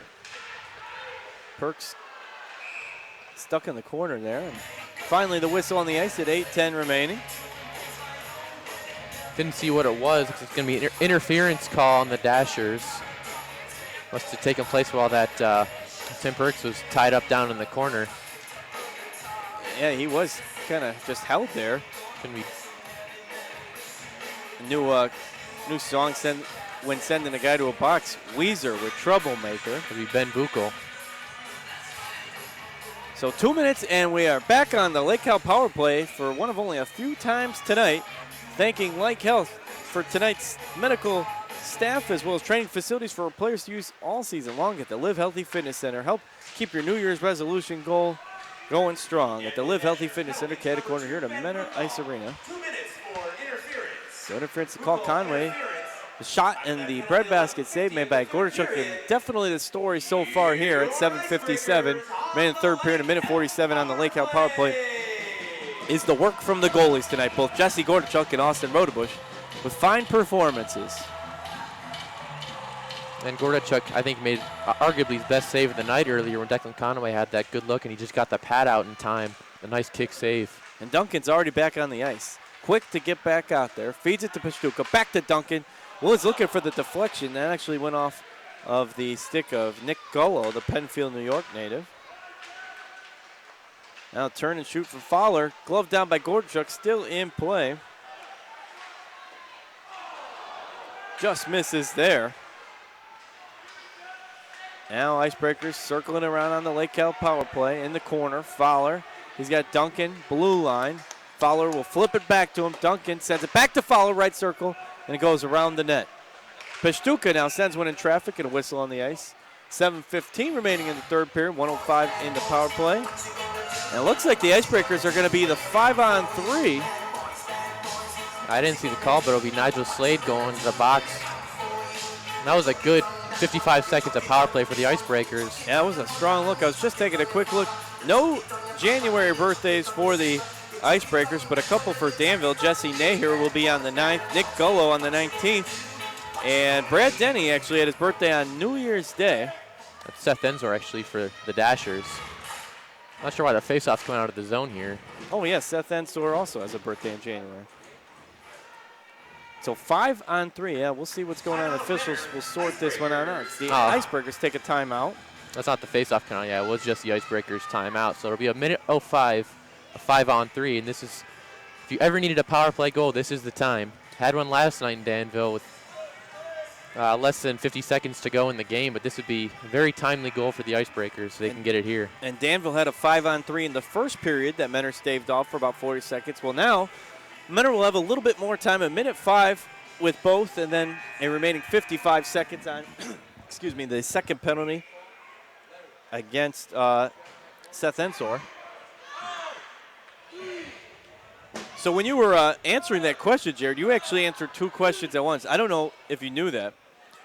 Perks stuck in the corner there. And finally the whistle on the ice at 8:10 remaining. Didn't see what it was. It's going to be an interference call on the Dashers. Must have taken place while that Tim Perks was tied up down in the corner. Yeah, he was kind of just held there. Can we? New song when sending a guy to a box. Weezer with Troublemaker. Could be Ben Buchel. So 2 minutes and we are back on the Lake Health power play for one of only a few times tonight. Thanking Lake Health for tonight's medical staff as well as training facilities for players to use all season long at the Live Healthy Fitness Center. Help keep your New Year's resolution goal going strong at the Live Healthy Fitness Center, Caddy Corner here at Menor Ice Arena. 2 minutes for interference. So interference to call Conway. The shot and the breadbasket save made by Gordichuk, and definitely the story so far here at 7:57. Remaining third period, a minute 47 on the Lake Health power play. Is the work from the goalies tonight, both Jesse Gordichuk and Austin Rodebush, with fine performances. And Gordichuk, I think, made arguably his best save of the night earlier when Declan Conway had that good look and he just got the pad out in time. A nice kick save. And Duncan's already back on the ice. Quick to get back out there. Feeds it to Pastuca. Back to Duncan. Was looking for the deflection. That actually went off of the stick of Nick Gullo, the Penfield, New York native. Now turn and shoot for Fowler. Glove down by Gordichuk, still in play. Just misses there. Now Icebreakers circling around on the Lake Cal power play in the corner. Fowler, he's got Duncan, blue line. Fowler will flip it back to him. Duncan sends it back to Fowler, right circle, and it goes around the net. Pastuca now sends one in traffic and a whistle on the ice. 7:15 remaining in the third period, 1:05 in the power play. And it looks like the Icebreakers are going to be the 5-on-3. I didn't see the call, but it'll be Nigel Slade going to the box. And that was a good 55 seconds of power play for the Icebreakers. Yeah, it was a strong look. I was just taking a quick look. No January birthdays for the Icebreakers, but a couple for Danville. Jesse Naher will be on the 9th. Nick Gullo on the 19th. And Brad Denny actually had his birthday on New Year's Day. That's Seth Enzor actually for the Dashers. Not sure why the faceoff's coming out of the zone here. Oh, yes, Seth Ensor also has a birthday in January. So 5-on-3. Yeah, we'll see what's going on. Officials will sort this one out. It's the Icebreakers take a timeout. That's not the faceoff count. Yeah, it was just the Icebreakers timeout. So it'll be a minute 05, a 5-on-3. And this is, if you ever needed a power play goal, this is the time. Had one last night in Danville with less than 50 seconds to go in the game, but this would be a very timely goal for the Icebreakers, so they can get it here. And Danville had a 5-on-3 in the first period that Menor staved off for about 40 seconds. Well, now Menor will have a little bit more time, a minute 5 with both, and then a remaining 55 seconds on the second penalty against Seth Ensor. So when you were answering that question, Jared, you actually answered two questions at once. I don't know if you knew that.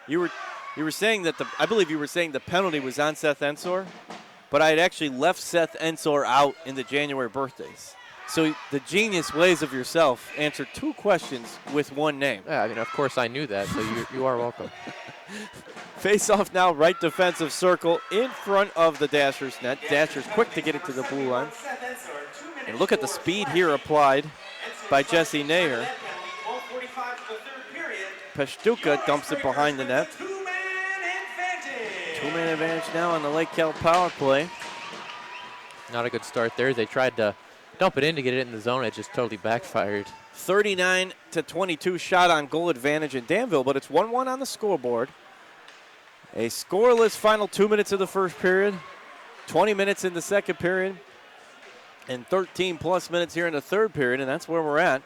You were saying that I believe you were saying the penalty was on Seth Ensor, but I had actually left Seth Ensor out in the January birthdays. So the genius ways of yourself answered two questions with one name. Yeah, I mean, of course I knew that, so you are welcome. Face off now, right defensive circle in front of the Dashers net. Dashers quick to get it to the blue line. And look at the speed here applied by Jesse Nair. Peshtuka dumps it behind the net. Two-man advantage now on the Lake Cal power play. Not a good start there. They tried to dump it in to get it in the zone. It just totally backfired. 39-22 shot on goal advantage in Danville, but it's 1-1 on the scoreboard. A scoreless final 2 minutes of the first period, 20 minutes in the second period, and 13 plus minutes here in the third period, and that's where we're at.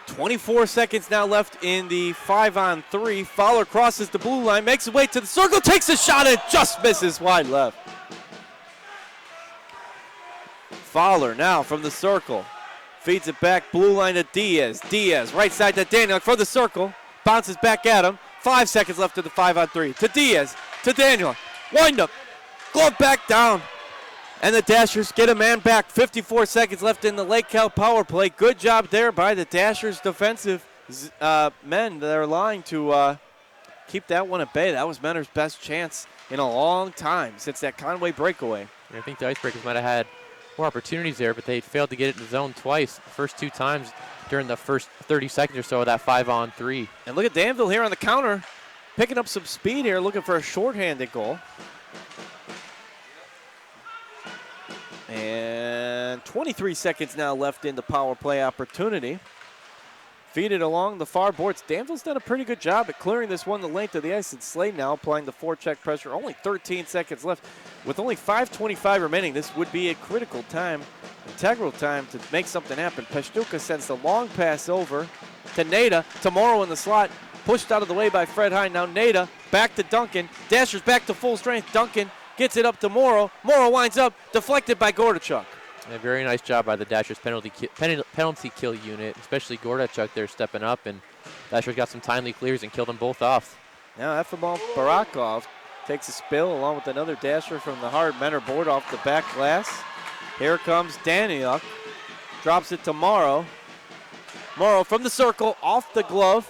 24 seconds now left in the 5-on-3. Fowler crosses the blue line, makes his way to the circle, takes a shot, and just misses wide left. Fowler now from the circle. Feeds it back, blue line to Diaz. Diaz, right side to Daniel from the circle. Bounces back at him. 5 seconds left to the 5-on-3. To Diaz, to Daniel. Wind up. Glove back down. And the Dashers get a man back. 54 seconds left in the Lake Cal power play. Good job there by the Dashers defensive men that are lying to keep that one at bay. That was Mentor's best chance in a long time since that Conway breakaway. I think the Icebreakers might have had more opportunities there, but they failed to get it in the zone twice, the first two times during the first 30 seconds or so of that 5-on-3. And look at Danville here on the counter, picking up some speed here, looking for a shorthanded goal. And 23 seconds now left in the power play opportunity. Feed it along the far boards. Danville's done a pretty good job at clearing this one the length of the ice, and Slade now applying the forecheck pressure. Only 13 seconds left. With only 5:25 remaining, this would be a critical time, integral time to make something happen. Peshtuka sends the long pass over to Nada. Tomorrow in the slot, pushed out of the way by Fred Hine. Now Nada back to Duncan. Dashers back to full strength. Duncan gets it up to Morrow. Morrow winds up, deflected by Gordachuk. A very nice job by the Dashers penalty kill unit, especially Gordachuk there stepping up, and Dashers got some timely clears and killed them both off. Now Efimov Barakov takes a spill along with another Dasher from the hard Menor board off the back glass. Here comes Daniuk, drops it to Morrow. Morrow from the circle, off the glove,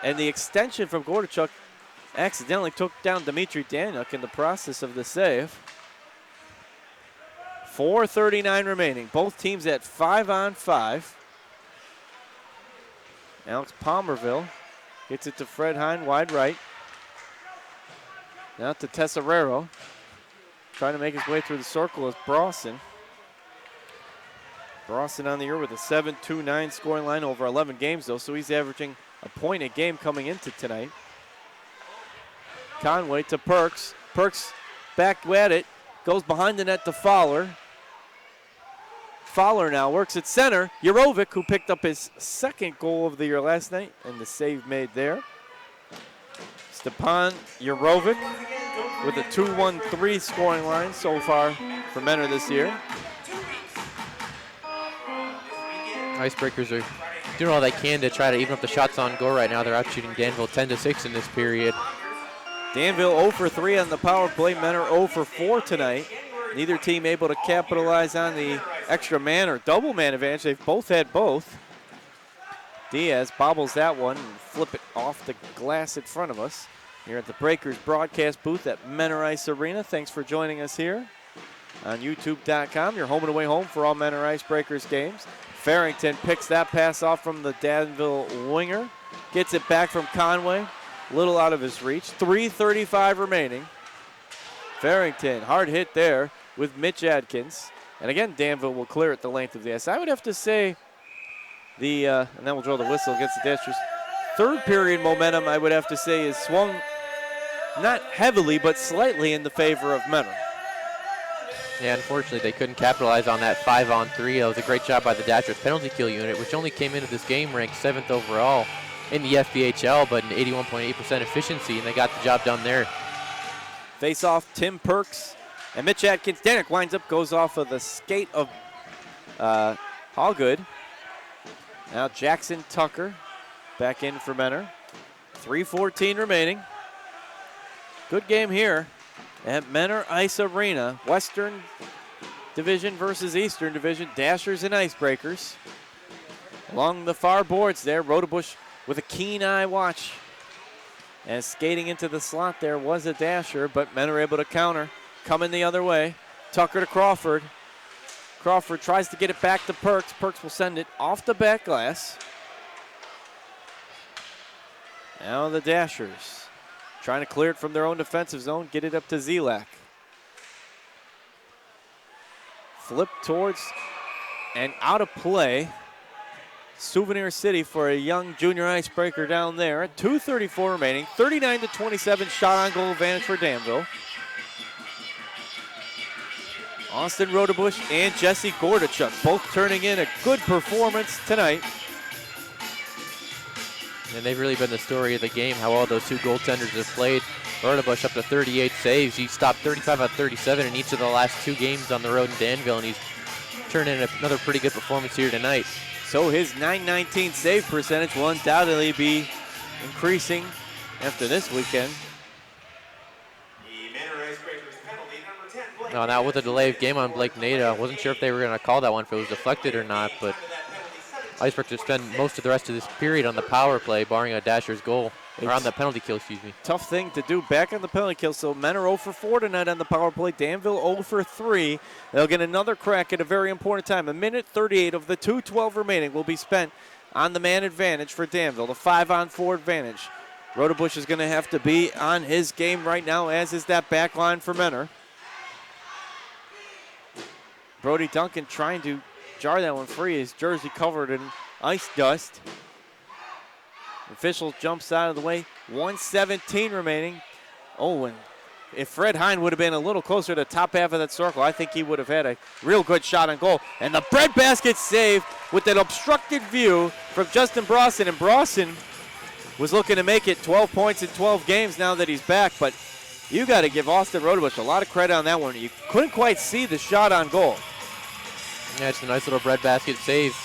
and the extension from Gordachuk accidentally took down Dmitry Daniuk in the process of the save. 4:39 remaining. Both teams at 5-on-5. Alex Palmerville gets it to Fred Hine, wide right. Now to Tesserero. Trying to make his way through the circle is Brawson. Brawson on the year with a 7-2-9 scoring line over 11 games, though, so he's averaging a point a game coming into tonight. Conway to Perks. Perks back at it. Goes behind the net to Fowler. Fowler now works at center. Jurovic, who picked up his second goal of the year last night, and the save made there. Stepan Jurovic with a 2-1-3 scoring line so far for Menor this year. Icebreakers are doing all they can to try to even up the shots on goal right now. They're out shooting Danville 10-6 in this period. Danville 0 for 3 on the power play. Menor 0 for 4 tonight. Neither team able to capitalize on the extra man or double man advantage. They've both had both. Diaz bobbles that one and flip it off the glass in front of us. Here at the Breakers broadcast booth at Menor Ice Arena. Thanks for joining us here on YouTube.com. Your home and away home for all Menor Ice Breakers games. Farrington picks that pass off from the Danville winger. Gets it back from Conway. Little out of his reach. 3:35 remaining. Farrington, hard hit there with Mitch Adkins. And again, Danville will clear it the length of the ice. I would have to say and then we'll draw the whistle against the Dashers. Third period momentum, I would have to say, is swung not heavily, but slightly in the favor of Menor. Yeah, unfortunately, they couldn't capitalize on that 5-on-3. That was a great job by the Dashers penalty kill unit, which only came into this game ranked 7th overall. in the FBHL, but an 81.8% efficiency, and they got the job done there. Face off, Tim Perks and Mitch Atkins. Danek winds up, goes off of the skate of Hallgood. Now Jackson Tucker back in for Menor. 3:14 remaining. Good game here at Menor Ice Arena. Western Division versus Eastern Division. Dashers and Icebreakers. Along the far boards there, Rodebush with a keen eye watch. As skating into the slot there was a Dasher, but Menor able to counter. Coming the other way. Tucker to Crawford. Crawford tries to get it back to Perks. Perks will send it off the back glass. Now the Dashers trying to clear it from their own defensive zone, get it up to Zelak. Flip towards and out of play. Souvenir City for a young junior icebreaker down there. 2:34 remaining, 39-27 shot on goal advantage for Danville. Austin Rodebush and Jesse Gordachuk both turning in a good performance tonight. And they've really been the story of the game, how all those two goaltenders have played. Rodebush up to 38 saves. He stopped 35 out of 37 in each of the last two games on the road in Danville, and he's turned in another pretty good performance here tonight. So his .919 save percentage will undoubtedly be increasing after this weekend. The Menor Icebreakers penalty, number 10, Blake. No, now with the delay of game on Blake Nada, I wasn't sure if they were going to call that one, if it was deflected or not, but Icebreakers spend most of the rest of this period on the power play, barring a Dasher's goal, or on the penalty kill, excuse me. Tough thing to do back on the penalty kill. So Menor 0 for 4 tonight on the power play. Danville 0 for 3. They'll get another crack at a very important time. A minute 38 of the 2:12 remaining will be spent on the man advantage for Danville, the 5-on-4 advantage. Rodebush is going to have to be on his game right now, as is that back line for Menor. Brody Duncan trying to jar that one free. His jersey covered in ice dust. Official jumps out of the way. 1:17 remaining. Oh, and if Fred Hine would have been a little closer to the top half of that circle, I think he would have had a real good shot on goal. And the breadbasket save with that obstructed view from Justin Brawson. And Brawson was looking to make it 12 points in 12 games now that he's back. But you got to give Austin Rodebush a lot of credit on that one. You couldn't quite see the shot on goal. Yeah, it's a nice little breadbasket save.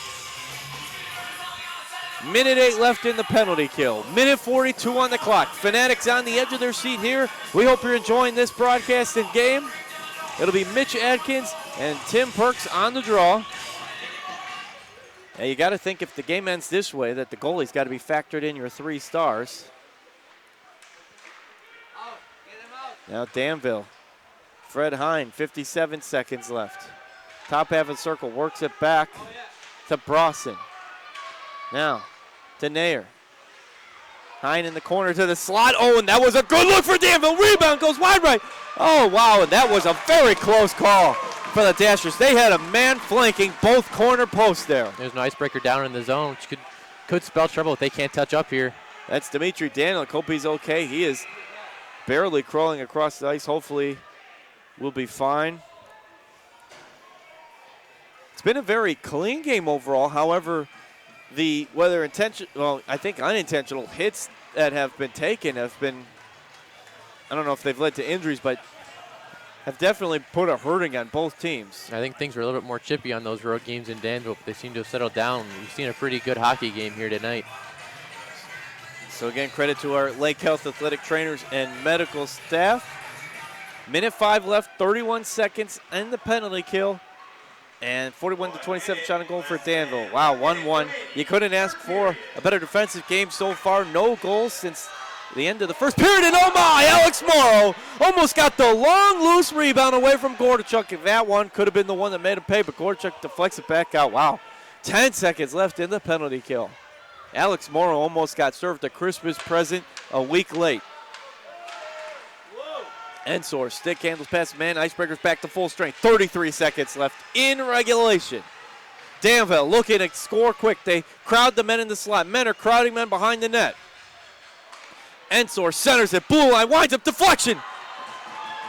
Minute 8 left in the penalty kill. Minute 42 on the clock. Fanatics on the edge of their seat here. We hope you're enjoying this broadcast and game. It'll be Mitch Adkins and Tim Perks on the draw. Now you got to think if the game ends this way that the goalie's got to be factored in your 3 stars. Now Danville. Fred Hine, 57 seconds left. Top half of the circle works it back to Brawson. Now to Nair. Hine in the corner to the slot. Oh, and that was a good look for Danville. Rebound goes wide right. Oh, wow, and that was a very close call for the Dashers. They had a man flanking both corner posts there. There's an icebreaker down in the zone, which could spell trouble if they can't touch up here. That's Dimitri Daniel. Hope he's okay. He is barely crawling across the ice. Hopefully we'll be fine. It's been a very clean game overall. However, whether intentional, well, I think unintentional hits that have been taken have been, I don't know if they've led to injuries, but have definitely put a hurting on both teams. I think things were a little bit more chippy on those road games in Danville, but they seem to have settled down. We've seen a pretty good hockey game here tonight. So again, credit to our Lake Health athletic trainers and medical staff. Minute 5 left, 31 seconds in the penalty kill. And 41-27 shot on goal for Danville. Wow, 1-1. You couldn't ask for a better defensive game so far. No goals since the end of the first period. And oh my, Alex Morrow almost got the long loose rebound away from Gordachuk. And that one could have been the one that made him pay, but Gordachuk deflects it back out. Wow, 10 seconds left in the penalty kill. Alex Morrow almost got served a Christmas present a week late. Ensor, stick handles past man. Icebreakers back to full strength. 33 seconds left in regulation. Danville looking to score quick. They crowd the men in the slot. Men are crowding men behind the net. Ensor centers it. Blue line winds up deflection.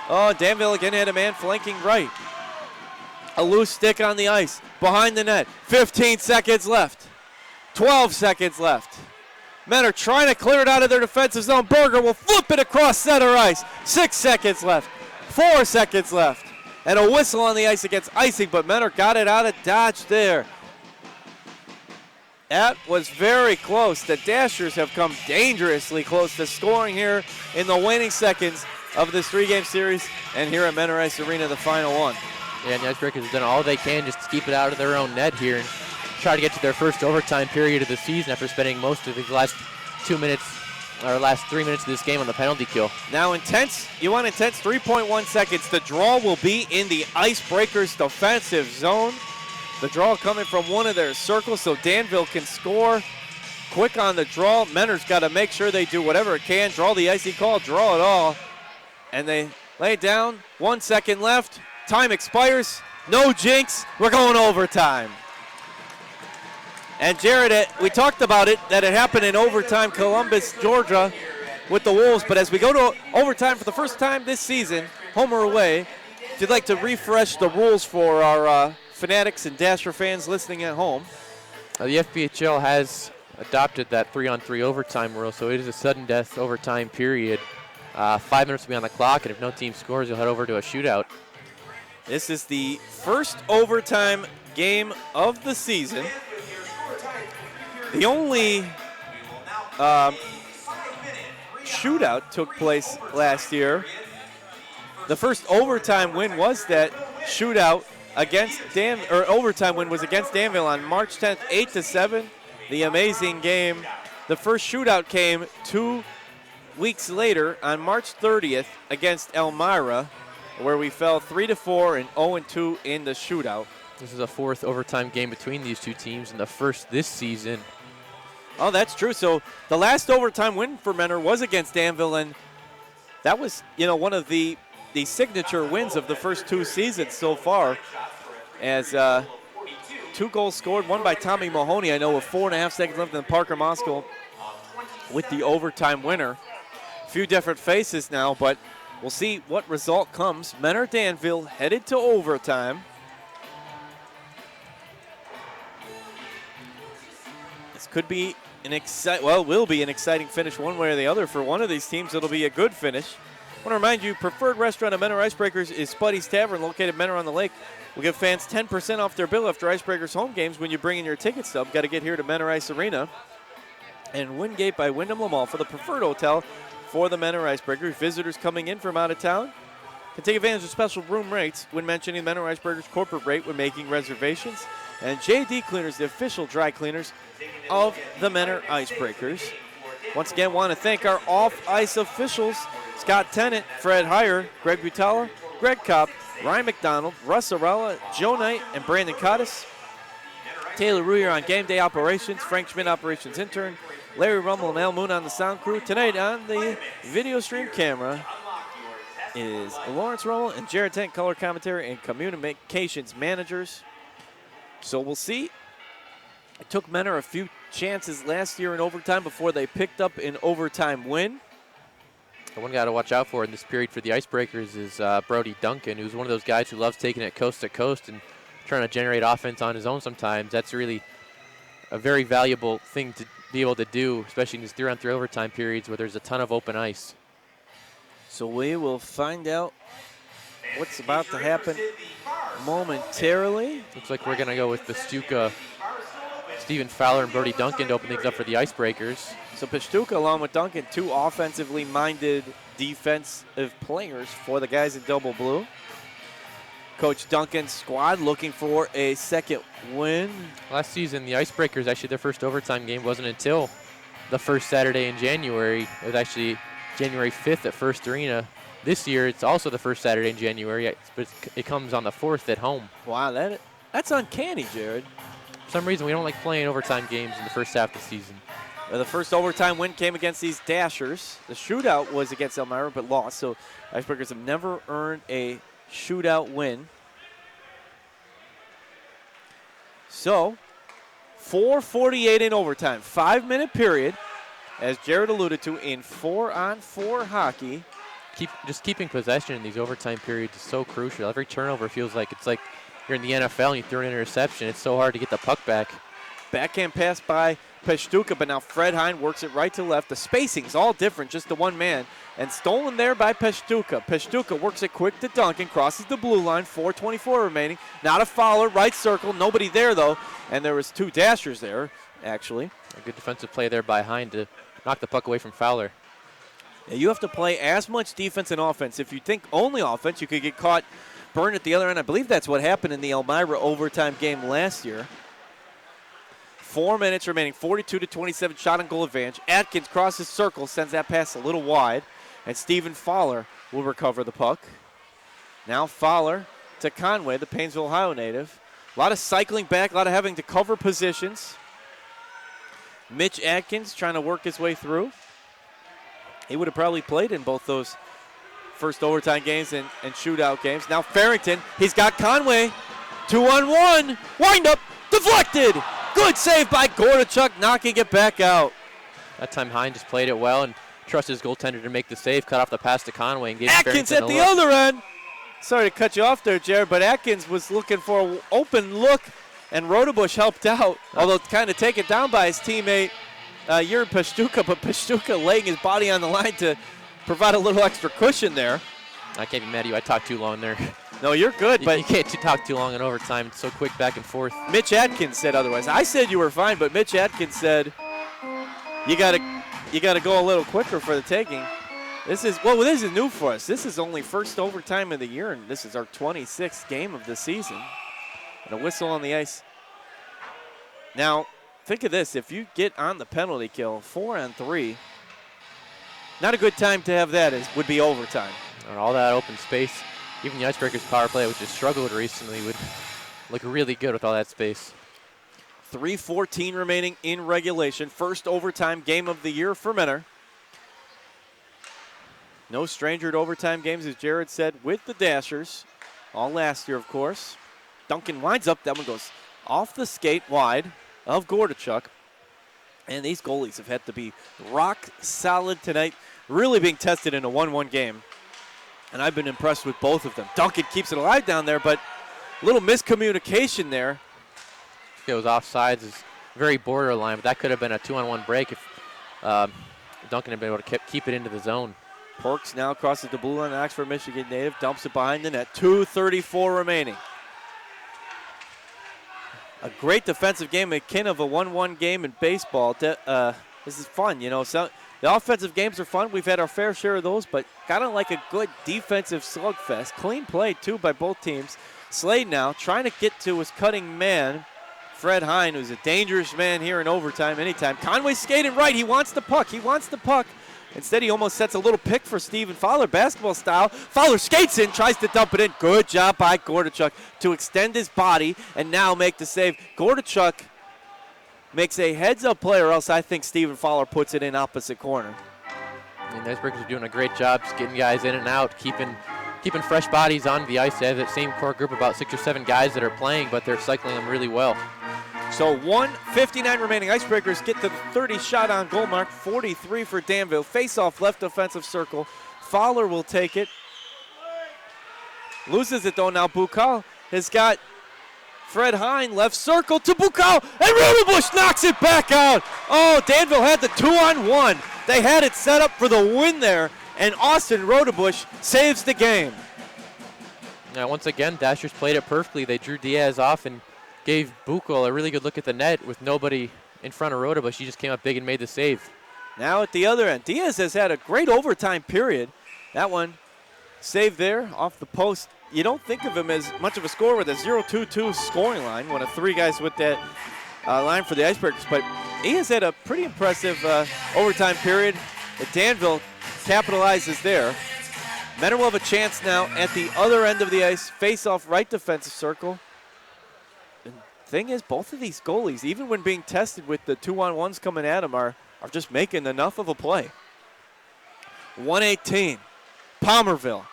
Oh, Danville again had a man flanking right. A loose stick on the ice behind the net. 15 seconds left. 12 seconds left. Men are trying to clear it out of their defensive zone. Berger will flip it across center ice. 6 seconds left. 4 seconds left. And a whistle on the ice against icing, but Menor got it out of dodge there. That was very close. The Dashers have come dangerously close to scoring here in the waning seconds of this 3-game series. And here at Menor Ice Arena, the final one. Yeah, and the Icebreakers have done all they can just to keep it out of their own net here and try to get to their first overtime period of the season after spending most of these last 2 minutes, or last 3 minutes of this game on the penalty kill. Now intense, you want intense, 3.1 seconds. The draw will be in the Icebreakers defensive zone. The draw coming from one of their circles so Danville can score quick on the draw. Menor's got to make sure they do whatever it can. Draw the icy call, draw it all. And they lay it down, 1 second left. Time expires, no jinx, we're going overtime. And Jared, we talked about it, that it happened in overtime, Columbus, Georgia, with the Wolves. But as we go to overtime for the first time this season, home or away, if you'd like to refresh the rules for our Fanatics and Dasher fans listening at home. The FPHL has adopted that 3-on-3 overtime rule, so it is a sudden death overtime period. 5 minutes will be on the clock, and if no team scores, you'll head over to a shootout. This is the first overtime game of the season. The only shootout took place last year. The first overtime win was that shootout against overtime win was against Danville on March 10th, 8-7. The amazing game. The first shootout came 2 weeks later on March 30th against Elmira, where we fell 3-4 and 0-2 in the shootout. This is a fourth overtime game between these two teams and the first this season. Oh, that's true. So the last overtime win for Menor was against Danville, and that was, one of the signature wins of the first 2 seasons so far. As 2 goals scored, one by Tommy Mahoney, I know, with 4.5 seconds left, and Parker Moscow with the overtime winner. A few different faces now, but we'll see what result comes. Menor Danville headed to overtime. This could be will be an exciting finish one way or the other. For one of these teams, it'll be a good finish. I want to remind you, preferred restaurant of Menor Icebreakers is Spuddy's Tavern, located Menor on the Lake. We'll give fans 10% off their bill after Icebreakers home games when you bring in your ticket stub. Got to get here to Menor Ice Arena. And Wingate by Wyndham Lamall for the preferred hotel for the Menor Icebreakers. Visitors coming in from out of town can take advantage of special room rates when mentioning Menor Icebreakers corporate rate when making reservations. And JD Cleaners, the official dry cleaners of the Menor Icebreakers. Once again, want to thank our off-ice officials, Scott Tennant, Fred Heyer, Greg Butala, Greg Kopp, Ryan McDonald, Russ Arella, Joe Knight, and Brandon Cottis. Taylor Ruyer on game day operations, Frank Schmidt operations intern, Larry Rummel and Al Moon on the sound crew. Tonight on the video stream camera is Lawrence Rummel and Jared Tent, color commentary and communications managers. So we'll see. It took Menor a few chances last year in overtime before they picked up an overtime win. The one guy to watch out for in this period for the Icebreakers is Brody Duncan, who's one of those guys who loves taking it coast to coast and trying to generate offense on his own sometimes. That's really a very valuable thing to be able to do, especially in these 3-on-3 overtime periods where there's a ton of open ice. So we will find out what's about to happen momentarily. Looks like we're going to go with Pastuca, Stephen Fowler, and Brody Duncan to open things up for the Icebreakers. So Pastuca, along with Duncan, 2 offensively minded defensive players for the guys in double blue. Coach Duncan's squad looking for a second win. Last season, the Icebreakers, actually their first overtime game wasn't until the first Saturday in January. It was actually January 5th at First Arena. This year, it's also the first Saturday in January, but it comes on the 4th at home. Wow, that's uncanny, Jared. For some reason, we don't like playing overtime games in the first half of the season. The first overtime win came against these Dashers. The shootout was against Elmira, but lost. So Icebreakers have never earned a shootout win. So 4:48 in overtime, 5-minute period, as Jared alluded to, in 4-on-4 hockey. Just keeping possession in these overtime periods is so crucial. Every turnover feels like it's like you're in the NFL and you throw an interception. It's so hard to get the puck back. Backhand pass by Peshtuka, but now Fred Hine works it right to left. The spacing's all different, just the one man. And stolen there by Peshtuka. Peshtuka works it quick to Duncan, crosses the blue line, 4:24 remaining. Not a fouler, right circle, nobody there though. And there was 2 Dashers there, actually. A good defensive play there by Hine to knock the puck away from Fowler. Yeah, you have to play as much defense and offense. If you think only offense, you could get caught burned at the other end. I believe that's what happened in the Elmira overtime game last year. 4 minutes remaining, 42-27 shot on goal advantage. Atkins crosses circle, sends that pass a little wide, and Stephen Fowler will recover the puck. Now Fowler to Conway, the Painesville, Ohio native. A lot of cycling back, a lot of having to cover positions. Mitch Atkins trying to work his way through. He would have probably played in both those first overtime games and shootout games. Now Farrington, he's got Conway. 2-on-1, wind up, deflected. Good save by Gordichuk, knocking it back out. That time Hine just played it well and trusted his goaltender to make the save, cut off the pass to Conway and gave Atkins Farrington at the other end. Sorry to cut you off there, Jared, but Atkins was looking for an open look, and Rodebush helped out, although kind of taken down by his teammate, Yuri Peshtuka, but Peshtuka laying his body on the line to provide a little extra cushion there. I can't be mad at you. I talked too long there. No, you're good, but you can't talk too long in overtime. It's so quick back and forth. Mitch Atkins said otherwise. I said you were fine, but Mitch Atkins said you gotta go a little quicker for the taking. This is new for us. This is only first overtime of the year, and this is our 26th game of the season. And a whistle on the ice. Now, think of this. If you get on the penalty kill, 4-on-3, not a good time to have that would be overtime. And all that open space. Even the Icebreakers power play, which has struggled recently, would look really good with all that space. 3:14 remaining in regulation. First overtime game of the year for Menor. No stranger to overtime games, as Jared said, with the Dashers. All last year, of course. Duncan winds up. That one goes off the skate wide of Gordichuk. And these goalies have had to be rock solid tonight, really being tested in a 1-1 game. And I've been impressed with both of them. Duncan keeps it alive down there, but a little miscommunication there. It was offsides. It's very borderline, but that could have been a 2-on-1 break if Duncan had been able to keep it into the zone. Porks now crosses the blue line. Oxford, Michigan native, dumps it behind the net. 2:34 remaining. A great defensive game, akin of a 1-1 game in baseball. This is fun, you know. So the offensive games are fun. We've had our fair share of those, but kind of like a good defensive slugfest. Clean play, too, by both teams. Slade now trying to get to his cutting man, Fred Hine, who's a dangerous man here in overtime anytime. Conway skating right. He wants the puck. Instead, he almost sets a little pick for Stephen Fowler, basketball style. Fowler skates in, tries to dump it in. Good job by Gordichuk to extend his body and now make the save. Gordichuk makes a heads-up play, or else I think Stephen Fowler puts it in opposite corner. And the Icebreakers are doing a great job just getting guys in and out, keeping fresh bodies on the ice. They have that same core group, about 6 or 7 guys that are playing, but they're cycling them really well. So 1:59 remaining. Icebreakers get to the 30 shot on goal mark. 43 for Danville. Face-off left defensive circle. Fowler will take it. Loses it though now. Bukal has got Fred Hine left circle to Bukal, and Rodebush knocks it back out. Oh, Danville had the 2-on-1. They had it set up for the win there, and Austin Rodebush saves the game. Now, once again, Dashers played it perfectly. They drew Diaz off and gave Bukal a really good look at the net with nobody in front of Rodebush. He just came up big and made the save. Now at the other end, Diaz has had a great overtime period. That one saved there off the post. You don't think of him as much of a scorer with a 0-2-2 scoring line, one of 3 guys with that line for the Icebreakers, but he has had a pretty impressive overtime period. Danville capitalizes there. Menor will have a chance now at the other end of the ice, face off right defensive circle. The thing is, both of these goalies, even when being tested with the 2-on-1s coming at them, are just making enough of a play. 1:18, Palmerville.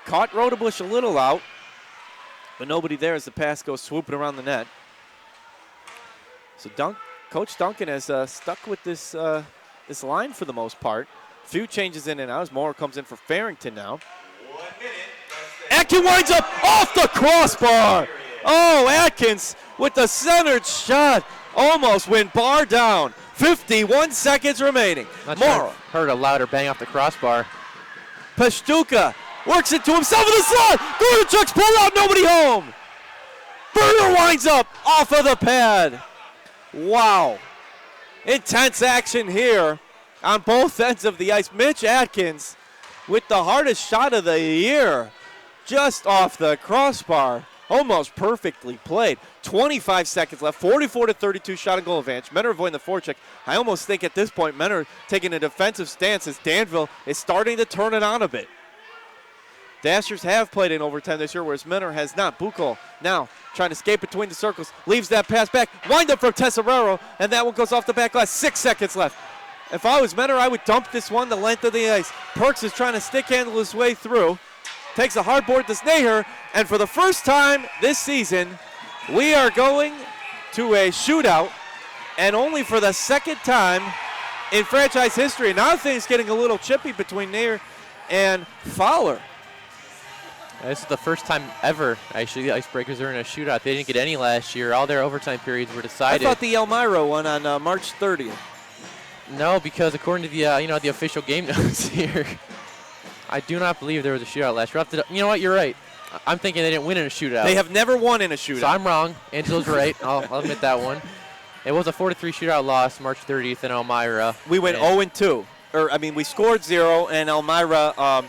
Caught Rodebush a little out, but nobody there as the pass goes swooping around the net. So Coach Duncan has stuck with this line for the most part. A few changes in and out as Moore comes in for Farrington now. 1 minute. Atkins winds up off the crossbar. Oh, Atkins with the centered shot almost win bar down. 51 seconds remaining. Not sure Morrow. I've heard a louder bang off the crossbar. Pastuca works it to himself in the slot. Gordachuk's pulled out, nobody home. Burner winds up off of the pad. Wow. Intense action here on both ends of the ice. Mitch Atkins with the hardest shot of the year. Just off the crossbar. Almost perfectly played. 25 seconds left. 44-32 shot and goal advantage. Menor avoiding the forecheck. I almost think at this point Menor taking a defensive stance as Danville is starting to turn it on a bit. Dashers have played in overtime this year, whereas Menor has not. Bukol now trying to skate between the circles. Leaves that pass back. Wind up from Tesserero, and that one goes off the back glass. 6 seconds left. If I was Menor, I would dump this one the length of the ice. Perks is trying to stick handle his way through. Takes a hard board to Snaher, and for the first time this season, we are going to a shootout, and only for the second time in franchise history. Now things getting a little chippy between Nair and Fowler. This is the first time ever, actually, the Icebreakers are in a shootout. They didn't get any last year. All their overtime periods were decided. I thought the Elmira one on March 30th. No, because according to the the official game notes here, I do not believe there was a shootout last year. You know what? You're right. I'm thinking they didn't win in a shootout. They have never won in a shootout. So I'm wrong. Angelo's right. I'll admit that one. It was a 4-3 shootout loss March 30th in Elmira. We went 0-2. We scored 0, and Elmira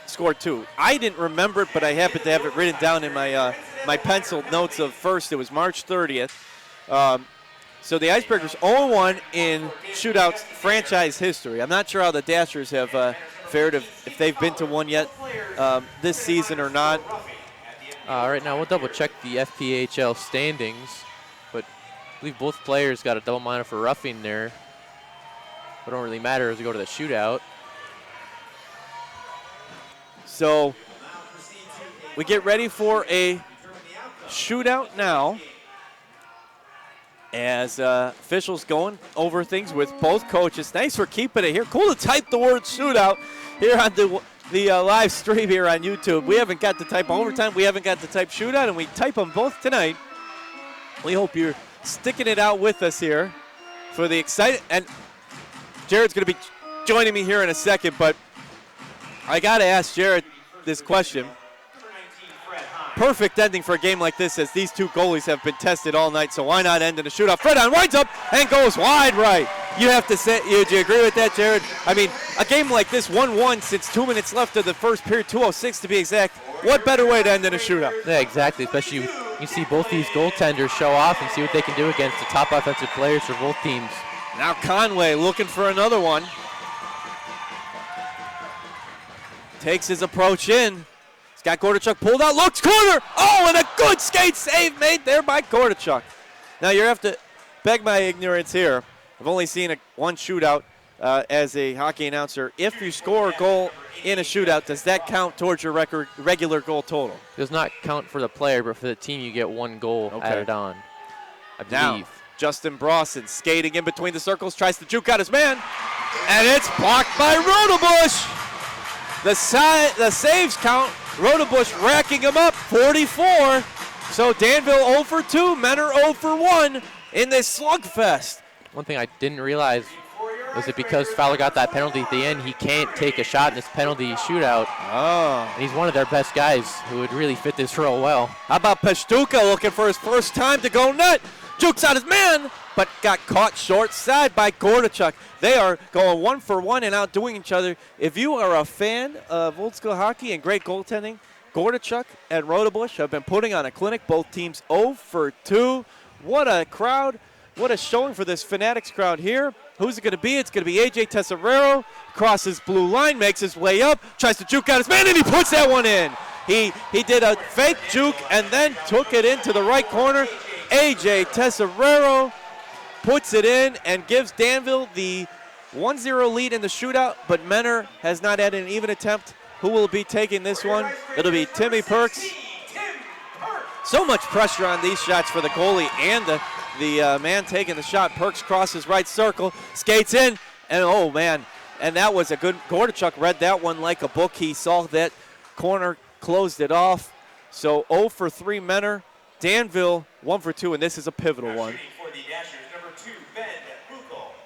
scored 2. I didn't remember it, but I happened to have it written down in my my penciled notes of first. It was March 30th. So the Icebreakers 0-1 in shootouts franchise history. I'm not sure how the Dashers have fared, if they've been to one yet this season or not. Right now, we'll double check the FPHL standings, but I believe both players got a double minor for roughing there. But it don't really matter as we go to the shootout. So we get ready for a shootout now, as officials going over things with both coaches. Thanks for keeping it here. Cool to type the word shootout here on the live stream here on YouTube. We haven't got to type overtime. We haven't got to type shootout, and we type them both tonight. We hope you're sticking it out with us here for the exciting. And Jared's going to be joining me here in a second, but I got to ask Jared this question. Perfect ending for a game like this, as these two goalies have been tested all night, so why not end in a shootout? Fredon winds up and goes wide right. You have to say, do you agree with that, Jared? I mean, a game like this, 1-1 since 2 minutes left of the first period, 2:06 to be exact. What better way to end in a shootout? Yeah, exactly, especially you see both these goaltenders show off and see what they can do against the top offensive players for both teams. Now Conway looking for another one. Takes his approach in. He's got Gordachuk pulled out, looks corner. Oh, and a good skate save made there by Gordachuk. Now you have to beg my ignorance here. I've only seen one shootout as a hockey announcer. If you score a goal in a shootout, does that count towards your regular goal total? It does not count for the player, but for the team you get one goal added on, I believe. Now, Justin Brawson skating in between the circles, tries to juke out his man, and it's blocked by Rodebush. The saves count. Rodebush racking him up, 44. So Danville 0 for 2, Menor 0 for 1 in this slugfest. One thing I didn't realize was that because Fowler got that penalty at the end, he can't take a shot in this penalty shootout. Oh. And he's one of their best guys who would really fit this role well. How about Pastuca looking for his first time to go net? Jukes out his man, but got caught short side by Gordachuk. They are going 1 for 1 and outdoing each other. If you are a fan of old school hockey and great goaltending, Gordachuk and Rodebush have been putting on a clinic. Both teams 0 for 2. What a crowd. What a showing for this Fanatics crowd here. Who's it going to be? It's going to be AJ Tesserero. Crosses blue line, makes his way up, tries to juke out his man, and he puts that one in. He did a fake juke and then took it into the right corner. AJ Tesserero puts it in and gives Danville the 1-0 lead in the shootout, but Menor has not had an even attempt. Who will be taking this one? It'll be Timmy Perks. So much pressure on these shots for the goalie and the man taking the shot. Perks crosses right circle, skates in, and oh man, and that was a good, Gordachuk read that one like a book. He saw that corner, closed it off. So 0 for 3 Menor. Danville 1 for 2, and this is a pivotal one.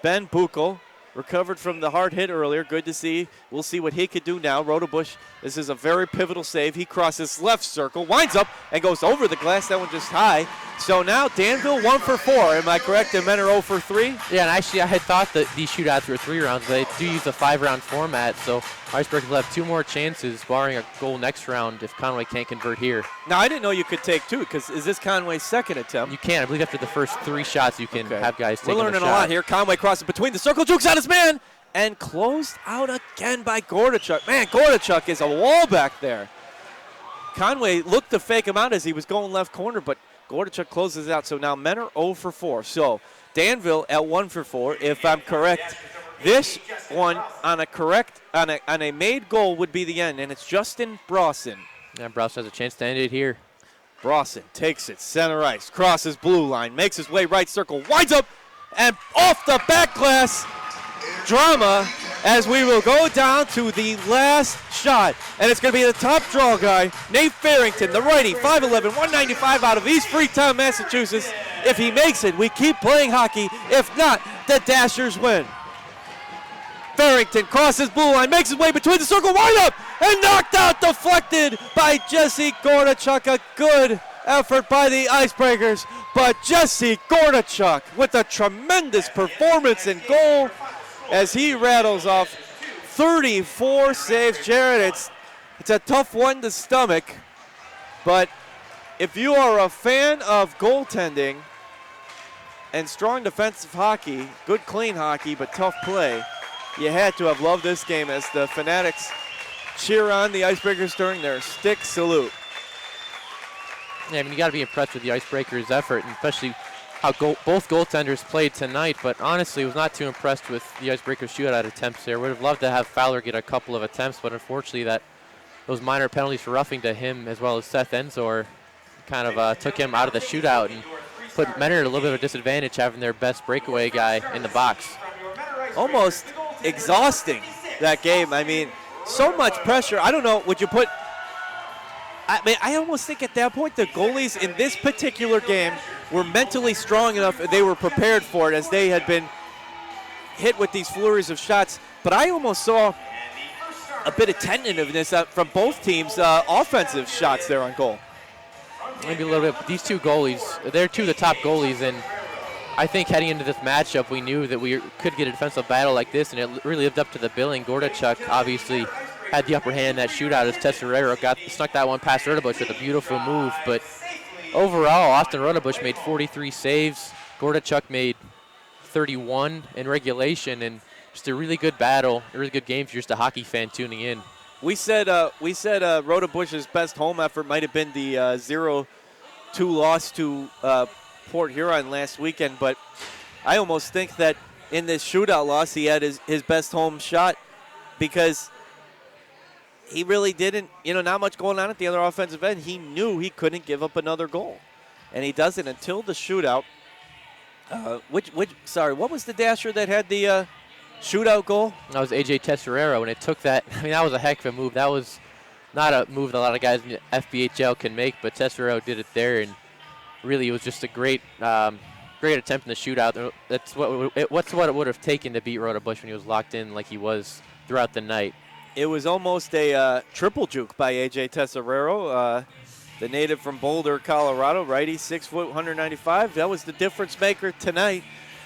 Ben Buchel recovered from the hard hit earlier. Good to see. We'll see what he could do now. Rotobush, this is a very pivotal save. He crosses left circle, winds up, and goes over the glass. That one just high. So now Danville 1 for 4. Am I correct? And men are 0 for 3? Yeah, and actually I had thought that these shootouts were 3 rounds, but they do use a 5-round format, so Icebreakers will have 2 more chances, barring a goal next round if Conway can't convert here. Now, I didn't know you could take 2, because is this Conway's second attempt? You can. I believe after the first 3 shots, you can have guys take a shot. We're learning a lot here. Conway crosses between the circle, jukes on his man, and closed out again by Gordachuk. Man, Gordachuk is a wall back there. Conway looked to fake him out as he was going left corner, but Gordachuk closes out. So now men are 0 for 4. So Danville at 1 for 4. If I'm correct, this one on a made goal would be the end, and it's Justin Brawson. Yeah, Browson has a chance to end it here. Brawson takes it center ice, crosses blue line, makes his way right circle, winds up, and off the back glass. Drama as we will go down to the last shot. And it's going to be the top draw guy, Nate Farrington, the righty, 5'11", 195 out of East Freetown, Massachusetts. If he makes it, we keep playing hockey. If not, the Dashers win. Farrington crosses blue line, makes his way between the circle, wind up, and knocked out, deflected by Jesse Gordachuk. A good effort by the Icebreakers, but Jesse Gordachuk with a tremendous performance in goal as he rattles off 34 saves. Jared, it's a tough one to stomach, but if you are a fan of goaltending and strong defensive hockey, good clean hockey, but tough play, you had to have loved this game as the Fanatics cheer on the Icebreakers during their stick salute. Yeah, I mean, you got to be impressed with the Icebreakers' effort, and especially how both goaltenders played tonight. But honestly, was not too impressed with the Icebreakers' shootout attempts there. Would have loved to have Fowler get a couple of attempts, but unfortunately, those minor penalties for roughing to him as well as Seth Enzor kind of took him out of the shootout and put Menor at a little bit of a disadvantage having their best breakaway guy in the box. Almost exhausting, that game. I mean, so much pressure. I don't know, would you put... I almost think at that point the goalies in this particular game were mentally strong enough, they were prepared for it as they had been hit with these flurries of shots. But I almost saw a bit of tentativeness from both teams' offensive shots there on goal. Maybe a little bit. These two goalies, they're two of the top goalies, and I think heading into this matchup, we knew that we could get a defensive battle like this, and it really lived up to the billing. Gordachuk obviously had the upper hand in that shootout as Tesserero snuck that one past Rotobush with a beautiful move. But overall, Austin Rotobush made 43 saves. Gordachuk made 31 in regulation, and just a really good battle, a really good game if you're just a hockey fan tuning in. We said Rotobush's best home effort might have been the 0-2 loss to Port Huron last weekend, but I almost think that in this shootout loss he had his best home shot because he really didn't, not much going on at the other offensive end. He knew he couldn't give up another goal, and he doesn't until the shootout. What was the Dasher that had the shootout goal? That was A.J. Tesserero, and it took that. I mean, that was a heck of a move. That was not a move that a lot of guys in the FBHL can make, but Tesserero did it there, and really it was just a great attempt in the shootout. That's what it would have taken to beat Rotobush when he was locked in like he was throughout the night. It was almost a triple juke by A.J. Tesserero, the native from Boulder, Colorado, righty, 6 foot, 195. That was the difference maker tonight.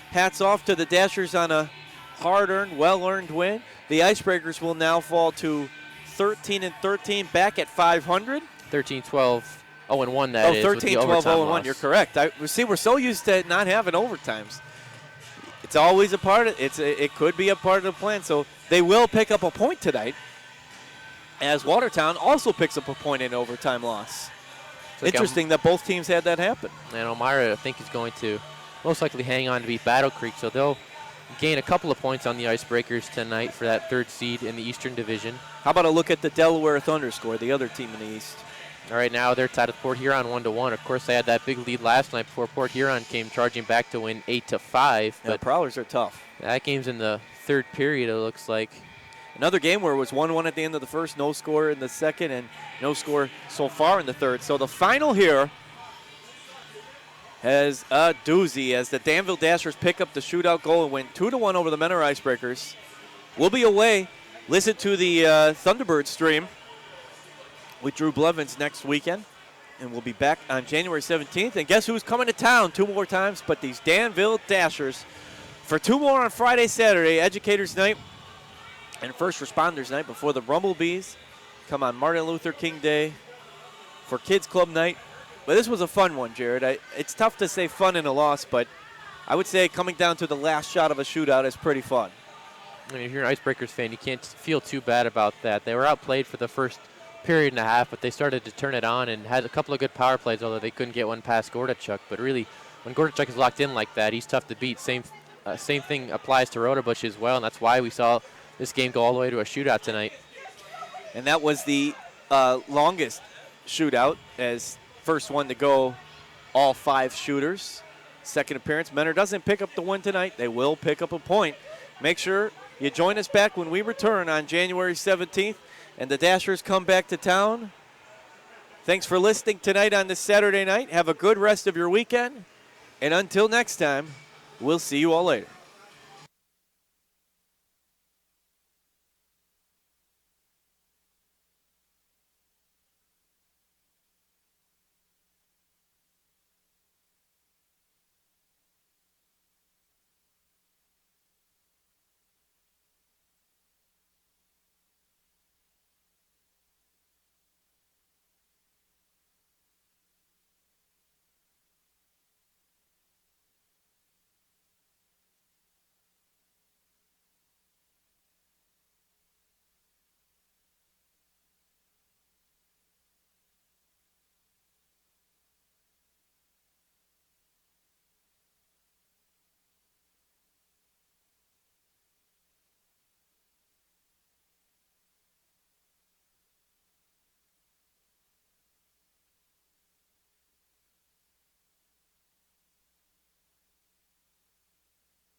Hats off to the Dashers on a hard-earned, well-earned win. The Icebreakers will now fall to 13-13, back at 500. 13-12, 0-1 that is. 13-12, 0-1. You're correct. We're so used to not having overtimes. It's always a part of it could be a part of the plan. So they will pick up a point tonight, as Watertown also picks up a point in overtime loss. Interesting that both teams had that happen. And Elmira, I think, is going to most likely hang on to beat Battle Creek, so they'll gain a couple of points on the Icebreakers tonight for that third seed in the Eastern Division. How about a look at the Delaware Thunder score, the other team in the East? All right, now they're tied with Port Huron 1-1. Of course, they had that big lead last night before Port Huron came charging back to win 8-5. But Prowlers are tough. That game's in the third period, it looks like. Another game where it was 1-1 at the end of the first, no score in the second, and no score so far in the third. So the final here has a doozy as the Danville Dashers pick up the shootout goal and win 2-1 over the Menor Icebreakers. We'll be away. Listen to the Thunderbird stream with Drew Blevins next weekend. And we'll be back on January 17th. And guess who's coming to town 2 more times but these Danville Dashers for 2 more on Friday, Saturday, Educators Night and First Responders Night before the Rumblebees come on Martin Luther King Day for Kids Club Night. But this was a fun one, Jared. It's tough to say fun in a loss, but I would say coming down to the last shot of a shootout is pretty fun. I mean, if you're an Icebreakers fan, you can't feel too bad about that. They were outplayed for the first period and a half, but they started to turn it on and had a couple of good power plays, although they couldn't get one past Gordichuk. But really, when Gordichuk is locked in like that, he's tough to beat. Same thing applies to Rodebush as well, and that's why we saw this game go all the way to a shootout tonight. And that was the longest shootout, as first one to go, all 5 shooters. Second appearance. Menor doesn't pick up the win tonight. They will pick up a point. Make sure you join us back when we return on January 17th and the Dashers come back to town. Thanks for listening tonight on this Saturday night. Have a good rest of your weekend. And until next time, we'll see you all later.